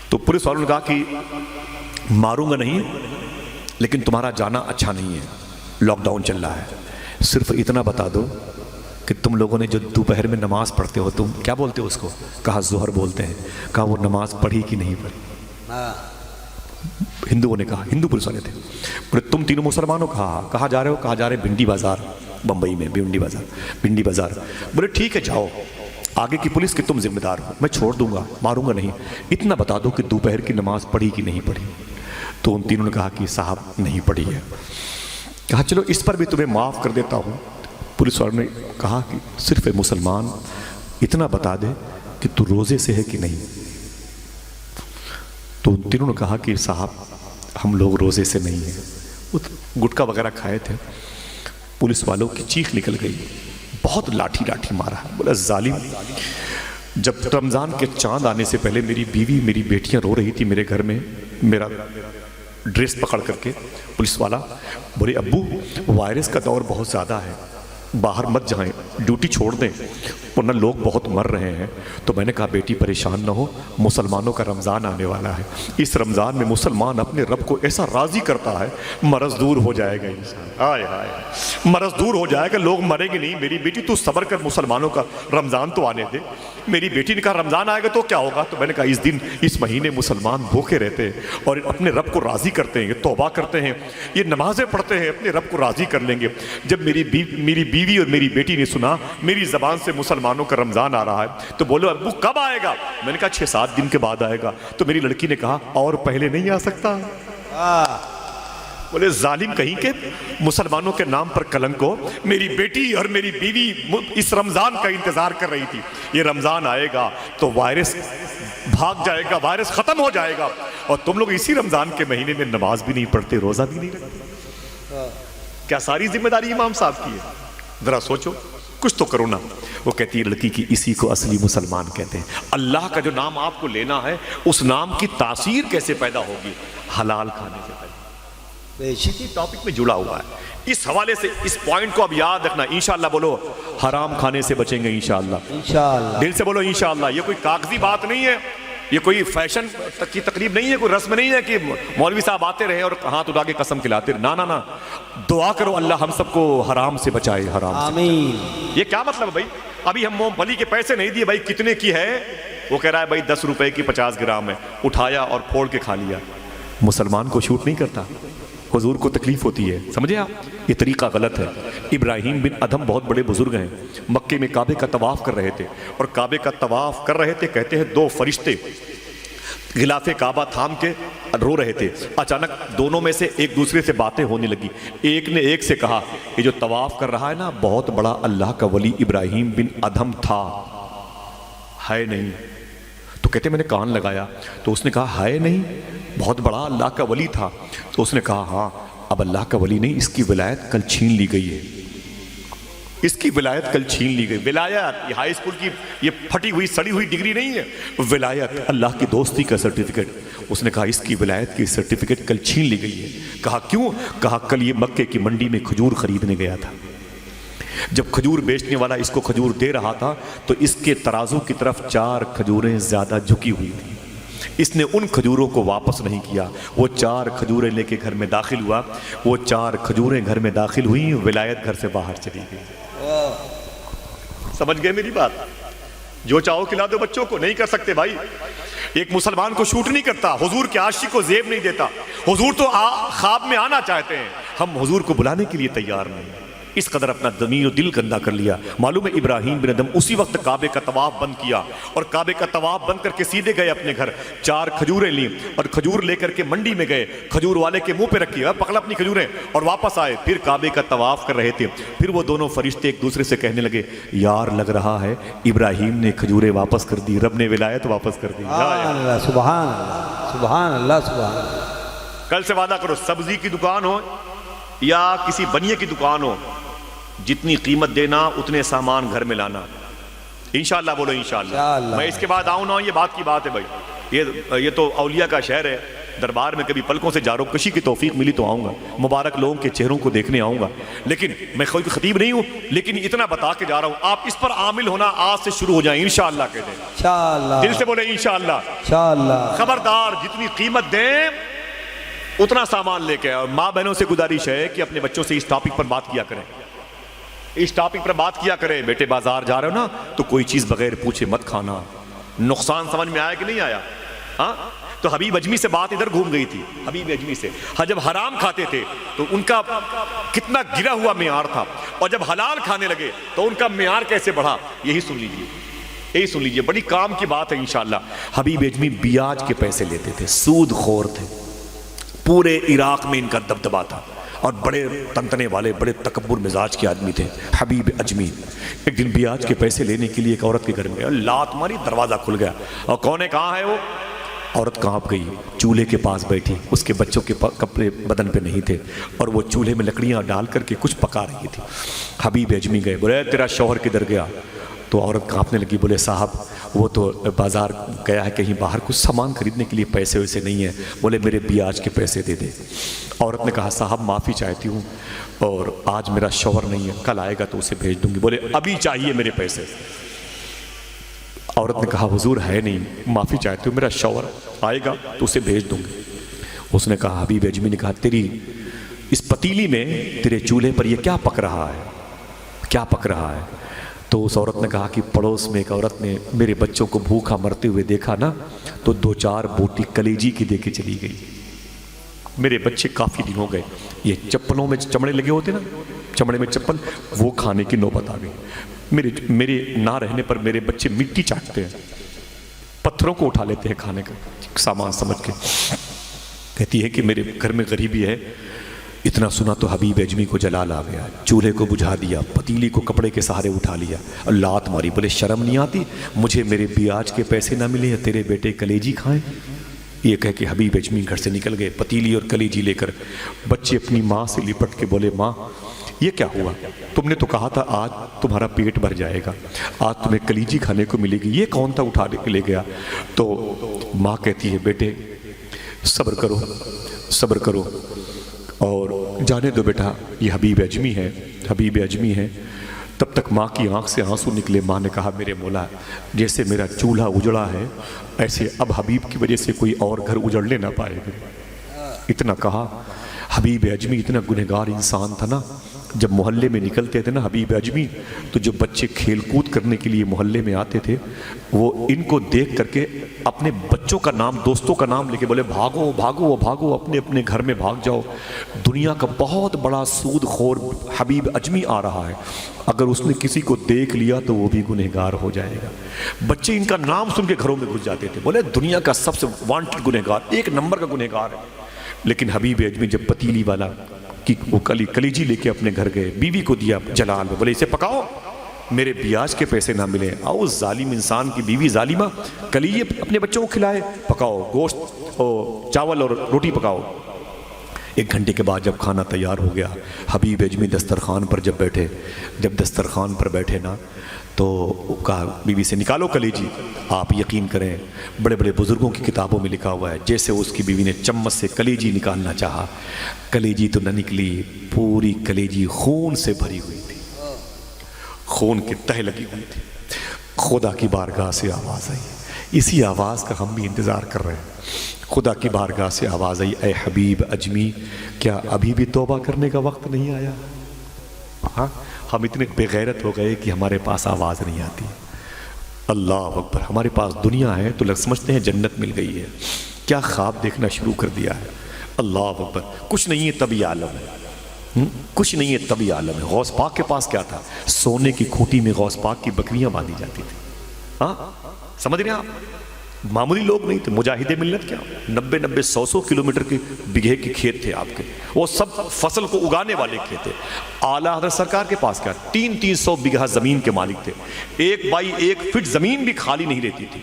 تو پولیس والوں نے کہا کہ ماروں گا نہیں لیکن تمہارا جانا اچھا نہیں ہے, لاک ڈاؤن چل رہا ہے, صرف اتنا بتا دو کہ تم لوگوں نے جو دوپہر میں نماز پڑھتے ہو تم کیا بولتے ہو اس کو؟ کہا ظہر بولتے ہیں. کہا وہ نماز پڑھی کہ نہیں پڑھی؟ ہندوؤں نے کہا, ہندو پولیس والے تھے. بولے تم تینوں مسلمانوں؟ کہاں جا رہے ہو؟ کہا جا رہے بھنڈی بازار, بمبئی میں بھنڈی بازار. بولے ٹھیک ہے جاؤ, آگے کی پولیس کہ تم ذمہ دار ہو, میں چھوڑ دوں گا, ماروں گا نہیں, اتنا بتا دو کہ دوپہر کی نماز پڑھی کہ نہیں پڑھی. تو ان تینوں نے کہا کہ صاحب نہیں پڑھی ہے. کہا چلو اس پر بھی تمہیں معاف کر دیتا ہوں. پولیس والوں نے کہا کہ صرف مسلمان اتنا بتا دے کہ تو روزے سے ہے کہ نہیں. تو ان تینوں نے کہا کہ صاحب ہم لوگ روزے سے نہیں ہیں. وہ گٹکا وغیرہ کھائے تھے. پولیس والوں کی چیخ نکل گئی, بہت لاٹھی مارا. بولا ظالم, جب رمضان کے چاند آنے سے پہلے میری بیوی میری بیٹیاں رو رہی تھی میرے گھر میں, میرا ڈریس پکڑ کر کے پولیس والا. بولے ابو وائرس کا دور بہت زیادہ ہے, باہر مت جائیں, ڈیوٹی چھوڑ دیں ورنہ لوگ بہت مر رہے ہیں. تو میں نے کہا بیٹی پریشان نہ ہو, مسلمانوں کا رمضان آنے والا ہے. اس رمضان میں مسلمان اپنے رب کو ایسا راضی کرتا ہے, مرض دور ہو جائے گا انسان. ہائے ہائے, مرض دور ہو جائے گا, لوگ مریں گے نہیں. میری بیٹی تو صبر کر, مسلمانوں کا رمضان تو آنے دے. میری بیٹی نے کہا رمضان آئے گا تو کیا ہوگا؟ تو میں نے کہا اس دن اس مہینے مسلمان بھوکے رہتے ہیں اور اپنے رب کو راضی کرتے ہیں, توبہ کرتے ہیں, یہ نمازیں پڑھتے ہیں, اپنے رب کو راضی کر لیں گے. جب میری بیوی اور میری بیٹی نے سنا میری زبان سے مسلمانوں کا رمضان آ رہا ہے تو بولو ابو کب آئے گا؟ میں نے کہا 6-7 دن کے بعد آئے گا. تو میری لڑکی نے کہا اور پہلے نہیں آ سکتا؟ بولے ظالم کہیں کے مسلمانوں کے نام پر کلنک ہو، میری بیٹی اور میری بیوی اس رمضان کا انتظار کر رہی تھی، یہ رمضان آئے گا تو وائرس بھاگ جائے گا، وائرس ختم ہو جائے گا، اور تم لوگ اسی رمضان کے مہینے میں نماز بھی نہیں پڑھتے، روزہ بھی نہیں رکھتے۔ کیا ساری ذمہ داری امام صاحب کی ہے؟ ذرا سوچو، کچھ تو کرو نا۔ وہ کہتی ہے لڑکی کی اسی کو اصلی مسلمان کہتے ہیں۔ اللہ کا جو نام آپ کو لینا ہے اس نام کی تاثیر کیسے پیدا ہوگی؟ حلال کھانے سے پیدا۔ اسی ٹاپک میں جڑا ہوا ہے، اس حوالے سے اس پوائنٹ کو اب یاد رکھنا۔ انشاءاللہ بولو حرام کھانے سے بچیں گے انشاءاللہ، انشاءاللہ، دل سے بولو انشاءاللہ۔ یہ کوئی کاغذی بات نہیں ہے، یہ کوئی فیشن کی تقریب نہیں ہے، کوئی رسم نہیں ہے کہ مولوی صاحب آتے رہے اور ہاتھ اٹھا کے قسم کھلاتے رہے۔ نا، دعا کرو اللہ ہم سب کو حرام سے بچائے، حرام سے۔ آمین۔ یہ کیا مطلب ہے بھائی؟ ابھی ہم مونگ پھلی کے پیسے نہیں دیے، بھائی کتنے کی ہے؟ وہ کہہ رہا ہے بھائی 10 روپے کی 50 گرام ہے، اٹھایا اور پھوڑ کے کھا لیا۔ مسلمان کو شوٹ نہیں کرتا، حضور کو تکلیف ہوتی ہے، سمجھے آپ؟ یہ طریقہ غلط ہے۔ ابراہیم بن ادھم بہت بڑے بزرگ ہیں، مکے میں کعبے کا طواف کر رہے تھے، اور کعبے کا طواف کر رہے تھے، کہتے ہیں 2 فرشتے غلاف کعبہ تھام کے رو رہے تھے۔ اچانک دونوں میں سے ایک دوسرے سے باتیں ہونے لگی۔ ایک نے ایک سے کہا یہ جو طواف کر رہا ہے نا بہت بڑا اللہ کا ولی ابراہیم بن ادھم تھا، ہے نہیں؟ تو کہتے میں نے کان لگایا تو اس نے کہا ہے نہیں، بہت بڑا اللہ کا ولی تھا۔ تو اس نے کہا ہاں اب اللہ کا ولی نہیں، اس کی ولایت کل چھین لی گئی ہے، اس کی ولایت کل چھین لی گئی۔ ولایت یہ ہائی اسکول کی یہ پھٹی ہوئی سڑی ہوئی ڈگری نہیں ہے، ولایت اللہ کی دوستی کا سرٹیفکیٹ۔ اس نے کہا اس کی ولایت کی سرٹیفکیٹ کل چھین لی گئی ہے۔ کہا کیوں؟ کہا کل یہ مکے کی منڈی میں کھجور خریدنے گیا تھا، جب کھجور بیچنے والا اس کو کھجور دے رہا تھا تو اس کے ترازو کی طرف 4 کھجوریں زیادہ جھکی ہوئی تھیں، اس نے ان کھجوروں کو واپس نہیں کیا، وہ 4 کھجوریں لے کے گھر میں داخل ہوا، وہ 4 کھجوریں گھر میں داخل ہوئیں، ولایت گھر سے باہر چلی گئی۔ سمجھ گئے میری بات؟ جو چاہو کھلا دو بچوں کو، نہیں کر سکتے بھائی۔ ایک مسلمان کو شوٹ نہیں کرتا، حضور کے عاشق کو زیب نہیں دیتا۔ حضور تو خواب میں آنا چاہتے ہیں، ہم حضور کو بلانے کے لیے تیار نہیں۔ اس قدر اپنا ضمیر و دل گندا کر لیا۔ معلوم ہے ابراہیم بن ادھم اسی وقت کعبے کا طواف بند کیا، اور کعبے کا طواف بند کر کے سیدھے گئے اپنے گھر، 4 کھجوریں لیں اور کھجور لے کر کے منڈی میں گئے، کھجور والے کے منہ پہ رکھی، پکڑ اپنی کھجوریں، اور واپس آئے۔ پھر کعبے کا طواف کر رہے تھے، پھر وہ دونوں فرشتے ایک دوسرے سے کہنے لگے یار لگ رہا ہے ابراہیم نے کھجوریں واپس کر دی، رب نے ولایت واپس کر دی۔ سبحان اللہ، سبحان اللہ، سبحان اللہ، سبحان اللہ۔ کل سے وعدہ کرو، سبزی کی دکان ہو یا کسی بنیے کی دکان ہو، جتنی قیمت دینا اتنے سامان گھر میں لانا۔ انشاءاللہ بولو انشاءاللہ۔ میں اس کے بعد آؤں نہ یہ بات کی بات ہے بھائی، یہ تو اولیاء کا شہر ہے، دربار میں کبھی پلکوں سے جارو کشی کی توفیق ملی تو آؤں گا، مبارک لوگوں کے چہروں کو دیکھنے آؤں گا، لیکن میں کوئی خطیب نہیں ہوں، لیکن اتنا بتا کے جا رہا ہوں آپ اس پر عامل ہونا آج سے شروع ہو جائیں انشاءاللہ کہتے ہیں۔ انشاءاللہ، دل سے بولے انشاءاللہ۔ انشاءاللہ۔ خبردار جتنی قیمت دیں اتنا سامان لے کے، اور ماں بہنوں سے گزارش ہے کہ اپنے بچوں سے اس ٹاپک پر بات کیا کریں، اس ٹاپک پر بات کیا کریں۔ بیٹے بازار جا رہے ہو نا تو کوئی چیز بغیر پوچھے مت کھانا۔ نقصان سمجھ میں آیا کہ نہیں آیا؟ ہاں تو حبیب اجمی سے بات ادھر گھوم گئی تھی، حبیب اجمی سے جب حرام کھاتے تھے تو ان کا کتنا گرا ہوا معیار تھا، اور جب حلال کھانے لگے تو ان کا معیار کیسے بڑھا، یہی سن لیجیے، یہی سن لیجیے، بڑی کام کی بات ہے انشاءاللہ۔ حبیب اجمی بیاج کے پیسے لیتے تھے، سود خور تھے، پورے عراق میں ان کا دبدبا تھا، اور بڑے تنتنے والے بڑے تکبر مزاج کے آدمی تھے حبیب اجمی۔ ایک دن بیاج کے پیسے لینے کے لیے ایک عورت کے گھر میں گیا، لات ماری، دروازہ کھل گیا، اور کون ہے کہاں ہے وہ؟ عورت کہاں گئی، چولہے کے پاس بیٹھی، اس کے بچوں کے کپڑے بدن پہ نہیں تھے، اور وہ چولہے میں لکڑیاں ڈال کر کے کچھ پکا رہی تھی۔ حبیب اجمی گئے، بولے تیرا شوہر کدھر گیا؟ تو عورت کانپنے لگی، بولے صاحب وہ تو بازار گیا ہے کہیں باہر، کچھ سامان خریدنے کے لیے پیسے ویسے نہیں ہیں۔ بولے میرے بیاج کے پیسے دے دے۔ عورت نے کہا صاحب معافی چاہتی ہوں، اور آج میرا شوہر نہیں ہے، کل آئے گا تو اسے بھیج دوں گی۔ بولے ابھی چاہیے میرے پیسے۔ عورت نے کہا حضور ہے نہیں، معافی چاہتی ہوں، میرا شوہر آئے گا تو اسے بھیج دوں گی۔ اس نے کہا، حبیب اجمی نے کہا تیری اس پتیلی میں تیرے چولہے پر یہ کیا پک رہا ہے، کیا پک رہا ہے؟ تو اس عورت نے کہا کہ پڑوس میں ایک عورت نے میرے بچوں کو بھوکا مرتے ہوئے دیکھا نا تو 2-4 بوٹی کلیجی کی دے کے چلی گئی۔ میرے بچے کافی دن ہو گئے، یہ چپلوں میں چمڑے لگے ہوتے نا، چمڑے میں چپل، وہ کھانے کی نوبت آ گئی۔ میرے نہ رہنے پر میرے بچے مٹی چاٹتے ہیں، پتھروں کو اٹھا لیتے ہیں کھانے کا سامان سمجھ کے۔ کہتی ہے کہ میرے گھر میں غریبی ہے، اتنا سنا تو حبیب اجمی کو جلال آ گیا، چولہے کو بجھا دیا، پتیلی کو کپڑے کے سہارے اٹھا لیا اور لات ماری، بولے شرم نہیں آتی مجھے میرے بیاج کے پیسے نہ ملے یا تیرے بیٹے کلیجی کھائیں؟ یہ کہہ کے حبیب اجمی گھر سے نکل گئے پتیلی اور کلیجی لے کر۔ بچے اپنی ماں سے لپٹ کے بولے ماں یہ کیا ہوا؟ تم نے تو کہا تھا آج تمہارا پیٹ بھر جائے گا، آج تمہیں کلیجی کھانے کو ملے گی، یہ کون تھا اٹھا کے لے گیا؟ تو ماں کہتی ہے بیٹے صبر کرو صبر کرو اور جانے دو بیٹا، یہ حبیب اجمی ہے، حبیب اجمی ہے۔ تب تک ماں کی آنکھ سے آنسو نکلے۔ ماں نے کہا میرے مولا جیسے میرا چولہا اجڑا ہے ایسے اب حبیب کی وجہ سے کوئی اور گھر اجڑنے نہ پائے گا۔ اتنا کہا۔ حبیب اجمی اتنا گنہگار انسان تھا نا، جب محلے میں نکلتے تھے نا حبیب اجمی، تو جو بچے کھیل کود کرنے کے لیے محلے میں آتے تھے وہ ان کو دیکھ کر کے اپنے بچوں کا نام، دوستوں کا نام لے کے بولے بھاگو بھاگو بھاگو، اپنے اپنے گھر میں بھاگ جاؤ، دنیا کا بہت بڑا سود خور حبیب اجمی آ رہا ہے، اگر اس نے کسی کو دیکھ لیا تو وہ بھی گنہگار ہو جائے گا۔ بچے ان کا نام سن کے گھروں میں گھس جاتے تھے، بولے دنیا کا سب سے وانٹڈ گنہگار، ایک نمبر کا گنہگار ہے۔ لیکن حبیب اجمی جب پتیلی والا کہ وہ کلیجی لے کے اپنے گھر گئے، بیوی کو دیا جلال میں، بولے اسے پکاؤ میرے بیاج کے پیسے نہ ملے۔ آؤ ظالم انسان کی بیوی ظالمہ کلیجی اپنے بچوں کو کھلائے، پکاؤ گوشت اور چاول اور روٹی پکاؤ۔ ایک گھنٹے کے بعد جب کھانا تیار ہو گیا، حبیب اجمی دسترخوان پر جب بیٹھے، جب دسترخوان پر بیٹھے نا تو کہا بیوی سے نکالو کلیجی۔ آپ یقین کریں بڑے بڑے بزرگوں کی کتابوں میں لکھا ہوا ہے جیسے اس کی بیوی نے چمچ سے کلیجی نکالنا چاہا، کلیجی تو نہ نکلی، پوری کلیجی خون سے بھری ہوئی تھی، خون کی تہ لگی ہوئی تھی۔ خدا کی بارگاہ سے آواز آئی، اسی آواز کا ہم بھی انتظار کر رہے ہیں۔ خدا کی بارگاہ سے آواز آئی، اے حبیب اجمی کیا ابھی بھی توبہ کرنے کا وقت نہیں آیا؟ ہاں ہم اتنے بے غیرت ہو گئے کہ ہمارے پاس آواز نہیں آتی۔ اللہ اکبر، ہمارے پاس دنیا ہے تو لوگ سمجھتے ہیں جنت مل گئی ہے، کیا خواب دیکھنا شروع کر دیا ہے۔ اللہ اکبر، کچھ نہیں ہے تبھی عالم ہے، کچھ نہیں ہے تبھی عالم ہے۔ غوث پاک کے پاس کیا تھا؟ سونے کی کھوٹی میں غوث پاک کی بکریاں باندھی جاتی تھی۔ ہاں سمجھ رہے ہیں آپ؟ معمولی لوگ نہیں تھے، مجاہد ملت کیا 90 100 کلومیٹر کے بگھے کے کھیت تھے آپ کے، وہ سب فصل کو اگانے والے کھیت تھے۔ اعلیٰ حضرت سرکار کے پاس کیا 300 بیگھہ زمین کے مالک تھے، 1 بائی 1 فٹ زمین بھی خالی نہیں لیتی تھی،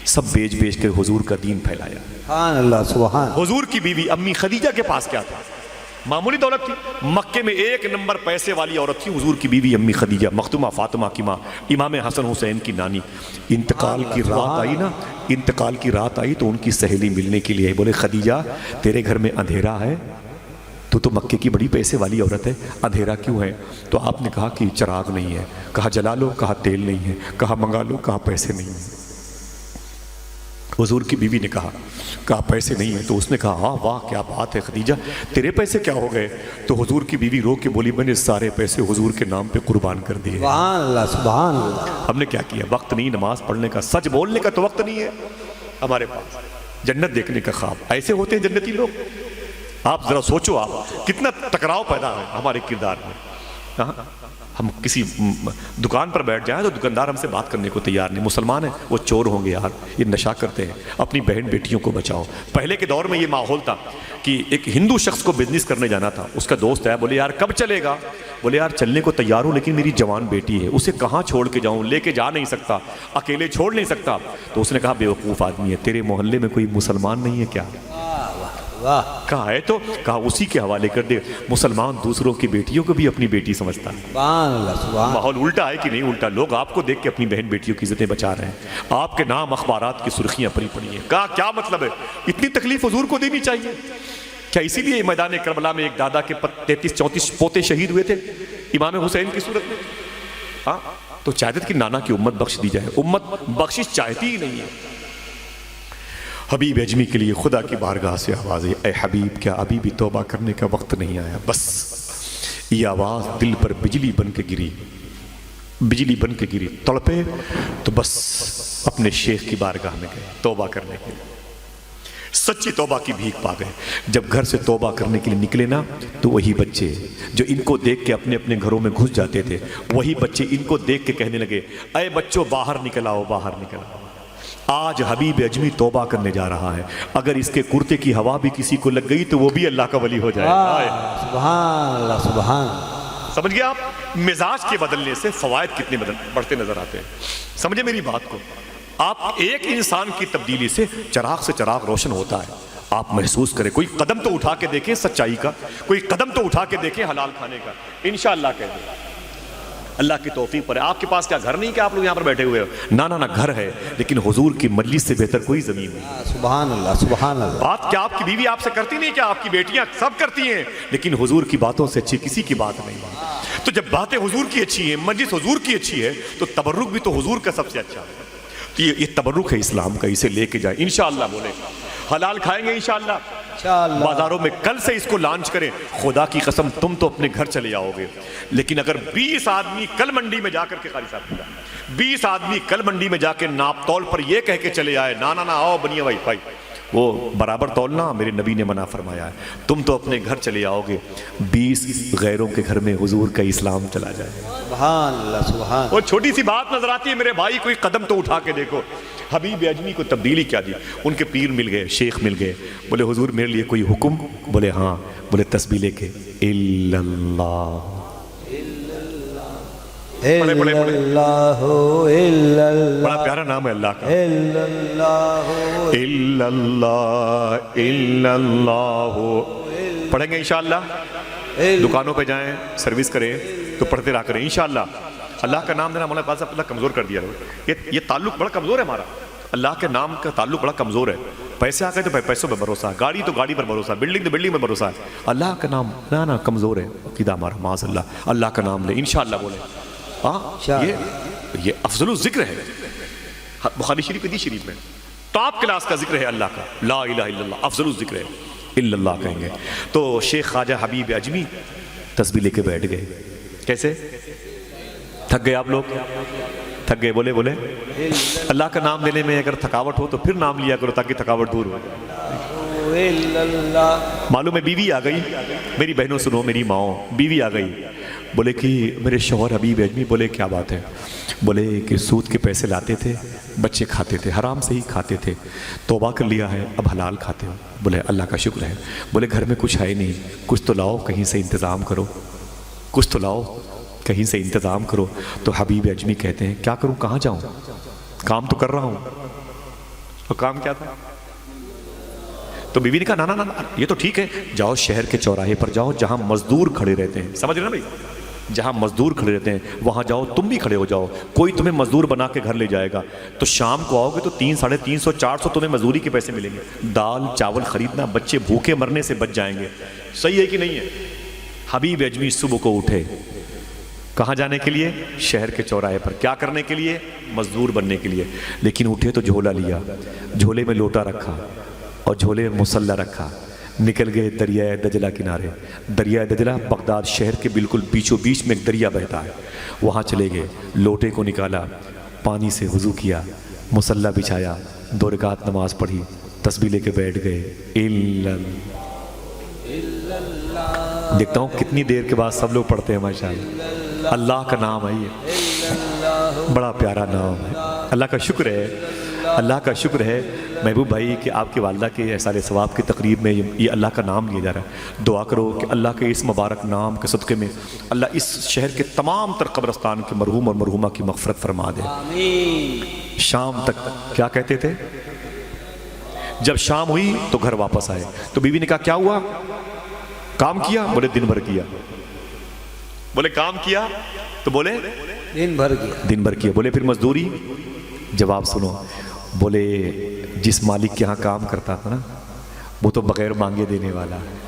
سب بیچ بیچ کے حضور کا دین پھیلایا۔ سبحان اللہ سبحان۔ حضور کی بیوی امی خدیجہ کے پاس کیا تھا؟ معمولی دولت تھی، مکے میں 1 نمبر پیسے والی عورت تھی حضور کی بیوی امی خدیجہ، مختومہ فاطمہ کی ماں، امام حسن حسین کی نانی۔ انتقال کی رات آئی نا، انتقال کی رات آئی تو ان کی سہیلی ملنے کے لیے بولے خدیجہ تیرے گھر میں اندھیرا ہے، تو مکے کی بڑی پیسے والی عورت ہے، اندھیرا کیوں ہے؟ تو آپ نے کہا کہ چراغ نہیں ہے، کہا جلا لو، کہا تیل نہیں ہے، کہا منگا لو، کہا پیسے نہیں ہیں۔ حضور کی بیوی نے کہا پیسے نہیں ہیں، تو اس نے کہا ہاں واہ کیا بات ہے خدیجہ، تیرے پیسے کیا ہو گئے؟ تو حضور کی بیوی رو کے بولی میں نے سارے پیسے حضور کے نام پہ قربان کر دیے۔ سبحان اللہ سبحان اللہ۔ ہم نے کیا کیا؟ وقت نہیں نماز پڑھنے کا، سچ بولنے کا تو وقت نہیں ہے ہمارے پاس، جنت دیکھنے کا خواب۔ ایسے ہوتے ہیں جنتی لوگ؟ آپ ذرا سوچو، آپ کتنا ٹکراؤ پیدا ہے ہمارے کردار میں۔ ہم کسی دکان پر بیٹھ جائیں تو دکاندار ہم سے بات کرنے کو تیار نہیں، مسلمان ہیں وہ چور ہوں گے یار، یہ نشہ کرتے ہیں، اپنی بہن بیٹیوں کو بچاؤ۔ پہلے کے دور میں یہ ماحول تھا کہ ایک ہندو شخص کو بزنس کرنے جانا تھا، اس کا دوست ہے، بولے یار کب چلے گا؟ بولے یار چلنے کو تیار ہوں لیکن میری جوان بیٹی ہے، اسے کہاں چھوڑ کے جاؤں، لے کے جا نہیں سکتا، اکیلے چھوڑ نہیں سکتا۔ تو اس نے کہا بیوقوف آدمی ہے، تیرے محلے میں کوئی مسلمان نہیں ہے کیا؟ کہا ہے تو کہا اسی کے حوالے کر دے۔ مسلمان دوسروں کی بیٹیوں کو بھی اپنی بیٹی سمجھتا ہے۔ سبحان اللہ سبحان۔ ماحول الٹا ہے کہ نہیں الٹا؟ لوگ آپ کو دیکھ کے اپنی بہن بیٹیوں کی عزتیں بچا رہے ہیں، آپ کے نام اخبارات کی سرخیاں پڑی پڑی ہیں۔ کہا کیا مطلب ہے؟ اتنی تکلیف حضور کو دینی چاہیے کیا؟ اسی لیے میدان کربلا میں ایک دادا کے 33-34 پوتے شہید ہوئے تھے امام حسین کی صورت میں۔ ہاں تو چاہتے تھے کہ نانا کی امت بخش دی جائے، امت بخشش چاہتی ہی نہیں ہے۔ حبیب اجمی کے لیے خدا کی بارگاہ سے آواز ہے، اے حبیب کیا ابھی بھی توبہ کرنے کا وقت نہیں آیا؟ بس یہ آواز دل پر بجلی بن کے گری، بجلی بن کے گری، تڑپے تو بس اپنے شیخ کی بارگاہ میں گئے توبہ کرنے کے لیے، سچی توبہ کی بھیک پا گئے۔ جب گھر سے توبہ کرنے کے لیے نکلے نا تو وہی بچے جو ان کو دیکھ کے اپنے اپنے گھروں میں گھس جاتے تھے، وہی بچے ان کو دیکھ کے کہنے لگے اے بچوں باہر نکل آؤ، باہر نکل آؤ۔ آج حبیب اجمی توبہ کرنے جا رہا ہے، اگر اس کے کرتے کی ہوا بھی کسی کو لگ گئی تو وہ بھی اللہ کا ولی ہو جائے گا۔ سبحان اللہ سبحان اللہ۔ سمجھ گئے آپ؟ مزاج کے بدلنے سے فوائد کتنے بڑھتے نظر آتے ہیں۔ سمجھے میری بات کو؟ آپ ایک انسان کی تبدیلی سے چراغ روشن ہوتا ہے۔ آپ محسوس کریں، کوئی قدم تو اٹھا کے دیکھیں سچائی کا، کوئی قدم تو اٹھا کے دیکھیں حلال کھانے کا، انشاءاللہ کہہ دیں اللہ کی توفیق پر ہے۔ آپ کے پاس کیا گھر نہیں کہ آپ لوگ یہاں پر بیٹھے ہوئے ہو؟ نہ گھر ہے، لیکن حضور کی مجلس سے بہتر کوئی زمین نہیں۔ سبحان اللہ سبحان اللہ۔ بات کیا آپ کی بیوی آپ سے کرتی نہیں؟ کیا آپ کی بیٹیاں سب کرتی ہیں؟ لیکن حضور کی باتوں سے اچھی کسی کی بات نہیں۔ تو جب باتیں حضور کی اچھی ہیں، مجلس حضور کی اچھی ہے، تو تبرک بھی تو حضور کا سب سے اچھا ہے۔ تو یہ تبرک ہے اسلام کا، اسے لے کے جائیں انشاءاللہ۔ بولے حلال کھائیں گے انشاءاللہ، بازاروں میں کل سے اس کو لانچ کریں۔ خدا کی قسم تم تو اپنے گھر چلے جاؤ گے، لیکن اگر 20 آدمی کل منڈی میں جا کر کے، قاری صاحب 20 آدمی کل منڈی میں جا کے ناپ تول پر یہ کہہ کے چلے آئے نا آؤ بنیے بھائی وہ برابر تولنا میرے نبی نے منع فرمایا ہے، تم تو اپنے گھر چلے آؤ گے، 20 غیروں کے گھر میں حضور کا اسلام چلا جائے۔ سبحان اللہ سبحان۔ وہ چھوٹی سی بات نظر آتی ہے میرے بھائی، کوئی قدم تو اٹھا کے دیکھو۔ حبیب اجمی کو تبدیلی کیا دی؟ ان کے پیر مل گئے، شیخ مل گئے، بولے حضور میرے لیے کوئی حکم؟ بولے ہاں، بولے تسبیح لے کے الا اللہ، بڑا پیارا نام ہے اللہ کا، الا اللہ پڑھیں گے انشاءاللہ۔ دکانوں پہ جائیں، سروس کریں تو پڑھتے رہا کریں انشاءاللہ۔ اللہ کا نام دینا مولانا صاحب اللہ کمزور کر دیا ہے، یہ تعلق بڑا کمزور ہے ہمارا، اللہ کے نام کا تعلق بڑا کمزور ہے۔ پیسے آ گئے تو پیسوں پہ بھروسہ، گاڑی تو گاڑی پر بھروسہ، بلڈنگ تو بلڈنگ پر بھروسہ ہے، اللہ کا نام نا کمزور ہے عقیدہ ہمارا۔ معاذ اللہ، اللہ کا نام لے انشاءاللہ بولے۔ ہاں یہ افضل الذکر ہے، بخاری شریف حدیث شریف میں ٹاپ کلاس کا ذکر ہے اللہ کا، لا الہ الا اللہ افضل الذکر ہے، الا اللہ کہیں گے۔ تو شیخ خواجہ حبیب اجمی تسبیح لے کے بیٹھ گئے۔ کیسے؟ تھک گئے آپ لوگ؟ تھک گئے؟ بولے اللہ کا نام لینے میں اگر تھکاوٹ ہو تو پھر نام لیا کرو تاکہ تھکاوٹ دور ہو۔ معلوم ہے بیوی آ گئی، میری بہنوں سنو، میری ماؤں، بیوی آ گئی، بولے کہ میرے شوہر حبیب اجمی، بولے کیا بات ہے؟ بولے کہ سود کے پیسے لاتے تھے، بچے کھاتے تھے، حرام سے ہی کھاتے تھے، توبہ کر لیا ہے، اب حلال کھاتے ہو۔ بولے اللہ کا شکر ہے۔ بولے گھر میں کچھ ہے نہیں، کچھ تو لاؤ، کہیں سے انتظام کرو، کچھ تو لاؤ، کہیں سے انتظام کرو۔ تو حبیب اجمی کہتے ہیں کیا کروں، کہاں جاؤں، کام تو کر رہا ہوں۔ اور کام کیا تھا؟ تو بیوی نے کہا نا یہ تو ٹھیک ہے، جاؤ شہر کے چوراہے پر جاؤ جہاں مزدور کھڑے رہتے ہیں، سمجھ رہے نا بھائی، جہاں مزدور کھڑے رہتے ہیں وہاں جاؤ، تم بھی کھڑے ہو جاؤ، کوئی تمہیں مزدور بنا کے گھر لے جائے گا، تو شام کو آؤ گے تو 300، 350، 400 تمہیں مزدوری کے پیسے ملیں گے، دال چاول خریدنا، بچے بھوکے مرنے سے بچ جائیں گے۔ صحیح ہے کہ نہیں ہے؟ حبیب اجمی صبح کو اٹھے، کہاں جانے کے لیے؟ شہر کے چوراہے پر۔ کیا کرنے کے لیے؟ مزدور بننے کے لیے۔ لیکن اٹھے تو جھولا لیا، جھولے میں لوٹا رکھا اور جھولے میں مصلی رکھا، نکل گئے دریائے دجلہ کنارے۔ دریائے دجلہ بغداد شہر کے بالکل بیچوں بیچ میں ایک دریا بہتا ہے، وہاں چلے گئے، لوٹے کو نکالا، پانی سے وضو کیا، مصلی بچھایا، 2 رکعت نماز پڑھی، تسبیح لے کے بیٹھ گئے۔ دیکھتا ہوں کتنی دیر کے بعد سب لوگ پڑھتے ہیں ماشاءاللہ۔ اللہ کا نام ہے، یہ بڑا پیارا نام ہے، اللہ کا شکر ہے، اللہ کا شکر ہے محبوب بھائی کہ آپ کی والدہ کے احصال ثواب کی تقریب میں یہ اللہ کا نام لیا جا رہا ہے۔ دعا کرو کہ اللہ کے اس مبارک نام کے صدقے میں اللہ اس شہر کے تمام تر قبرستان کے مرحوم اور مرحومہ کی مغفرت فرما دے۔ شام تک کیا کہتے تھے؟ جب شام ہوئی تو گھر واپس آئے، تو بیوی نے کہا کیا ہوا، کام کیا؟ بولے دن بھر کیا۔ بولے کام کیا؟ تو بولے دن بھر کیا۔ دن بھر کیا۔ بولے پھر مزدوری؟ جواب سنو، بولے جس مالک کے ہاں کام کرتا تھا نا وہ تو بغیر مانگے دینے والا ہے۔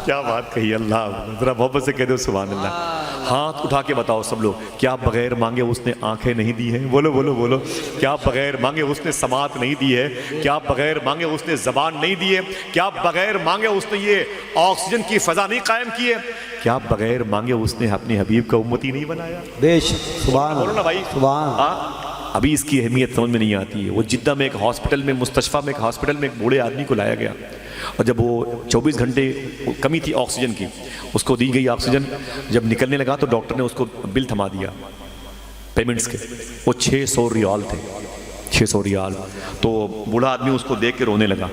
کیا بات کہی، اللہ ذرا محبت سے کہہ دو سبحان اللہ۔ ہاتھ اٹھا کے بتاؤ سب لوگ، کیا بغیر مانگے اس نے آنکھیں نہیں دی ہیں؟ بولو بولو بولو۔ کیا بغیر مانگے اس نے سماعت نہیں دی ہے؟ کیا بغیر مانگے اس نے زبان نہیں دی ہے؟ کیا بغیر مانگے اس نے یہ آکسیجن کی فضا نہیں قائم کی ہے؟ کیا بغیر مانگے اس نے اپنے حبیب کا امتی نہیں بنایا؟ بے شک، سبحان بولو نا بھائی، سبحان۔ ابھی اس کی اہمیت سمجھ میں نہیں آتی ہے۔ وہ جدہ میں ایک ہاسپٹل میں، مستشفیٰ میں ایک ہاسپٹل میں ایک بوڑھے آدمی کو لایا گیا، اور جب وہ 24 گھنٹے کمی تھی آکسیجن کی، اس کو دی گئی آکسیجن، جب نکلنے لگا تو ڈاکٹر نے اس کو بل تھما دیا پیمنٹس کے، وہ 600 ریال تھے، 600 ریال. تو بوڑھا آدمی اس کو دیکھ کے رونے لگا.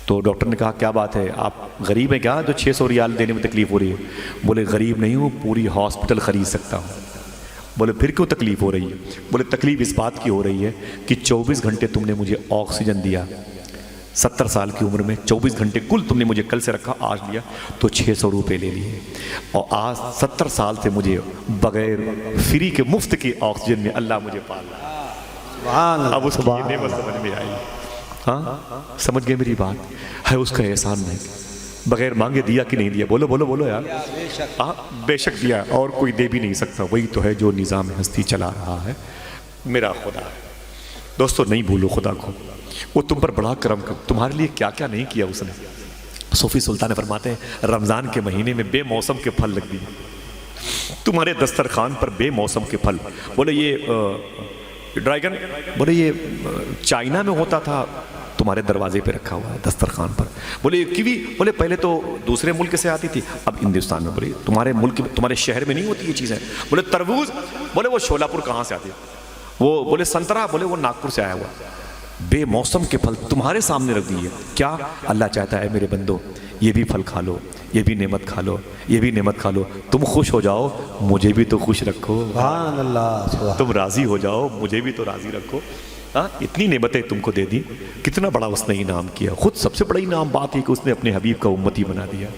تو ڈاکٹر نے کہا کیا بات ہے, آپ غریب ہیں کیا جو 600 ریال دینے میں تکلیف ہو رہی ہے؟ بولے غریب نہیں ہوں, پوری ہاسپٹل خرید سکتا ہوں. بولے پھر کیوں تکلیف ہو رہی ہے؟ بولے تکلیف اس بات کی ہو رہی ہے کہ 24 گھنٹے تم نے مجھے آکسیجن دیا, 70 سال کی عمر میں 24 گھنٹے کل تم نے مجھے کل سے رکھا, آج لیا تو 600 روپے لے لیے, اور آج 70 سال سے مجھے بغیر فری کے مفت کے آکسیجن میں اللہ مجھے پال رہا. سبحان اللہ. اب اس کی یہ نعمت سمجھ میں آئی. ہاں سمجھ گئے میری بات؟ ہے اس کا احسان نہیں, بغیر مانگے دیا کہ نہیں دیا؟ بولو بولو بولو یار. ہاں بے شک دیا, اور کوئی دے بھی نہیں سکتا. وہی تو ہے جو نظام ہستی چلا رہا ہے, میرا خدا. دوستو نہیں بھولو خدا کو, وہ تم پر بڑا کرم کر, تمہارے لیے کیا کیا نہیں کیا اس نے. صوفی سلطان فرماتے ہیں رمضان کے مہینے میں بے موسم کے پھل لگ دیے تمہارے دسترخوان پر, بے موسم کے پھل. بولے یہ ڈریگن, بولے یہ چائنا میں ہوتا تھا, تمہارے دروازے پہ رکھا ہوا ہے دسترخوان پر. بولے کیوی, بولے پہلے تو دوسرے ملک سے آتی تھی, اب ہندوستان میں. بولے تمہارے ملک, تمہارے شہر میں نہیں ہوتی یہ چیزیں. بولے تربوز, بولے وہ شولاپور کہاں سے آتی ہے. وہ بولے سنترا, بولے وہ ناگپور سے آیا ہوا. بے موسم کے پھل تمہارے سامنے رکھ دیے. کیا اللہ چاہتا ہے میرے بندو, یہ بھی پھل کھا لو, یہ بھی نعمت کھا لو, یہ بھی نعمت کھا لو, تم خوش ہو جاؤ, مجھے بھی تو خوش رکھو. سبحان اللہ. تم راضی ہو جاؤ, مجھے بھی تو راضی رکھو. ہاں اتنی نعمتیں تم کو دے دی, کتنا بڑا اس نے انعام کیا. خود سب سے بڑا انعام بات ہے کہ اس نے اپنے حبیب کا امتی بنا دیا.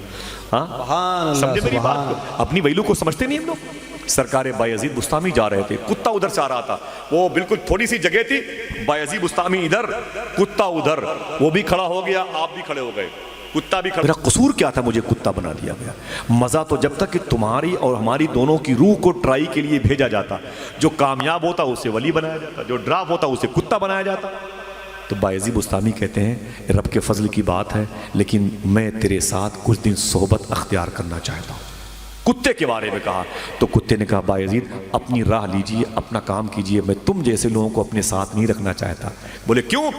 ہاں سمجھے میری بات کو؟ اپنی ویلو کو سمجھتے نہیں ہم لوگ. سرکار بایزید بستامی جا رہے تھے, کتا ادھر سے آ رہا تھا, وہ بالکل تھوڑی سی جگہ تھی, بایزید بستامی ادھر, کتا ادھر, وہ بھی کھڑا ہو گیا, آپ بھی کھڑے ہو گئے, کتا بھی کھڑا. میرا قصور کیا تھا مجھے کتا بنا دیا گیا؟ مزہ تو جب تک کہ تمہاری اور ہماری دونوں کی روح کو ٹرائی کے لیے بھیجا جاتا, جو کامیاب ہوتا اسے ولی بنایا جاتا, جو ڈراپ ہوتا اسے کتا بنایا جاتا. تو بایزید بستامی کہتے ہیں رب کے فضل کی بات ہے, لیکن میں تیرے ساتھ کچھ دن صحبت اختیار کرنا چاہتا ہوں. کتے کے بارے میں کہا تو کتے نے کہا بایزید اپنی راہ لیجئے, اپنا کام کیجئے, میں تم جیسے لوگوں کو اپنے ساتھ نہیں رکھنا چاہتا. بولے کیوں؟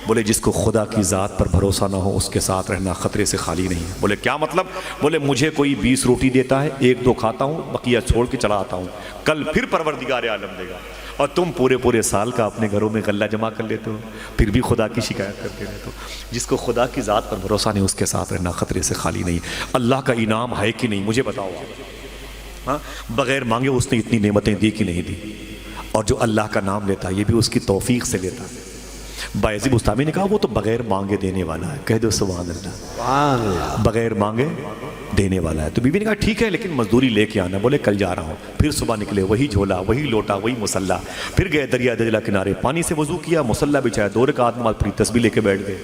بولے جس کو خدا کی ذات پر بھروسہ نہ ہو اس کے ساتھ رہنا خطرے سے خالی نہیں ہے. بولے کیا مطلب؟ بولے مجھے کوئی 20 روٹی دیتا ہے, 1-2 کھاتا ہوں, بقیہ چھوڑ کے چلا آتا ہوں, کل پھر پروردگار عالم دے گا. اور تم پورے سال کا اپنے گھروں میں غلہ جمع کر لیتے ہو, پھر بھی خدا کی شکایت کرتے رہتے ہو. جس کو خدا کی ذات پر بھروسہ نہیں اس کے ساتھ رہنا خطرے سے خالی نہیں. اللہ کا انعام ہے کہ نہیں مجھے بتاؤ. ہاں بغیر مانگے اس نے اتنی نعمتیں دی کہ نہیں دی. اور جو اللہ کا نام لیتا ہے یہ بھی اس کی توفیق سے لیتا ہے. بایزید بستامی نے کہا وہ تو بغیر مانگے دینے والا ہے. کہہ دو سبحان اللہ. سبحان اللہ. بغیر مانگے دینے والا ہے. تو بیوی نے کہا ٹھیک ہے لیکن مزدوری لے کے آنا. بولے کل جا رہا ہوں. پھر صبح نکلے, وہی جھولا, وہی لوٹا, وہی مسلح. پھر گئے دریا دجلہ کنارے, پانی سے وضو کیا, مسلح بچھایا, 2 رکعت نماز پڑھی, تسبیح لے کے بیٹھ گئے.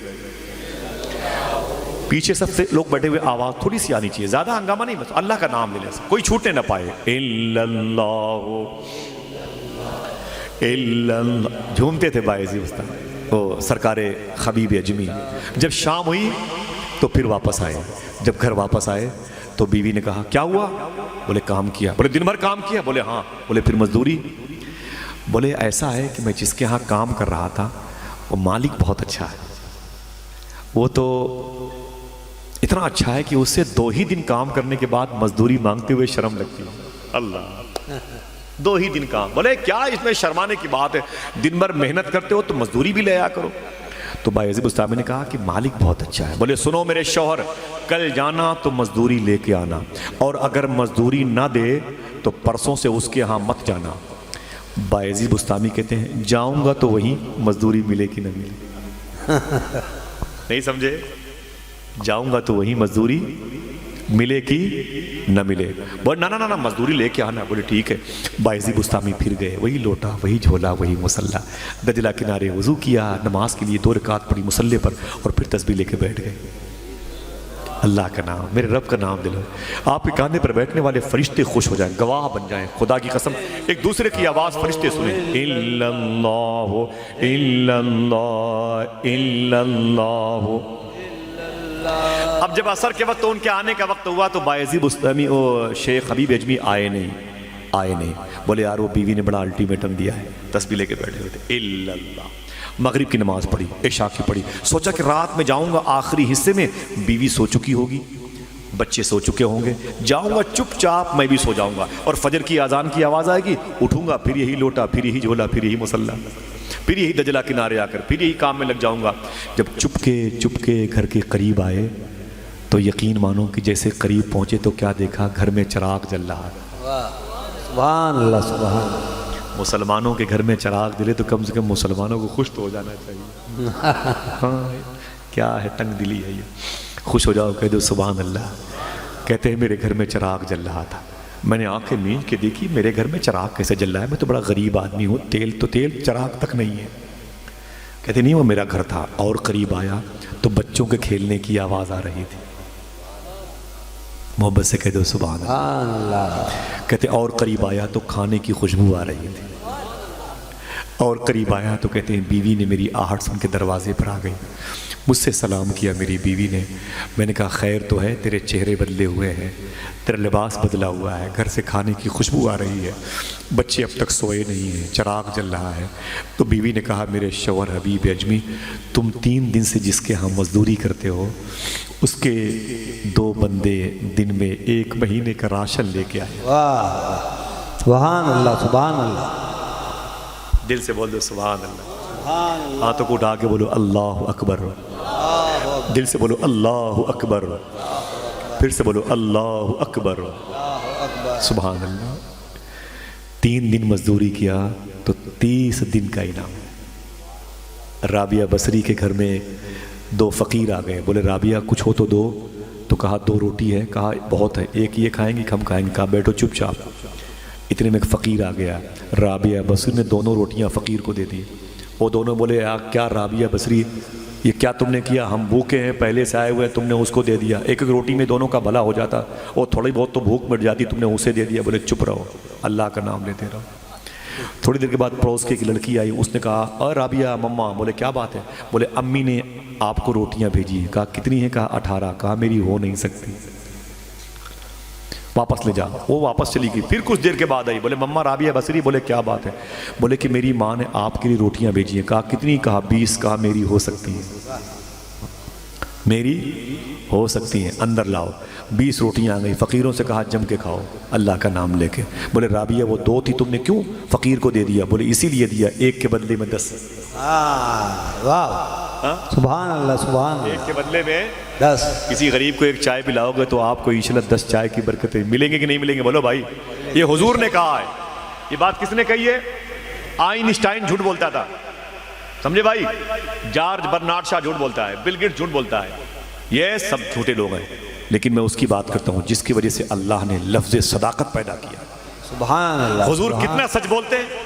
پیچھے سب سے لوگ بیٹھے ہوئے, آواز تھوڑی سی آنی چاہیے, زیادہ ہنگامہ نہیں, بس اللہ کا نام لے لے, کوئی چھوٹنے نہ پائے. الا اللہ. جھومتے تھے بایزید بستامی, وہ سرکار حبیب اجمی. جب شام ہوئی تو پھر واپس آئے. جب گھر واپس آئے تو بیوی نے کہا کیا ہوا؟ بولے کام کیا. بولے دن بھر کام کیا؟ بولے ہاں. بولے پھر مزدوری؟ بولے ایسا ہے کہ میں جس کے ہاں کام کر رہا تھا وہ مالک بہت اچھا ہے, وہ تو اتنا اچھا ہے کہ اس سے 2 ہی دن کام کرنے کے بعد مزدوری مانگتے ہوئے شرم لگتی ہے. اللہ 2 ہی دن کام. بولے کیا اس میں شرمانے کی بات ہے, دن بھر محنت کرتے ہو تو مزدوری بھی لے آیا کرو. تو بایزید بستامی نے کہا کہ مالک بہت اچھا ہے. بولے سنو میرے شوہر, کل جانا تو مزدوری لے کے آنا, اور اگر مزدوری نہ دے تو پرسوں سے اس کے ہاں مت جانا. بایزید بستامی کہتے ہیں جاؤں گا تو وہی مزدوری ملے کہ نہ ملے. نہیں سمجھے؟ جاؤں گا تو وہی مزدوری ملے کہ نہ ملے. بولے نہ مزدوری لے کے آنا. بولے ٹھیک ہے. بایزید بستامی پھر گئے, وہی لوٹا, وہی جھولا, وہی مسلح, دجلہ کنارے وضو کیا, نماز کے لیے 2 رکعت پڑھی مسلح پر, اور پھر تسبیح لے کے بیٹھ گئے. اللہ کا نام, میرے رب کا نام دلو. آپ کے کاندھے پر بیٹھنے والے فرشتے خوش ہو جائیں, گواہ بن جائیں. خدا کی قسم ایک دوسرے کی آواز فرشتے سنیں, الا اللہ الا اللہ الا اللہ. اب جب عصر کے وقت ان کے آنے کا وقت ہوا تو بایزید بستامی شیخ حبیب اجمی آئے نہیں. بولے یار وہ بیوی نے بڑا الٹیمیٹم دیا ہے. تسبیح لے کے بیٹھے ہوئے تھے. الا اللہ. مغرب کی نماز پڑھی, عشاء کی پڑھی, سوچا کہ رات میں جاؤں گا آخری حصے میں, بیوی سو چکی ہوگی, بچے سو چکے ہوں گے, جاؤں گا چپ چاپ میں بھی سو جاؤں گا, اور فجر کی اذان کی آواز آئے گی, اٹھوں گا, پھر یہی لوٹا, پھر یہی جھولا, پھر یہی مسلح, پھر یہی دجلہ کنارے آ کر پھر یہی کام میں لگ جاؤں گا. جب چپ کے گھر کے قریب آئے تو یقین مانو کہ جیسے قریب پہنچے تو کیا دیکھا؟ گھر میں چراغ جل رہا. سبحان اللہ سبحان اللہ. مسلمانوں کے گھر میں چراغ جلے تو کم سے کم مسلمانوں کو خوش تو ہو جانا چاہیے. ہاں کیا ہے تنگ دلی ہے یہ. خوش ہو جاؤ، کہہ دو سبحان اللہ. کہتے ہیں میرے گھر میں چراغ جل رہا تھا، میں نے آنکھیں مینچ کے دیکھی میرے گھر میں چراغ کیسے جل رہا ہے، میں تو بڑا غریب آدمی ہوں، تیل چراغ تک نہیں ہے. کہتے نہیں وہ میرا گھر تھا. اور قریب آیا تو بچوں کے کھیلنے کی آواز آ رہی تھی. محبت سے کہہ دو سبحان اللہ. کہتے اور قریب آیا تو کھانے کی خوشبو آ رہی تھی. اور قریب آیا تو کہتے ہیں بیوی نے میری آہٹ سن کے دروازے پر آ گئی. مجھ سے سلام کیا میری بیوی نے. میں نے کہا خیر تو ہے، تیرے چہرے بدلے ہوئے ہیں، تیرا لباس بدلا ہوا ہے، گھر سے کھانے کی خوشبو آ رہی ہے، بچے اب تک سوئے نہیں ہیں، چراغ جل رہا ہے. تو بیوی نے کہا میرے شوہر حبیب اجمی، تم 3 دن سے جس کے ہاں مزدوری کرتے ہو اس کے 2 بندے دن میں 1 مہینے کا راشن لے کے آئے. واہ سبحان اللہ سبحان اللہ. دل سے بول دو سبحان اللہ. ہاتھوں کو اٹھا کے بولو اللہ اکبر. دل سے بولو اللہ اکبر. پھر سے بولو اللہ اکبر. سبحان اللہ. 3 دن مزدوری کیا تو 30 دن کا انعام. رابعہ بصری کے گھر میں 2 فقیر آ گئے. بولے رابعہ کچھ ہو تو دو. تو کہا 2 روٹی ہے. کہا بہت ہے، ایک یہ کھائیں گی ہم کھائیں گے. کہا بیٹھو چپ چاپ. اتنے میں ایک فقیر آ گیا. رابعہ بصری نے 2 روٹیاں فقیر کو دے دی. وہ دونوں بولے کیا رابعہ بصری یہ کیا تم نے کیا؟ ہم بھوکے ہیں، پہلے سے آئے ہوئے، تم نے اس کو دے دیا. ایک روٹی میں دونوں کا بھلا ہو جاتا، اور تھوڑی بہت تو بھوک مٹ جاتی، تم نے اسے دے دیا. بولے چپ رہو، اللہ کا نام لیتے رہو. تھوڑی دیر کے بعد پڑوس کی ایک لڑکی آئی. اس نے کہا اور رابعہ مما. بولے کیا بات ہے؟ بولے امی نے آپ کو روٹیاں بھیجی ہیں. کہا کتنی ہیں؟ کہا 18. کہا میری ہو نہیں سکتی، واپس لے جا. وہ واپس چلی گئی. پھر کچھ دیر کے بعد آئی. بولے مما رابعہ بصری. بولے کیا بات ہے؟ بولے کہ میری ماں نے آپ کے لیے روٹیاں بھیجی ہیں. کہا کتنی؟ کہا 20. کہا میری ہو سکتی ہیں، میری ہو سکتی ہیں، اندر لاؤ. 20 روٹیاں آ گئی. فقیروں سے کہا جم کے کھاؤ اللہ کا نام لے کے. بولے رابعہ وہ 2 تھی، تم نے کیوں فقیر کو دے دیا؟ بولے اسی لیے دیا، 1 کے بدلے میں 10. واہ سبحان اللہ سبحان اللہ. 1 کے بدلے میں 10. کسی غریب کو 1 چائے پلاؤ گے تو آپ کو انشاءاللہ 10 چائے کی برکتیں ملیں گے کہ نہیں ملیں گے؟ بولو بھائی. یہ حضور نے کہا ہے. یہ بات کس نے کہی ہے؟ آئنسٹائن جھوٹ بولتا تھا، سمجھے بھائی. جارج برنارڈ شاہ جھوٹ بولتا ہے، بل گیٹس جھوٹ بولتا ہے. یہ سب جھوٹے لوگ ہیں. لیکن میں اس کی بات کرتا ہوں جس کی وجہ سے اللہ نے لفظ صداقت پیدا کیا. سبحان اللہ. حضور کتنا سچ بولتے ہیں،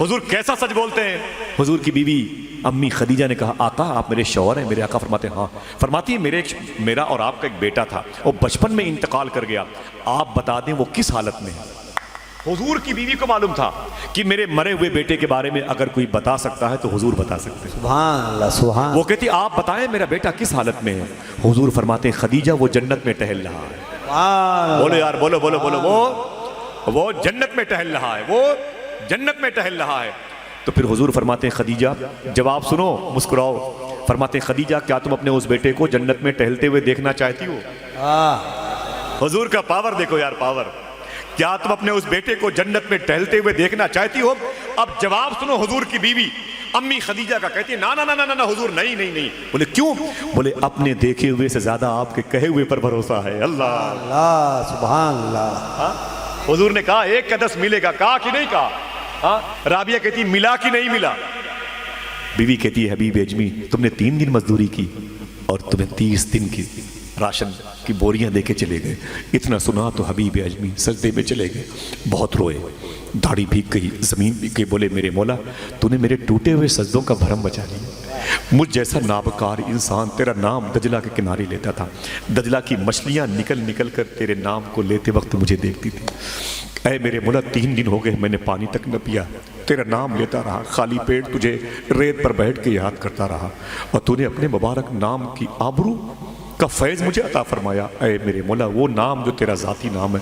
حضور کیسا سچ بولتے ہیں. حضور کی بیوی امی خدیجہ نے کہا آقا آپ میرے شوہر ہیں؟ میرے آقا فرماتے ہیں ہاں. فرماتی ہے میرا اور آپ کا ایک بیٹا تھا، وہ بچپن میں انتقال کر گیا، آپ بتا دیں وہ کس حالت میں ہے. حضور کی بیوی کو معلوم تھا کہ میرے مرے ہوئے بیٹے کے بارے میں اگر کوئی بتا سکتا ہے تو حضور بتا سکتے ہیں. سبحان اللہ سبحان. وہ کہتی آپ بتائیں میرا بیٹا کس حالت میں ہے. حضور فرماتے ہیں خدیجہ وہ جنت میں ٹہل رہا ہے. بولو یار بولو بولو بولو. وہ جنت میں ٹہل رہا ہے، وہ جنت میں ٹہل رہا ہے. تو پھر حضور فرماتے ہیں خدیجہ جواب سنو، مسکراؤ. فرماتے ہیں خدیجہ کیا تم اپنے اس بیٹے کو جنت میں ٹہلتے ہوئے دیکھنا چاہتی ہو؟ حضور کا پاور دیکھو یار، پاور. کیا تم اپنے اس بیٹے کو جنت میں ٹہلتے ہوئے دیکھنا چاہتی ہو؟ اب جواب سنو حضور کی بیوی امی خدیجہ کا. کہتی ہے نا نا نا نا حضور نہیں نہیں نہیں. بولے کیوں؟ بولے اپنے دیکھے ہوئے سے زیادہ آپ کے کہے ہوئے پر بھروسہ ہے. اللہ اللہ سبحان اللہ. حضور نے کہا 1 کا 10 ملے گا. کہا کہ نہیں کہا؟ رابعہ کہتی ملا کہ نہیں ملا؟ بیوی کہتی ہے حبیب اجمی تم نے 3 دن مزدوری کی اور تمہیں 30 دن کی راشن کی بوریاں دے کے چلے گئے. اتنا سنا تو حبیب اجمی سجدے میں چلے گئے، بہت روئے، داڑھی بھیگ گئی، زمین بھیگ گئی. بولے میرے مولا تو نے میرے ٹوٹے ہوئے سجدوں کا بھرم بچا لیا. مجھ جیسا نابکار انسان تیرا نام دجلہ کے کنارے لیتا تھا، دجلہ کی مچھلیاں نکل نکل کر تیرے نام کو لیتے وقت مجھے دیکھتی تھی. اے میرے مولا 3 دن ہو گئے میں نے پانی تک نہ پیا، تیرا نام لیتا رہا، خالی پیٹ تجھے ریت پر بیٹھ کے یاد کرتا رہا، اور تو نے اپنے مبارک نام کی آبرو کا فیض مجھے عطا فرمایا. اے میرے مولا وہ نام جو تیرا ذاتی نام ہے،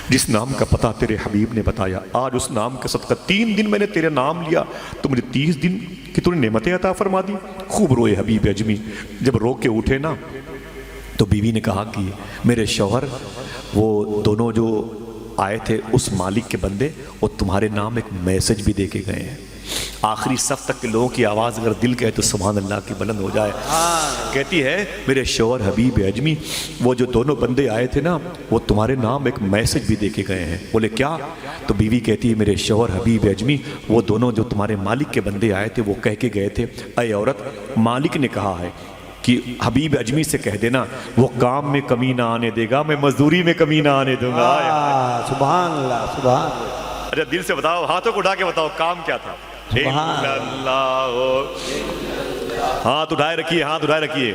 جس نام کا پتہ تیرے حبیب نے بتایا، آج اس نام کے صدقہ 3 دن میں نے تیرے نام لیا تو مجھے 30 دن کی تو نے نعمتیں عطا فرما دی. خوب روئے حبیب اجمی. جب رو کے اٹھے نا تو بیوی نے کہا کہ میرے شوہر وہ دونوں جو آئے تھے اس مالک کے بندے وہ تمہارے نام ایک میسج بھی دے کے گئے ہیں. آخری صف تک کے لوگوں کی آواز اگر دل کہے تو سبحان اللہ کی بلند ہو جائے. کہتی ہے میرے شوہر حبیب اعجمی وہ جو دونوں بندے آئے تھے نا وہ تمہارے نام ایک میسج بھی دے کے گئے ہیں. بولے کیا؟ تو بیوی کہتی ہے میرے شوہر حبیب اعجمی وہ دونوں جو تمہارے مالک کے بندے آئے تھے وہ کہہ کے گئے تھے اے عورت مالک نے کہا ہے کہ حبیب اجمی سے کہہ دینا وہ کام میں کمی نہ آنے دے گا میں مزدوری میں کمی نہ آنے دوں گا. سبحان اللہ سبحان اللہ. اچھا دل سے بتاؤ, ہاتھوں کو اٹھا کے بتاؤ کام کیا تھا. اللہ ہاتھ اٹھائے رکھیے, ہاتھ اٹھائے رکھیے,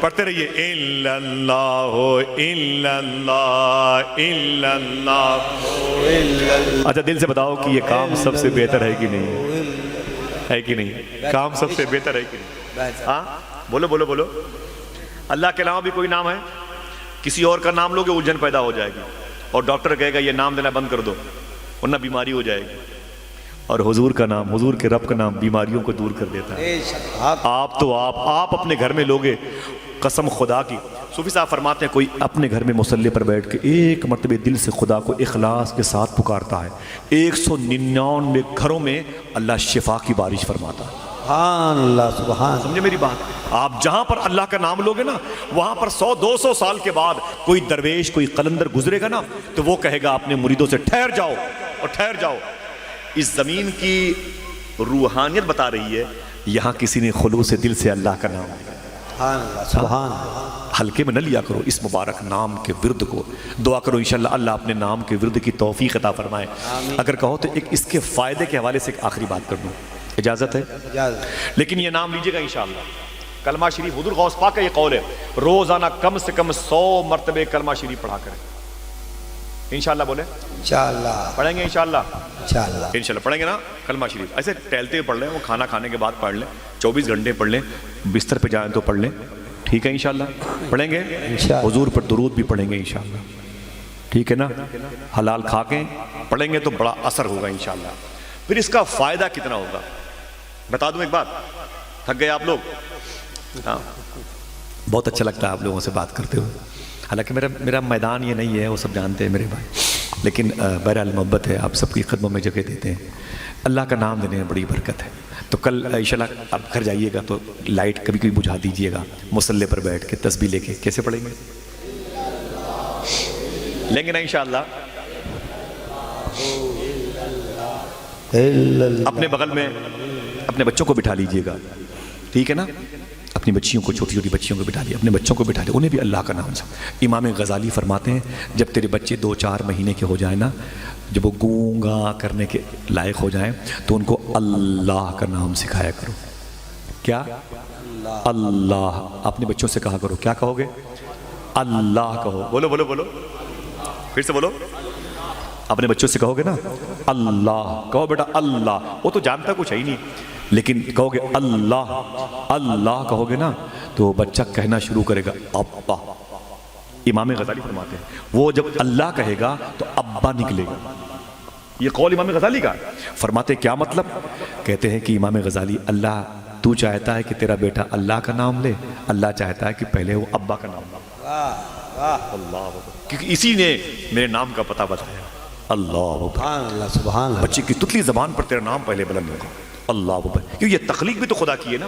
پڑھتے رہیے الا اللہ الا اللہ الا اللہ. اچھا دل سے بتاؤ کہ یہ کام سب سے بہتر ہے کہ نہیں, ہے کہ نہیں؟ کام سب سے بہتر ہے کہ نہیں؟ ہاں بولو بولو بولو. اللہ کے علاوہ بھی کوئی نام ہے؟ کسی اور کا نام لوگے الجھن پیدا ہو جائے گی اور ڈاکٹر کہے گا یہ نام دینا بند کر دو ورنہ بیماری ہو جائے گی. اور حضور کا نام, حضور کے رب کا نام بیماریوں کو دور کر دیتا ہے. آپ تو آپ اپنے گھر میں لوگے قسم خدا کی. صوفی صاحب فرماتے ہیں کوئی اپنے گھر میں مصلی پر بیٹھ کے ایک مرتبہ دل سے خدا کو اخلاص کے ساتھ پکارتا ہے 199 گھروں میں اللہ شفا کی بارش فرماتا ہے. سبحان اللہ سبحان. سمجھے میری بات؟ آپ جہاں پر اللہ کا نام لوگے نا وہاں پر 100-200 سال کے بعد کوئی درویش کوئی قلندر گزرے گا نا تو وہ کہے گا اپنے مریدوں سے ٹھہر جاؤ اور ٹھہر جاؤ. اس زمین کی روحانیت بتا رہی ہے یہاں کسی نے خلوص دل سے اللہ کا نام لیا. سبحان اللہ سبحان اللہ. ہلکے میں نہ لیا کرو اس مبارک نام کے ورد کو. دعا کرو انشاءاللہ اللہ اپنے نام کے ورد کی توفیق عطا فرمائے. اگر کہو تو ایک اس کے فائدے کے حوالے سے ایک آخری بات کر دوں, اجازت ہے؟ لیکن یہ نام لیجئے گا انشاءاللہ. کلمہ شریف حضور غوث پاک کا یہ قول ہے روزانہ کم سے کم 100 مرتبہ کلمہ شریف پڑھا کریں. انشاءاللہ بولے انشاءاللہ پڑھیں گے انشاءاللہ انشاءاللہ انشاءاللہ پڑھیں گے نا کلمہ شریف. ایسے ٹہلتے پڑھ لیں, وہ کھانا کھانے کے بعد پڑھ لیں, 24 گھنٹے پڑھ لیں, بستر پہ جائیں تو پڑھ لیں. ٹھیک ہے انشاءاللہ پڑھیں گے. حضور پر درود بھی پڑھیں گے انشاءاللہ. ٹھیک ہے نا, حلال کھا کے پڑھیں گے تو بڑا اثر ہوگا انشاءاللہ. پھر اس کا فائدہ کتنا ہوگا بتا دوں ایک بات. تھک گئے آپ لوگ؟ ہاں بہت اچھا لگتا ہے آپ لوگوں سے بات کرتے ہوئے. حالانکہ میرا میدان یہ نہیں ہے, وہ سب جانتے ہیں میرے بھائی, لیکن بہرحال محبت ہے, آپ سب کی خدمت میں جگہ دیتے ہیں. اللہ کا نام دینے میں بڑی برکت ہے. تو کل انشاءاللہ آپ گھر جائیے گا تو لائٹ کبھی کبھی بجھا دیجیے گا, مصلی پر بیٹھ کے تسبیح لے کے. کیسے پڑھیں گے؟ لیں گے نا انشاءاللہ. اپنے بغل میں اپنے بچوں کو بٹھا لیجیے گا, ٹھیک ہے نا؟ اپنی بچیوں کو, چھوٹی چھوٹی بچیوں کو بٹھا لیا, اپنے بچوں کو بٹھا لیا, انہیں بھی اللہ کا نام سے. امام غزالی فرماتے ہیں جب تیرے بچے 2-4 مہینے کے ہو جائیں نا, جب وہ گونگا کرنے کے لائق ہو جائیں تو ان کو اللہ کا نام سکھایا کرو. کیا؟ اللہ. اپنے بچوں سے کہا کرو, کیا کہو گے؟ اللہ کہو. بولو بولو بولو, پھر سے بولو. اپنے بچوں سے کہو گے نا اللہ, کہو بیٹا اللہ. وہ تو جانتا کچھ ہے ہی نہیں, لیکن کہو گے اللہ اللہ کہو گے نا تو بچہ کہنا شروع کرے گا ابا. امام غزالی فرماتے ہیں وہ جب اللہ کہے گا تو ابا نکلے گا. یہ قول امام غزالی کا. فرماتے کیا مطلب؟ کہتے ہیں کہ امام غزالی اللہ تو چاہتا ہے کہ تیرا بیٹا اللہ کا نام لے, اللہ چاہتا ہے کہ پہلے وہ ابا کا نام لے. اللہ, کیونکہ اسی نے میرے نام کا پتہ بتایا. اللہ سبحان اللہ. بچے کی تتلی زبان پر تیرا نام پہلے بلند ہوگا اللہ اکبر, کیونکہ یہ تخلیق بھی تو خدا کی ہے نا,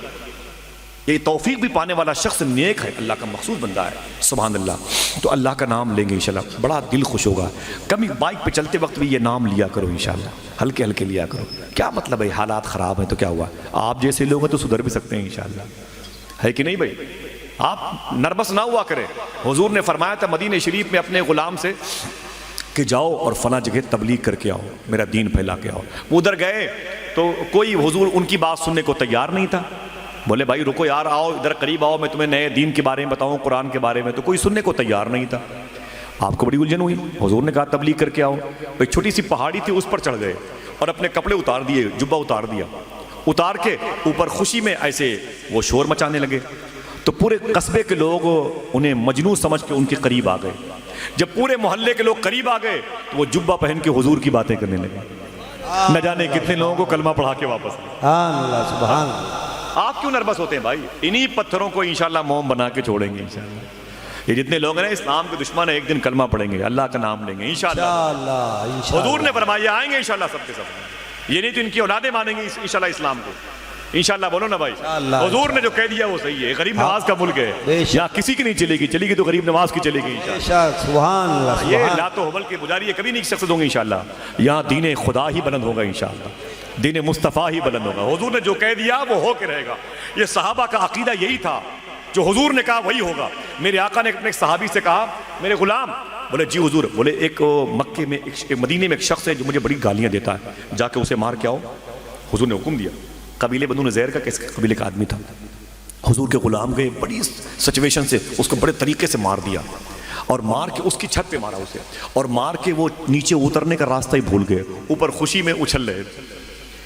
یہ توفیق بھی پانے والا شخص نیک ہے, اللہ کا مخصوص بندہ ہے. سبحان اللہ. تو اللہ کا نام لیں گے انشاءاللہ, بڑا دل خوش ہوگا. کبھی بائک پہ چلتے وقت بھی یہ نام لیا کرو انشاءاللہ, ہلکے ہلکے لیا کرو. کیا مطلب ہے, حالات خراب ہیں تو کیا ہوا, آپ جیسے لوگ ہیں تو سدھر بھی سکتے ہیں انشاءاللہ, ہے کہ نہیں بھائی؟ آپ نربس نہ ہوا کریں. حضور نے فرمایا تھا مدینہ شریف میں اپنے غلام سے کہ جاؤ اور فلاں جگہ تبلیغ کر کے آؤ, میرا دین پھیلا کے آؤ. وہ ادھر گئے تو کوئی حضور ان کی بات سننے کو تیار نہیں تھا. بولے بھائی رکو یار, آؤ ادھر قریب آؤ, میں تمہیں نئے دین کے بارے میں بتاؤں, قرآن کے بارے میں. تو کوئی سننے کو تیار نہیں تھا. آپ کو بڑی الجھن ہوئی. حضور نے کہا تبلیغ کر کے آؤ. ایک چھوٹی سی پہاڑی تھی, اس پر چڑھ گئے اور اپنے کپڑے اتار دیے, جبہ اتار دیا, اتار کے اوپر خوشی میں ایسے وہ شور مچانے لگے. تو پورے قصبے کے لوگ انہیں مجنون سمجھ کے ان کے قریب آ گئے. جب پورے محلے کے لوگ قریب آ گئے تو وہ جبہ پہن کے حضور کی باتیں کرنے لگے. نہ جانے کتنے لوگوں کو کلمہ پڑھا کے واپس. سبحان اللہ سبحان اللہ. آپ کیوں نربس ہوتے ہیں بھائی؟ انہی پتھروں کو انشاءاللہ موم بنا کے چھوڑیں گے انشاءاللہ. یہ جتنے لوگ ہیں اسلام کے دشمن ہیں, ایک دن کلمہ پڑھیں گے, اللہ کا نام لیں گے انشاءاللہ. حضور نے فرمایا آئیں گے انشاءاللہ سب کے سب. یہ نہیں تو ان کی اولادیں مانیں گی انشاءاللہ اسلام کو. انشاءاللہ بولو نا بھائی. انشاءاللہ. حضور نے جو کہہ دیا وہ صحیح ہے. غریب نواز کا ملک ہے, بے شک. یہاں کسی کی نہیں چلے گی, چلے گی تو غریب نواز کی چلے گی انشاءاللہ. سبحان اللہ یہ سبحان. لات و حبل کے پجاری یہ کبھی نہیں شخص ہوں گے انشاءاللہ. یہاں دین خدا ہی بلند ہوگا انشاءاللہ, دین مصطفیٰ ہی بلند ہوگا. حضور نے جو کہہ دیا وہ ہو کے رہے گا. یہ صحابہ کا عقیدہ یہی تھا, جو حضور نے کہا وہی ہوگا. میرے آقا نے اپنے ایک صحابی سے کہا, میرے غلام. بولے جی حضور. بولے ایک مکے میں مدینے میں ایک شخص ہے جو مجھے بڑی گالیاں دیتا ہے, جا کے اسے مار کے آؤ. حضور نے حکم دیا. قبیلے بنو نذیر کا کس قبیلے کا آدمی تھا. حضور کے غلام گئے, بڑی سچویشن سے اس کو بڑے طریقے سے مار دیا, اور مار کے اس کی چھت پہ مارا اسے, اور مار کے وہ نیچے اترنے کا راستہ ہی بھول گئے. اوپر خوشی میں اچھل رہے تھے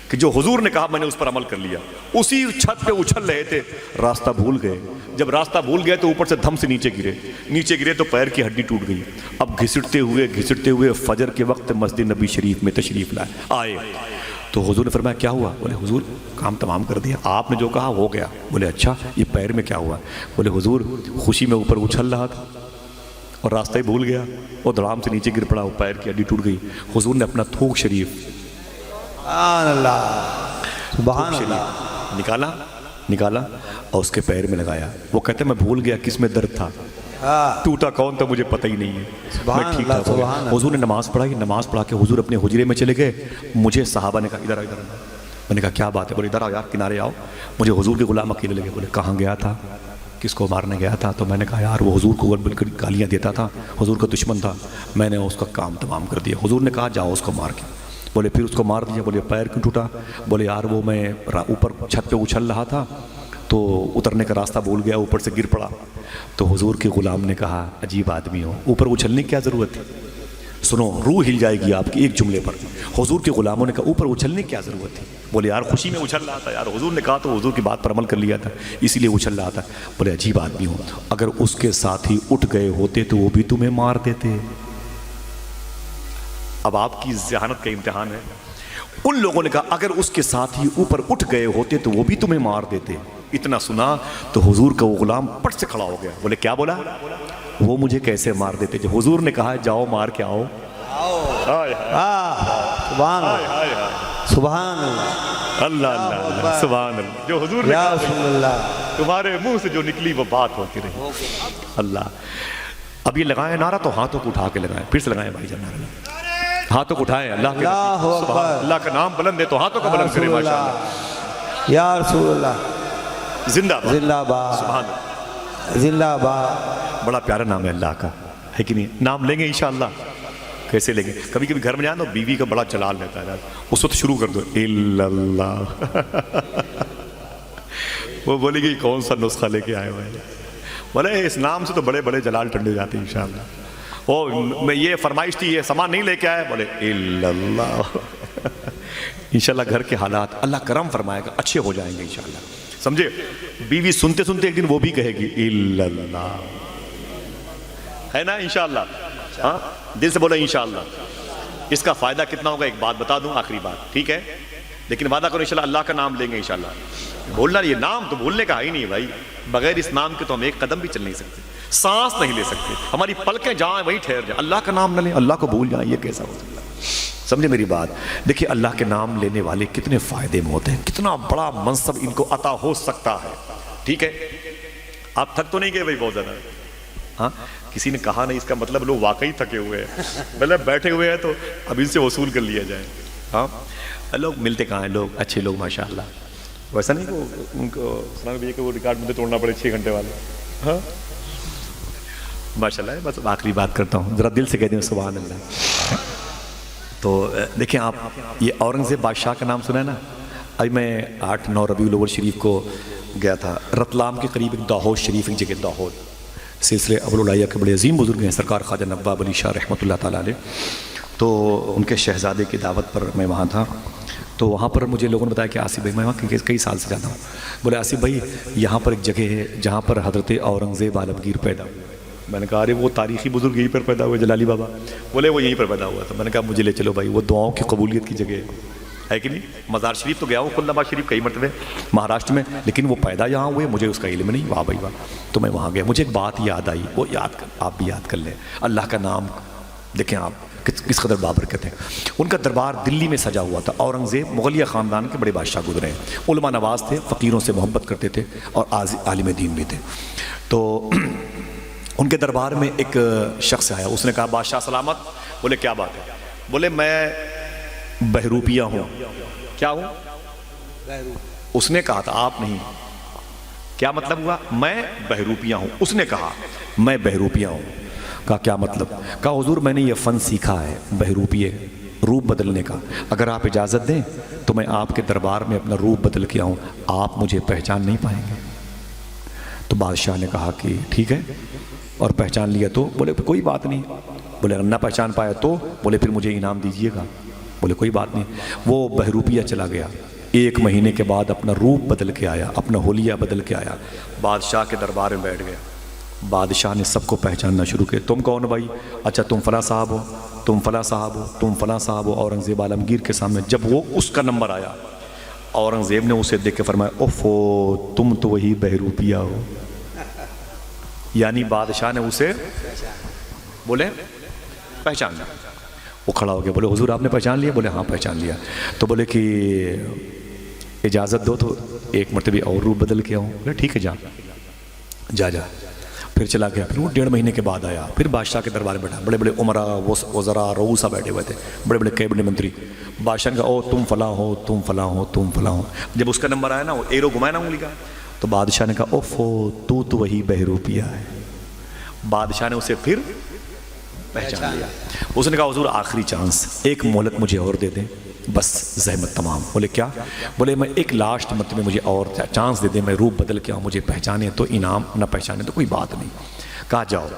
کہ جو حضور نے کہا میں نے اس پر عمل کر لیا. اسی چھت پہ اچھل رہے تھے, راستہ بھول گئے. جب راستہ بھول گئے تو اوپر سے دھم سے نیچے گرے تو پیر کی ہڈی ٹوٹ گئی. اب گھسٹتے ہوئے فجر کے وقت مسجد نبی شریف میں تشریف آئے. تو حضور نے فرمایا کیا ہوا؟ بولے حضور کام تمام کر دیا, آپ نے جو کہا ہو گیا. بولے اچھا یہ پیر میں کیا ہوا؟ بولے حضور خوشی میں اوپر اچھل رہا تھا اور راستہ ہی بھول گیا, اور دھڑام سے نیچے گر پڑا, وہ پیر کی ہڈی ٹوٹ گئی. حضور نے اپنا تھوک شریف سبحان اللہ سبحان اللہ نکالا اور اس کے پیر میں لگایا. وہ کہتے میں بھول گیا کس میں درد تھا, ٹوٹا کون تھا مجھے پتہ ہی نہیں ہے, میں ٹھیک تھا. حضور نے نماز پڑھائی, نماز پڑھا کے حضور اپنے حجرے میں چلے گئے. مجھے صحابہ نے کہا ادھر آؤ. میں نے کہا کیا بات ہے؟ بولے ادھر آؤ یار, کنارے آؤ. مجھے حضور کے غلام اکیلے لگے. بولے کہاں گیا تھا, کس کو مارنے گیا تھا؟ تو میں نے کہا یار وہ حضور کو گالیاں دیتا تھا, حضور کا دشمن تھا, میں نے اس کا کام تمام کر دیا. حضور نے کہا جاؤ اس کو مار کے. بولے پھر اس کو مار دیا. بولے پیر کیوں ٹوٹا؟ بولے یار وہ میں اوپر چھت پہ اچھل رہا تھا تو اترنے کا راستہ بھول گیا, اوپر سے گر پڑا. تو حضور کے غلام نے کہا عجیب آدمی ہو, اوپر اچھلنے کی کیا ضرورت تھی؟ سنو روح ہل جائے گی آپ کی ایک جملے پر. حضور کے غلاموں نے کہا اوپر اچھلنے کی کیا ضرورت تھی؟ بولے یار خوشی میں اچھل رہا تھا یار, حضور نے کہا تو حضور کی بات پر عمل کر لیا تھا اسی لیے اچھل رہا تھا. بولے عجیب آدمی ہو, اگر اس کے ساتھی اٹھ گئے ہوتے تو وہ بھی تمہیں مار دیتے. اب آپ کی ذہانت کا امتحان ہے. ان لوگوں نے کہا اگر اس کے ساتھی اوپر اٹھ گئے ہوتے تو وہ بھی تمہیں مار دیتے. اتنا سنا تو حضور کا وہ غلام پٹ سے کھڑا ہو گیا. بولے کیا بولا؟ وہ مجھے کیسے مار دیتے جب حضور نے کہا جاؤ مار کے آؤ. سبحان اللہ سبحان اللہ اللہ سبحان اللہ. جو حضور نے یا رسول اللہ تمہارے منہ سے جو نکلی وہ بات ہوتی رہی. اللہ. اب یہ لگائیں نعرہ تو ہاتھوں کو اٹھا کے لگائیں, پھر سے لگائیں بھائی جان نعرہ, ہاتھوں کو اٹھائیں. اللہ کا نام بلند ہے تو ہاتھوں کو بلند کریں. ماشاءاللہ یا رسول اللہ زندہ باد زندہ باد سبحان اللہ. زندہ باد. بڑا بڑا پیارا نام ہے اللہ کا, ہے کہ نہیں؟ نام لیں گے انشاءاللہ. کیسے لیں گے؟ کبھی کبھی گھر میں جانا تو بیوی کا بڑا جلال رہتا ہے, اس وقت شروع کر دو الا اللہ. وہ بولے گی کون سا نسخہ لے کے آئے ہوئے ہیں؟ بولے اس نام سے تو بڑے بڑے جلال ٹنڈے جاتے ہیں انشاءاللہ. او میں یہ فرمائش تھی, یہ سامان نہیں لے کے آئے. بولے الا اللہ. انشاءاللہ گھر کے حالات اللہ کرم فرمائے گا, اچھے ہو جائیں گے انشاءاللہ. سمجھے؟ بیوی سنتے سنتے ایک دن وہ بھی کہے گی الا اللہ, ہے نا انشاءاللہ. ہاں دل سے بولے انشاءاللہ. اس کا فائدہ کتنا ہوگا ایک بات بتا دوں, آخری بات, ٹھیک ہے؟ لیکن وعدہ کرو انشاءاللہ اللہ کا نام لیں گے انشاءاللہ. بولنا یہ نام تو بھولنے کا ہے ہی نہیں بھائی. بغیر اس نام کے تو ہم ایک قدم بھی چل نہیں سکتے, سانس نہیں لے سکتے. ہماری پلکیں جائیں وہیں ٹھہر جائیں. اللہ کا نام نہ لیں, اللہ کو بھول جائیں, یہ کیسا ہو سکتا ہے؟ سمجھے میری بات؟ دیکھیں اللہ کے نام لینے والے کتنے فائدے میں ہوتے ہیں, کتنا بڑا منصب ان کو عطا ہو سکتا ہے. ٹھیک ہے, آپ تھک تو نہیں گئے بھائی بہت زیادہ؟ ہاں کسی نے کہا نہیں, اس کا مطلب لوگ واقعی تھکے ہوئے ہیں, مطلب بیٹھے ہوئے ہیں تو اب ان سے وصول کر لیا جائے. ہاں لوگ ملتے کہاں ہیں, لوگ اچھے لوگ ماشاءاللہ. ویسا نہیں کہ ان کو سلام بھیا کہ وہ ریکارڈ مجھے توڑنا پڑے 6 گھنٹے والے. ہاں ماشاءاللہ. بس آخری بات کرتا ہوں, ذرا دل سے کہہ دیں سبحان اللہ. تو دیکھیں آپ, یہ اورنگزیب بادشاہ کا نام سنا ہے نا. ابھی میں 8-9 ربیع الاول شریف کو گیا تھا. رتلام کے قریب ایک داہود شریف ایک جگہ, داہود سلسلے ابوالعالیہ کے بڑے عظیم بزرگ ہیں سرکار خواجہ نواب علی شاہ رحمۃ اللہ تعالیٰ علیہ. تو ان کے شہزادے کی دعوت پر میں وہاں تھا. تو وہاں پر مجھے لوگوں نے بتایا کہ آصف بھائی, میں وہاں کئی سال سے جاتا ہوں. بولے آصف بھائی یہاں پر ایک جگہ ہے جہاں پر حضرت اورنگزیب عالمگیر پیدا ہوئے. میں نے کہا ارے وہ تاریخی بزرگ یہیں پر پیدا ہوئے, جلالی بابا. بولے وہ یہیں پر پیدا ہوا تھا. میں نے کہا مجھے لے چلو بھائی, وہ دعاؤں کی قبولیت کی جگہ ہے کہ نہیں. مزار شریف تو گیا ہوں, خلد شریف کئی مرتبہ مہاراشٹر میں, لیکن وہ پیدا یہاں ہوئے مجھے اس کا علم نہیں. واہ بھائی واہ. تو میں وہاں گیا, مجھے ایک بات یاد آئی, وہ یاد کر, آپ بھی یاد کر لیں. اللہ کا نام دیکھیں آپ, کس قدر بابرکت ہے. ان کا دربار دلی میں سجا ہوا تھا. اورنگزیب مغلیہ خاندان کے بڑے بادشاہ گزرے ہیں, علماء نواز تھے, فقیروں سے محبت کرتے تھے اور عالم دین بھی تھے. تو ان کے دربار میں ایک شخص آیا, اس نے کہا بادشاہ سلامت. بولے کیا بات ہے؟ بولے میں بہروپیہ ہوں. کیا ہوں؟ اس نے کہا تھا آپ نہیں. کیا مطلب ہوا؟ میں بہروپیہ ہوں. اس نے کہا میں بہروپیہ ہوں. کہا کیا مطلب؟ کہا حضور میں نے یہ فن سیکھا ہے بہروپیے, روپ بدلنے کا. اگر آپ اجازت دیں تو میں آپ کے دربار میں اپنا روپ بدل کے آؤں, آپ مجھے پہچان نہیں پائیں گے. تو بادشاہ نے کہا کہ ٹھیک ہے, اور پہچان لیا تو؟ بولے کوئی بات نہیں. بولے اگر نہ پہچان پایا تو؟ بولے پھر مجھے انعام دیجیے گا. بولے کوئی بات نہیں. وہ بہروپیہ چلا گیا. 1 مہینے کے بعد اپنا روپ بدل کے آیا, اپنا حلیہ بدل کے آیا, بادشاہ کے دربار میں بیٹھ گیا. بادشاہ نے سب کو پہچاننا شروع کیا. تم کون بھائی؟ اچھا تم فلاں صاحب ہو, تم فلاں صاحب ہو, تم فلاں صاحب ہو. اورنگزیب عالمگیر کے سامنے جب وہ اس کا نمبر آیا, اورنگزیب نے اسے دیکھ کے فرمایا اوفو تم تو وہی بہروپیہ ہو. یعنی بادشاہ نے اسے بولے پہچان لیا. وہ کھڑا ہو گیا. بولے حضور آپ نے پہچان لیا؟ بولے ہاں پہچان لیا. تو بولے کہ اجازت دو تو 1 مرتبہ اور روپ بدل کے آؤں. بولے ٹھیک ہے جا. پھر چلا گیا. پھر وہ 1.5 مہینے کے بعد آیا. پھر بادشاہ کے دربار میں بیٹھا. بڑے بڑے عمرا وزراء رؤسا بیٹھے ہوئے تھے, بڑے بڑے کیبنٹ منتری. بادشاہ نے کہا او تم فلاں ہو, تم فلاں ہو, تم فلاں ہو. جب اس کا نمبر آیا نا, وہ ایرو گھمایا نا انگلی کا, تو بادشاہ نے کہا اوفو تو وہی بہروپیہ ہے. بادشاہ نے اسے پھر پہچان لیا. اس نے کہا حضور آخری چانس, 1 مہلت مجھے اور دے دیں, بس زحمت تمام. بولے کیا؟ بولے میں ایک لاسٹ مرتبہ مجھے اور چانس دے دیں, میں روپ بدل کے آؤں, مجھے پہچانے تو انعام, نہ پہچانے تو کوئی بات نہیں. کہا جاؤ.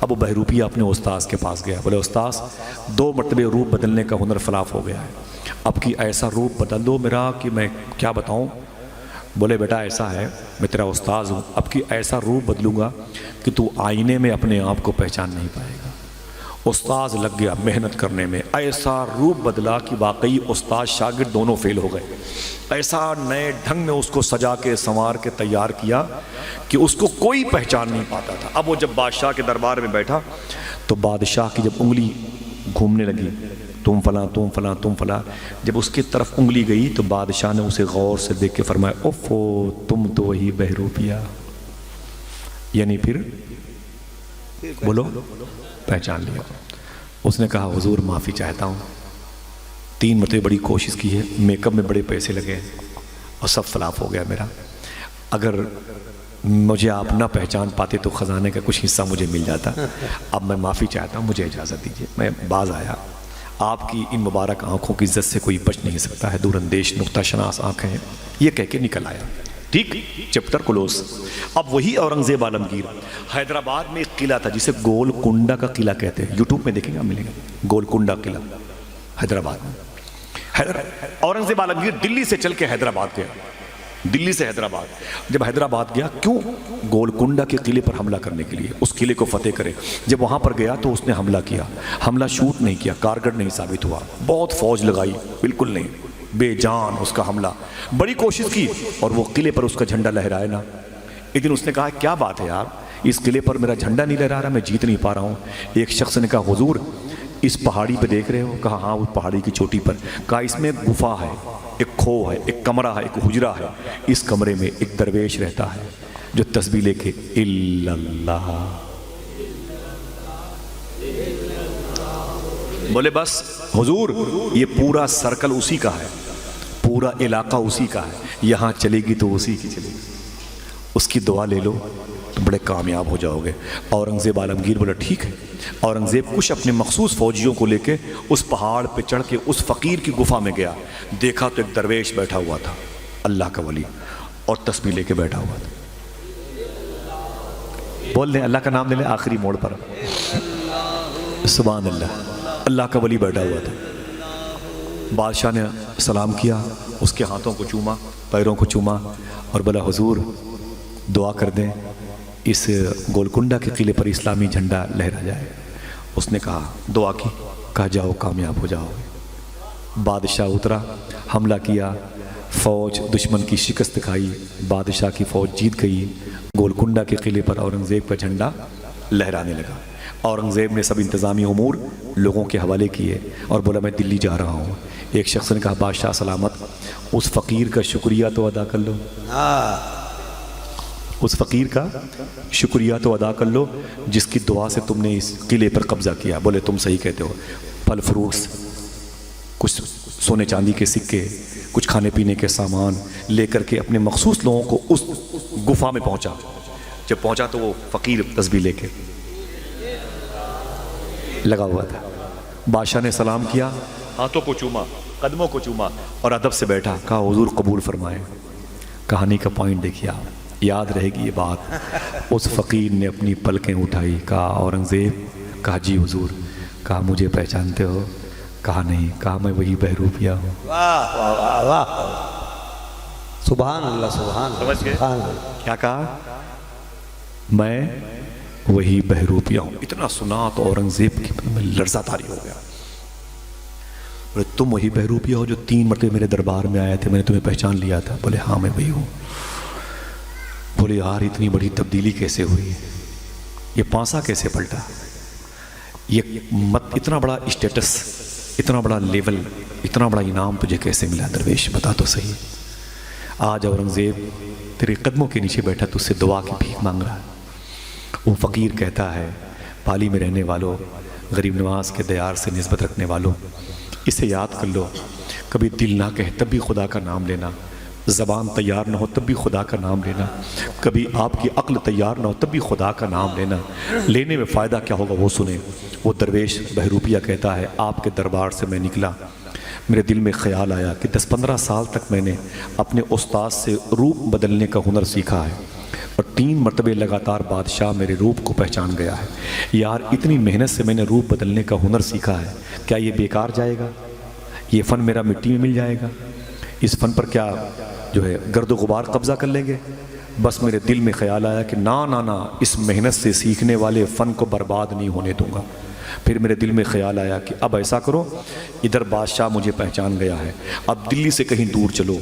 اب وہ بہروپیہ اپنے استاذ کے پاس گیا. بولے استاذ 2 مرتبہ روپ بدلنے کا ہنر فلاف ہو گیا ہے, اب کی ایسا روپ بدل دو میرا کہ میں کیا بتاؤں. بولے بیٹا ایسا ہے, میں تیرا استاذ ہوں, اب کی ایسا روپ بدلوں گا کہ تو آئینے میں اپنے آپ کو پہچان نہیں پائے گا. استاذ لگ گیا محنت کرنے میں, ایسا روپ بدلا کہ واقعی استاذ شاگرد دونوں فیل ہو گئے. ایسا نئے ڈھنگ میں اس کو سجا کے سنوار کے تیار کیا کہ اس کو کوئی پہچان نہیں پاتا تھا. اب وہ جب بادشاہ کے دربار میں بیٹھا تو بادشاہ کی جب انگلی گھومنے لگی, تم فلاں تم فلاں تم فلاں, جب اس کی طرف انگلی گئی تو بادشاہ نے اسے غور سے دیکھ کے فرمایا اوفو تم تو وہی بہروپیہ. یعنی پھر بولو پہچان لیا. اس نے کہا حضور معافی چاہتا ہوں, 3 مرتبہ بڑی کوشش کی ہے, میک اپ میں بڑے پیسے لگے اور سب فلاف ہو گیا میرا. اگر مجھے آپ نہ پہچان پاتے تو خزانے کا کچھ حصہ مجھے مل جاتا. اب میں معافی چاہتا ہوں, مجھے اجازت دیجیے. میں باز آیا. آپ کی ان مبارک آنکھوں کی عزت سے کوئی بچ نہیں سکتا ہے, دور اندیش نقطہ شناس آنکھیں ہیں, یہ کہہ کے نکل آیا. ٹھیک, چپٹر کلوز. اب وہی اورنگزیب عالمگیر حیدرآباد میں ایک قلعہ تھا جسے گول کنڈا کا قلعہ کہتے ہیں, یوٹیوب میں دیکھیں گے ملے گا, گول کنڈا قلعہ حیدرآباد میں. اورنگزیب عالمگیر دلی سے چل کے حیدرآباد گیا. دلی سے حیدرآباد, جب حیدرآباد گیا کیوں؟ گول کنڈا کے قلعے پر حملہ کرنے کے لیے, اس قلعے کو فتح کرے. جب وہاں پر گیا تو اس نے حملہ کیا. حملہ شوٹ نہیں کیا, کارگر نہیں ثابت ہوا, بہت فوج لگائی, بالکل نہیں, بے جان اس کا حملہ. بڑی کوشش کی اور وہ قلعے پر اس کا جھنڈا لہرائے نا. ایک دن اس نے کہا کیا بات ہے یار, اس قلعے پر میرا جھنڈا نہیں لہرا رہا, میں جیت نہیں پا رہا ہوں. ایک شخص نے کہا حضور اس پہاڑی پہ دیکھ رہے ہو؟ کہا ہاں وہ پہاڑی کی چوٹی پر. کہا اس میں ایک گفا ہے, ایک کھو ہے, ایک کمرہ ہے, ایک حجرہ ہے. اس کمرے میں ایک درویش رہتا ہے جو تسبیح لے کے اللہ. بولے بس حضور یہ پورا سرکل اسی کا ہے, پورا علاقہ اسی کا ہے, یہاں چلے گی تو اسی کی چلے گی, اس کی دعا لے لو تو بڑے کامیاب ہو جاؤ گے. اورنگزیب عالمگیر بولا ٹھیک ہے. اورنگزیب کچھ اپنے مخصوص فوجیوں کو لے کے اس پہاڑ پہ چڑھ کے اس فقیر کی گفا میں گیا. دیکھا تو ایک درویش بیٹھا ہوا تھا, اللہ کا ولی, اور تسبیح لے کے بیٹھا ہوا تھا. بول لیں اللہ کا نام لے لیں آخری موڑ پر, سبحان اللہ, اللہ کا ولی بیٹھا ہوا تھا. بادشاہ نے سلام کیا, اس کے ہاتھوں کو چوما, پیروں کو چوما اور بولا حضور دعا کر دیں اس گولکنڈا کے قلعے پر اسلامی جھنڈا لہرا جائے. اس نے کہا دعا کی, کہا جاؤ کامیاب ہو جاؤ. بادشاہ اترا, حملہ کیا, فوج دشمن کی شکست کھائی, بادشاہ کی فوج جیت گئی. گولکنڈا کے قلعے پر اورنگزیب کا جھنڈا لہرانے لگا. اورنگزیب نے سب انتظامی امور لوگوں کے حوالے کیے اور بولا میں دلی جا رہا ہوں. ایک شخص نے کہا بادشاہ سلامت، اس فقیر کا شکریہ تو ادا کر لو، اس فقیر کا شکریہ تو ادا کر لو جس کی دعا سے تم نے اس قلعے پر قبضہ کیا. بولے تم صحیح کہتے ہو. پھل فروٹس، کچھ سونے چاندی کے سکے، کچھ کھانے پینے کے سامان لے کر کے اپنے مخصوص لوگوں کو اس گفا میں پہنچا. جب پہنچا تو وہ فقیر تسبیح لے کے لگا ہوا تھا. بادشاہ نے سلام کیا، ہاتھوں کو چوما، قدموں کو چوما اور ادب سے بیٹھا. کہا حضور قبول فرمائیں. کہانی کا پوائنٹ دیکھیے آپ، یاد رہے گی یہ بات. اس فقیر نے اپنی پلکیں اٹھائی. کہا اورنگزیب. کہا جی حضور. کہا مجھے پہچانتے ہو؟ کہا نہیں. کہا میں وہی بہروپیہ ہوں. واہ واہ واہ، سبحان اللہ سبحان اللہ سبحان اللہ. کیا کہا؟ میں وہی بہروپیہ ہوں. اتنا سنا تو اورنگزیب کی لرزہ طاری ہو گیا. بولے تم وہی بہروپیہ ہو جو 3 مرتبہ میرے دربار میں آئے تھے، میں نے تمہیں پہچان لیا تھا؟ بولے ہاں میں وہی ہوں. بولے یار اتنی بڑی تبدیلی کیسے ہوئی، یہ پانسا کیسے پلٹا، یہ اتنا بڑا اسٹیٹس، اتنا بڑا لیول، اتنا بڑا انعام تجھے کیسے ملا درویش، بتا تو صحیح. آج اورنگزیب تیرے قدموں کے نیچے بیٹھا تجھ سے دعا کی بھیک مانگ رہا ہے. وہ فقیر کہتا ہے پالی میں رہنے والوں، غریب نواز کے دیار سے نسبت رکھنے والوں، اسے یاد کر لو. کبھی دل نہ کہے تب بھی خدا کا نام لینا، زبان تیار نہ ہو تب بھی خدا کا نام لینا، کبھی آپ کی عقل تیار نہ ہو تب بھی خدا کا نام لینا. لینے میں فائدہ کیا ہوگا وہ سنیں. وہ درویش بہروپیہ کہتا ہے آپ کے دربار سے میں نکلا، میرے دل میں خیال آیا کہ 10-15 سال تک میں نے اپنے استاد سے روپ بدلنے کا ہنر سیکھا ہے اور 3 مرتبہ لگاتار بادشاہ میرے روپ کو پہچان گیا ہے. یار اتنی محنت سے میں نے روپ بدلنے کا ہنر سیکھا ہے، کیا یہ بیکار جائے گا؟ یہ فن میرا مٹی میں مل جائے گا؟ اس فن پر کیا جو ہے گرد و غبار قبضہ کر لیں گے؟ بس میرے دل میں خیال آیا کہ نہ اس محنت سے سیکھنے والے فن کو برباد نہیں ہونے دوں گا. پھر میرے دل میں خیال آیا کہ اب ایسا کرو، ادھر بادشاہ مجھے پہچان گیا ہے، اب دلی سے کہیں دور چلو.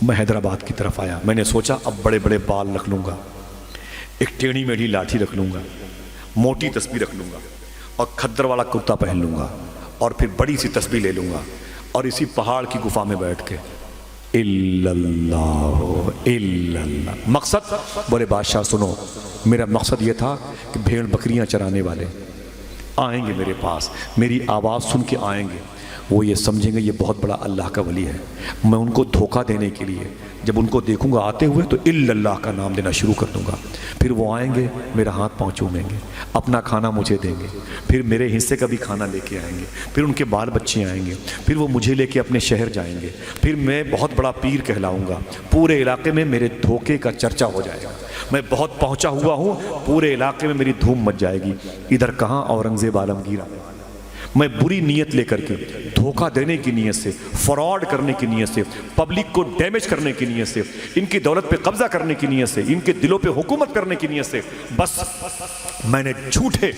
میں حیدرآباد کی طرف آیا. میں نے سوچا اب بڑے بڑے بال رکھ لوں گا، ایک ٹیڑھی میڑھی لاٹھی رکھ لوں گا، موٹی تسبیح رکھ لوں گا اور کھدر والا کرتا پہن لوں گا اور پھر بڑی سی تسبیح لے لوں گا اور اسی پہاڑ کی گفا میں بیٹھ کے الا اللہ الا اللہ. مقصد؟ بولے بادشاہ سنو، میرا مقصد یہ تھا کہ بھیڑ بکریاں چرانے والے آئیں گے میرے پاس، میری آواز سن کے آئیں گے، وہ یہ سمجھیں گے یہ بہت بڑا اللہ کا ولی ہے. میں ان کو دھوکہ دینے کے لیے جب ان کو دیکھوں گا آتے ہوئے تو الا اللہ کا نام لینا شروع کر دوں گا. پھر وہ آئیں گے، میرا ہاتھ پاؤں چومیں گے، اپنا کھانا مجھے دیں گے، پھر میرے حصے کا بھی کھانا لے کے آئیں گے، پھر ان کے بال بچے آئیں گے، پھر وہ مجھے لے کے اپنے شہر جائیں گے، پھر میں بہت بڑا پیر کہلاؤں گا. پورے علاقے میں میرے دھوکے کا چرچا ہو جائے گا. میں بہت پہنچا ہوا ہوں، پورے علاقے میں میری دھوم مچ جائے گی. ادھر کہاں اورنگزیب عالمگیر آنے والا. میں بری نیت لے کر کے، دھوکہ دینے کی نیت سے، فراڈ کرنے کی نیت سے، پبلک کو ڈیمیج کرنے کی نیت سے، ان کی دولت پہ قبضہ کرنے کی نیت سے، ان کے دلوں پہ حکومت کرنے کی نیت سے، بس میں نے جھوٹے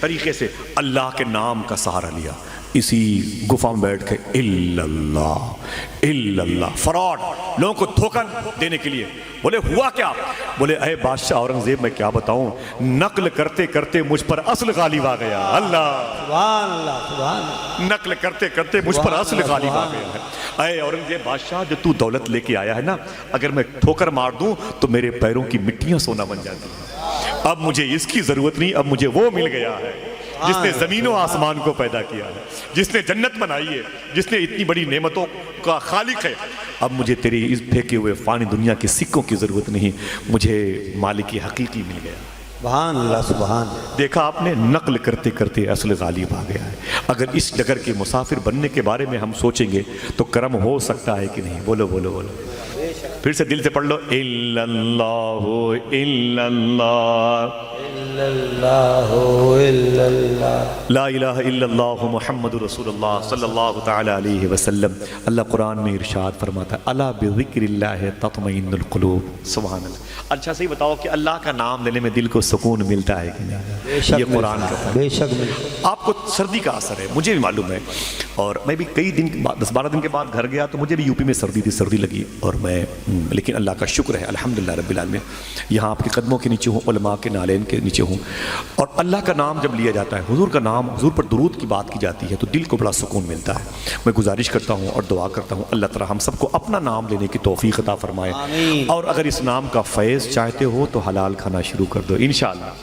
طریقے سے اللہ کے نام کا سہارا لیا. اسی گفا میں بیٹھ کے الا اللہ فراڈ، لوگوں کو دھوکہ دینے کے لیے. بولے ہوا کیا؟ بولے اے بادشاہ اورنگزیب میں کیا بتاؤں، نقل کرتے کرتے مجھ پر اصل غالب آ گیا. اللہ سبحان اللہ سبحان اللہ. نقل کرتے کرتے مجھ پر اصل غالب آ گیا ہے. اے اورنگزیب بادشاہ جو تو دولت لے کے آیا ہے نا، اگر میں ٹھوکر مار دوں تو میرے پیروں کی مٹیاں سونا بن جاتی ہیں. اب مجھے اس کی ضرورت نہیں، اب مجھے وہ مل گیا ہے جس نے زمین و آسمان کو پیدا کیا ہے، جس نے جنت بنائی ہے، جس نے اتنی بڑی نعمتوں کا خالق ہے. اب مجھے تیری اس پھینکے ہوئے فانی دنیا کے سکوں کی ضرورت نہیں، مجھے مالک حقیقی مل گیا. سبحان اللہ سبحان اللہ. دیکھا آپ نے، نقل کرتے کرتے اصل غالب آ گیا ہے. اگر اس ڈگر کے مسافر بننے کے بارے میں ہم سوچیں گے تو کرم ہو سکتا ہے کہ نہیں؟ بولو بولو بولو. پھر سے دل سے پڑھ لو الا اللہ الا اللہ لا الہ الا اللہ محمد رسول اللہ صلی اللہ تعالی علیہ وسلم. اللہ قرآن میں ارشاد فرماتا ہے الا بذکر اللہ تطمئن القلوب. سبحان اللہ. اچھا صحیح بتاؤ کہ اللہ کا نام لینے میں دل کو سکون ملتا ہے کہ نہیں؟ یہ قرآن کا بے شک. آپ کو سردی کا اثر ہے، مجھے بھی معلوم ہے. اور میں بھی کئی دن 10-12 دن کے بعد گھر گیا تو مجھے بھی یو پی میں سردی لگی، اور میں لیکن اللہ کا شکر ہے الحمدللہ رب العالمین یہاں آپ کے قدموں کے نیچے ہوں، علماء کے نالین کے نیچے ہوں، اور اللہ کا نام جب لیا جاتا ہے، حضور کا نام، حضور پر درود کی بات کی جاتی ہے تو دل کو بڑا سکون ملتا ہے۔ میں گزارش کرتا ہوں اور دعا کرتا ہوں اللہ تعالی ہم سب کو اپنا نام لینے کی توفیق عطا فرمائے، آمین۔ اور اگر اس نام کا فیض چاہتے ہو تو حلال کھانا شروع کر دو انشاءاللہ۔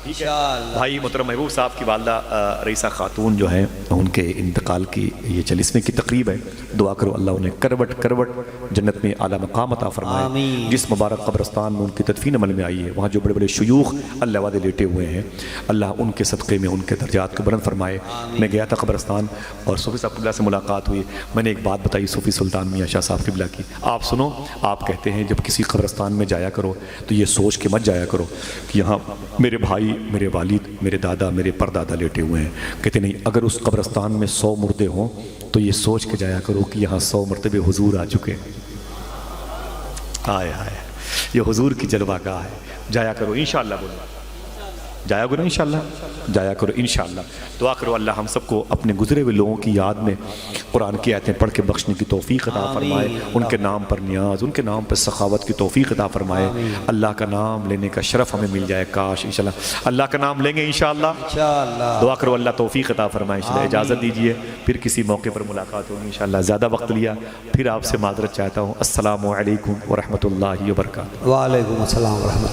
بھائی محترم محبوب صاحب کی والدہ رئیسہ خاتون جو ہیں ان کے انتقال کی یہ 40ویں کی تقریب ہے، دعا کرو اللہ انہیں کروٹ کروٹ جنت میں اعلیٰ مقام عطا فرمائے۔ آمین۔ جس مبارک قبرستان میں ان کی تدفین عمل میں آئی ہے وہاں جو بڑے بڑے شیوخ اللہ والے لیٹے ہوئے ہیں، اللہ ان کے صدقے میں ان کے درجات کو بلند فرمائے۔ میں گیا تھا قبرستان اور صوفی صاحب قبلہ سے ملاقات ہوئی، میں نے ایک بات بتائی صوفی سلطان میاں شاہ صاحب قبلہ کی، آپ سنو، آپ کہتے ہیں جب کسی قبرستان میں جایا کرو تو یہ سوچ کے مت جایا کرو کہ یہاں میرے بھائی، میرے والد، میرے دادا، میرے پردادا لیٹے ہوئے ہیں۔ کہتے نہیں، اگر اس قبرستان میں 100 مردے ہوں تو یہ سوچ کے جایا کرو کہ یہاں 100 مرتبے حضور آ چکے ہیں۔ آئے آئے، یہ حضور کی جلوہ گاہ ہے، جایا کرو انشاءاللہ، بولو جایا کرو انشاءاللہ، جایا کرو انشاءاللہ۔ دعا کرو اللہ ہم سب کو اپنے گزرے ہوئے لوگوں کی یاد میں قرآن کی آیتیں پڑھ کے بخشنے کی توفیق عطا فرمائے، ان کے نام پر نیاز، ان کے نام پر سخاوت کی توفیق عطا فرمائے۔ اللہ کا نام لینے کا شرف ہمیں مل جائے، کاش انشاءاللہ اللہ کا نام لیں گے انشاءاللہ۔ دعا کرو اللہ توفیق عطا فرمائے انشاءاللہ۔ اجازت دیجیے، پھر کسی موقع پر ملاقات ہوگی انشاءاللہ۔ زیادہ وقت لیا پھر آپ سے معذرت چاہتا ہوں۔ السلام علیکم ورحمۃ اللہ وبرکاتہ۔ وعلیکم السلام ورحمۃ اللہ۔